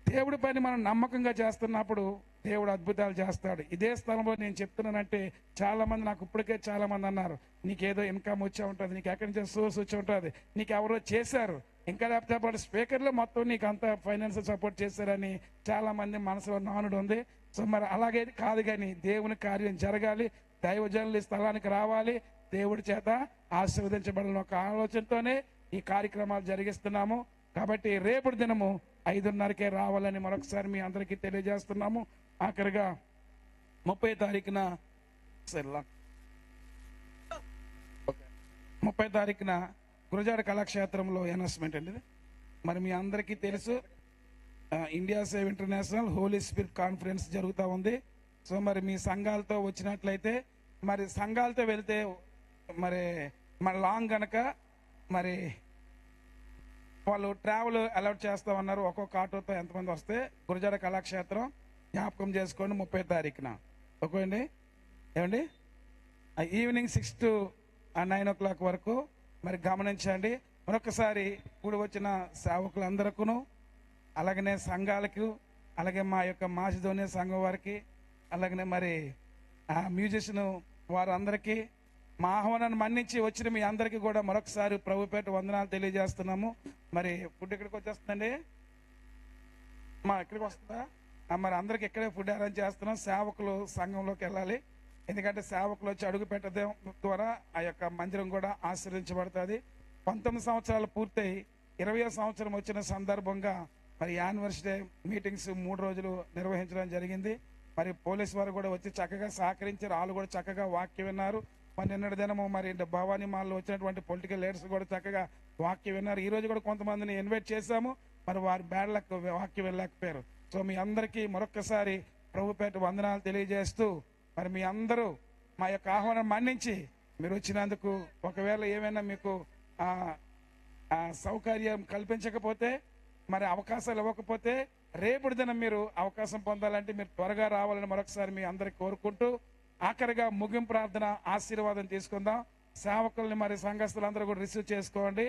A: దేవుడి పని మనం నమ్మకంగా చేస్తున్నప్పుడు దేవుడు అద్భుతాలు చేస్తాడు. ఇదే స్థలంలో నేను చెప్తున్నానంటే చాలా మంది నాకు ఇప్పటికే చాలా మంది అన్నారు, నీకేదో ఇన్కమ్ వచ్చే ఉంటుంది, నీకు ఎక్కడి నుంచి సోర్స్ వచ్చి ఉంటుంది, నీకు ఎవరో చేశారు, ఇంకా లేకపోతే స్పీకర్లో మొత్తం నీకు అంత ఫైనాన్షియల్ సపోర్ట్ చేశారని చాలా మంది మనసులో నానుడు ఉంది. సో మరి అలాగే కాదు, కానీ దేవుని కార్యం జరగాలి, దైవజనులు ఈ స్థలానికి రావాలి, దేవుడి చేత ఆశీర్వదించబడాలని ఒక ఆలోచనతోనే ఈ కార్యక్రమాలు జరిగిస్తున్నాము. కాబట్టి రేపటి దినము 5:30కే రావాలని మరొకసారి మీ అందరికీ తెలియజేస్తున్నాము. ఆఖరిగా 30 తారీఖున 30 తారీఖున గురజాడ కళాక్షేత్రంలో అనౌన్స్మెంట్ అండి. మరి మీ అందరికీ తెలుసు, India save international holy spirit conference జరుగుతూ ఉంది. సో మరి మీ సంఘాలతో వచ్చినట్లయితే, మరి సంఘాలతో వెళ్తే మరి మన లాంగ్ గనక మరి వాళ్ళు ట్రావెల్ అలౌట్ చేస్తామన్నారు. ఒక్కొక్క ఆటోతో ఎంతమంది వస్తే గురజాడ కళాక్షేత్రం జ్ఞాపకం చేసుకోండి 30 తారీఖున. ఓకే అండి, ఏమండి, ఈవినింగ్ 6 to 9 o'clock వరకు మరి గమనించండి. మరొకసారి కూడి వచ్చిన సేవకులందరికీ, అలాగనే సంఘాలకు, అలాగే మా యొక్క మాసిదోనియా సంఘం వారికి, అలాగనే మరి మ్యూజిషియన్ వారందరికీ మా ఆహ్వానాన్ని మన్నించి వచ్చిన మీ అందరికీ కూడా మరొకసారి ప్రభుపేట వందనాలు తెలియజేస్తున్నాము. మరి ఫుడ్ ఇక్కడికి వచ్చేస్తుందండి, మా ఇక్కడికి వస్తుందా? మరి అందరికి ఇక్కడే ఫుడ్ అరేంజ్ చేస్తున్నాం. సేవకులు సంఘంలోకి వెళ్ళాలి, ఎందుకంటే సేవకులు వచ్చి అడుగు పెట్టడం ద్వారా ఆ యొక్క మందిరం కూడా ఆశీర్వదించబడుతుంది. 19 సంవత్సరాలు పూర్తయి 20వ సంవత్సరం వచ్చిన సందర్భంగా మరి యానివర్సరీ మీటింగ్స్ 3 రోజులు నిర్వహించడం జరిగింది. మరి పోలీసు వారు కూడా వచ్చి చక్కగా సహకరించారు, వాళ్ళు కూడా చక్కగా వాక్యం విన్నారు. మరి నిన్నటి దినము మరి భవానీ మాల్లో వచ్చినటువంటి పొలిటికల్ లీడర్స్ కూడా చక్కగా వాక్యం విన్నారు. ఈ రోజు కూడా కొంతమందిని ఇన్వైట్ చేశాము, మరి వారి బ్యాడ్లకు వాక్యం వెళ్ళలేకపోయారు. సో మీ అందరికీ మరొక్కసారి ప్రభుపేట వందనాలు తెలియజేస్తూ, మరి మీ అందరూ మా యొక్క ఆహ్వానం మన్నించి మీరు వచ్చినందుకు, ఒకవేళ ఏమైనా మీకు సౌకర్యం కల్పించకపోతే, మరి అవకాశాలు ఇవ్వకపోతే, రేపటి దినం మీరు అవకాశం పొందాలంటే మీరు త్వరగా రావాలని మరొకసారి మీ అందరికి కోరుకుంటూ, ఆఖరిగా ముగింపు ప్రార్థన ఆశీర్వాదం తీసుకుందాం. సేవకుల్ని మరి సంఘస్థులందరూ కూడా రిసీవ్ చేసుకోండి.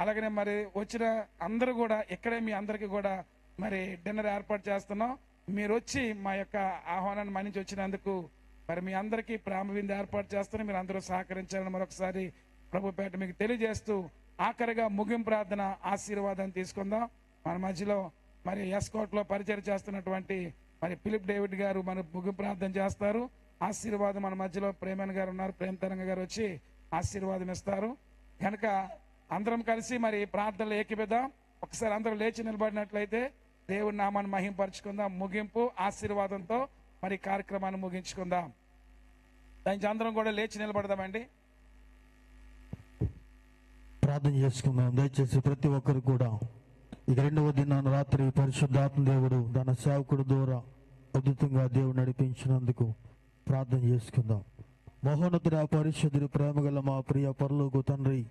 A: అలాగనే మరి వచ్చిన అందరూ కూడా ఇక్కడే మీ అందరికీ కూడా మరి డిన్నర్ ఏర్పాటు చేస్తున్నాం. మీరు వచ్చి మా యొక్క ఆహ్వానాన్ని మన్నించి వచ్చినందుకు మరి మీ అందరికీ ప్రేమ విందు ఏర్పాటు చేస్తున్నాం. మీరు అందరూ సహకరించాలని మరొకసారి ప్రభుపేట మీకు తెలియజేస్తూ, ఆఖరిగా ముగింపు ప్రార్థన ఆశీర్వాదం తీసుకుందాం. మన మధ్యలో మరి ఎస్కోట్లో పరిచయం చేస్తున్నటువంటి మరి ఫిలిప్ డేవిడ్ గారు మన ముగింపు ప్రార్థన చేస్తారు. ఆశీర్వాదం మన మధ్యలో ప్రేమన్ గారు ఉన్నారు, ప్రేమతరంగ గారు వచ్చి ఆశీర్వాదం ఇస్తారు. కనుక అందరం కలిసి మరి ప్రార్థనలు ఏకీపిద్దాం. ఒకసారి అందరూ లేచి నిలబడినట్లయితే దేవుడి నామాన్ని మహింపరచుకుందాం. ముగింపు ఆశీర్వాదంతో మరి కార్యక్రమాన్ని ముగించుకుందాం. దానికి అందరం కూడా లేచి నిలబడదామండి,
E: ప్రార్థన చేసుకుందాం. దయచేసి ప్రతి ఒక్కరు కూడా ఇక 2వ దినాన రాత్రి పరిశుద్ధాత్మ దేవుడు తన సేవకుడు ద్వారా అద్భుతంగా దేవుడు నడిపించినందుకు ప్రార్థన చేసుకుందాం. మహోన్నతుడ పరిశుద్ధుడు ప్రేమగల మా ప్రియ పరలోక తండ్రి,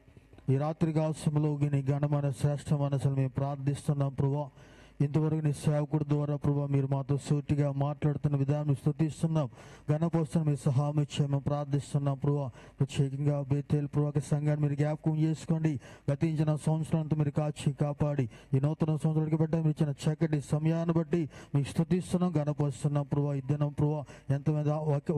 E: ఈ రాత్రి కాసంలో నీ ఘనమైన శ్రేష్ఠ మనసులు మేము ప్రార్థిస్తున్నాం ప్రభువా. ఇంతవరకు నీ సేవకుడు ద్వారా ప్రభావ మీరు మాతో సూటిగా మాట్లాడుతున్న విధానం స్తుతిస్తున్నాం, ఘనపరుస్తున్న మీ సహాయం ఇచ్చేమో ప్రార్థిస్తున్నాం ప్రభావ. ప్రత్యేకంగా బేతేల్ ప్రభావ సంఘాన్ని మీరు జ్ఞాపకం చేసుకోండి. గతించిన సంవత్సరాంతా మీరు కాచి కాపాడి ఈ నూతన సంవత్సరానికి బట్టి మీరు ఇచ్చిన చక్కటి సమయాన్ని బట్టి మీకు స్తుతిస్తున్నాం, ఘనపరుస్తున్నాం ప్రభావ. ఈ దినం ప్రభావ ఎంతమంది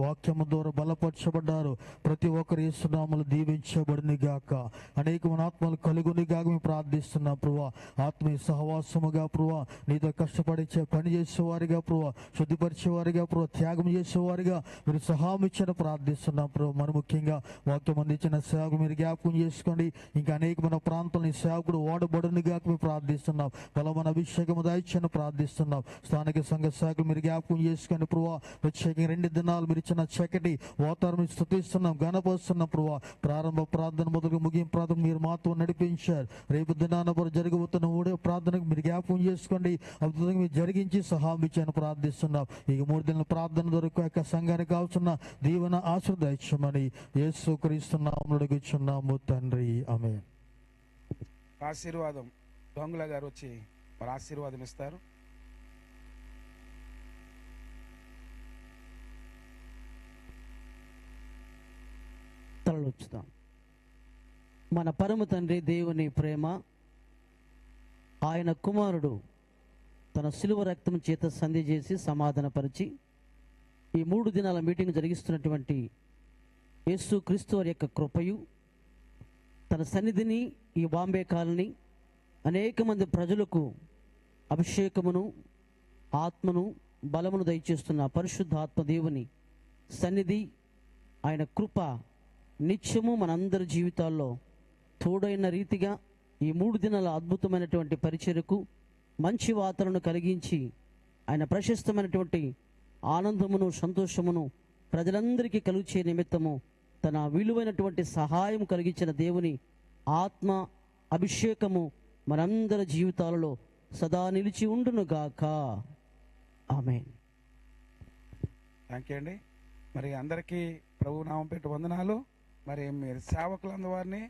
E: వాక్యము ద్వారా బలపరచబడ్డారు, ప్రతి ఒక్కరు యేసునామములో దీవించబడిన గాక, అనేకమైన ఆత్మలు కలుగుని గాక మేము ప్రార్థిస్తున్నాం ప్రభావ. ఆత్మీయ సహవాసముగా ప్రభావ నీతో కష్టపడి పని చేసేవారిగా ప్రభు, శుద్ధిపరిచేవారిగా ప్రభు, త్యాగం చేసేవారిగా మీరు సహాయం ఇచ్చని ప్రార్థిస్తున్నాం ప్రభు. మరి ముఖ్యంగా వాక్యం అందించిన సేవకు మీరు జ్ఞాపకం చేసుకోండి. ఇంకా అనేకమైన ప్రాంతాలను ఈ సేవకుడు వాడబడునుగా మేము ప్రార్థిస్తున్నాం. బలమైన అభిషేకము దయచని ప్రార్థిస్తున్నాం. స్థానిక సంఘ శాఖలు మీరు జ్ఞాపకం చేసుకొని ప్రభు, ప్రత్యేకంగా 2 దినాలు మీరు ఇచ్చిన చక్కటి వాతావరణం స్తుతిస్తున్నాం, గణపరుస్తున్నాం ప్రభు. ప్రారంభ ప్రార్థన మొదలు ముగింపు ప్రార్థన మీరు మాతో నడిపించారు. రేపు దినాన జరగబోతున్న ప్రార్థనకు మీరు జ్ఞాపకం చేసుకోండి, అద్భుతంగా మీరు జరిగించి సహాయం ఇచ్చాను ప్రార్థిస్తున్నాం. ఈ 3 దినాల ప్రార్థన దొరక సంఘానికి కావాల్సిన దీవెన ఆశీర్వదించమని యేసుక్రీస్తు నామములో అడుగుచున్నాము తండ్రి, ఆమేన్.
A: ఆశీర్వాదం దొంగల గారు వచ్చి మరి ఆశీర్వాదం ఇస్తారు.
F: తలలుచుతాం. మన పరమ తండ్రి దేవుని ప్రేమ, ఆయన కుమారుడు తన శిలువ రక్తం చేత సంధి చేసి సమాధానపరిచి ఈ 3 దినాల మీటింగ్ జరిగిస్తున్నటువంటి యేసు క్రీస్తు వారి యొక్క కృపయు, తన సన్నిధిని ఈ బాంబే కాలనీ అనేక మంది ప్రజలకు అభిషేకమును, ఆత్మను, బలమును దయచేస్తున్న పరిశుద్ధ ఆత్మ దేవుని సన్నిధి, ఆయన కృప నిత్యము మనందరి జీవితాల్లో తోడైన రీతిగా ఈ 3 దినాల అద్భుతమైనటువంటి పరిచర్యకు మంచి వాతావరణం కలిగించి ఆయన ప్రశస్తమైనటువంటి ఆనందమును, సంతోషమును ప్రజలందరికీ కలుగుచే నిమిత్తము తన విలువైనటువంటి సహాయం కలిగించిన దేవుని ఆత్మ అభిషేకము మనందరి జీవితాలలో సదా నిలిచి ఉండునుగాక. ఆమేన్.
A: థ్యాంక్ యూ అండి. మరి అందరికీ ప్రభు నామం పెట్టి వందనాలు. మరి మీరు సేవకులందరిని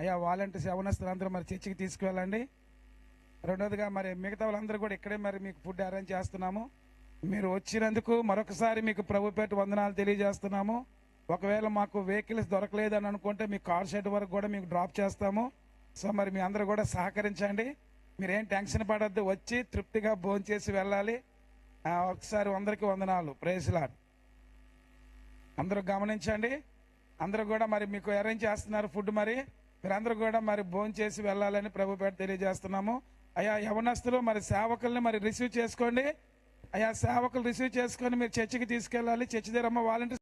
A: అయ్యా వాలంటీర్ సేవనస్తులందరూ మరి చర్చికి తీసుకువెళ్ళండి. రెండోదిగా మరి మిగతా వాళ్ళందరూ కూడా ఇక్కడే మరి మీకు ఫుడ్ అరేంజ్ చేస్తున్నాము. మీరు వచ్చినందుకు మరొకసారి మీకు ప్రభు పెట్టి వందనాలు తెలియజేస్తున్నాము. ఒకవేళ మాకు వెహికల్స్ దొరకలేదని అనుకుంటే మీ కార్ షెడ్ వరకు కూడా మీకు డ్రాప్ చేస్తాము. సో మరి మీ అందరూ కూడా సహకరించండి. మీరేం టెన్షన్ పడద్దు, వచ్చి తృప్తిగా భోంచేసి వెళ్ళాలి. ఒకసారి అందరికీ వందనాలు. Praise Lord. అందరూ గమనించండి. అందరూ కూడా మరి మీకు అరేంజ్ చేస్తున్నారు ఫుడ్. మరి మీరందరూ కూడా మరి భోంచేసి వెళ్ళాలని ప్రభు పేట తెలియజేస్తున్నాము. అయ్యా యవనస్తులు మరి సేవకుల్ని మరి రిసీవ్ చేసుకోండి. అయ్యా సేవకులు రిసీవ్ చేసుకొని మీరు చర్చికి తీసుకెళ్ళాలి. చర్చి దగ్గర వాలంటీర్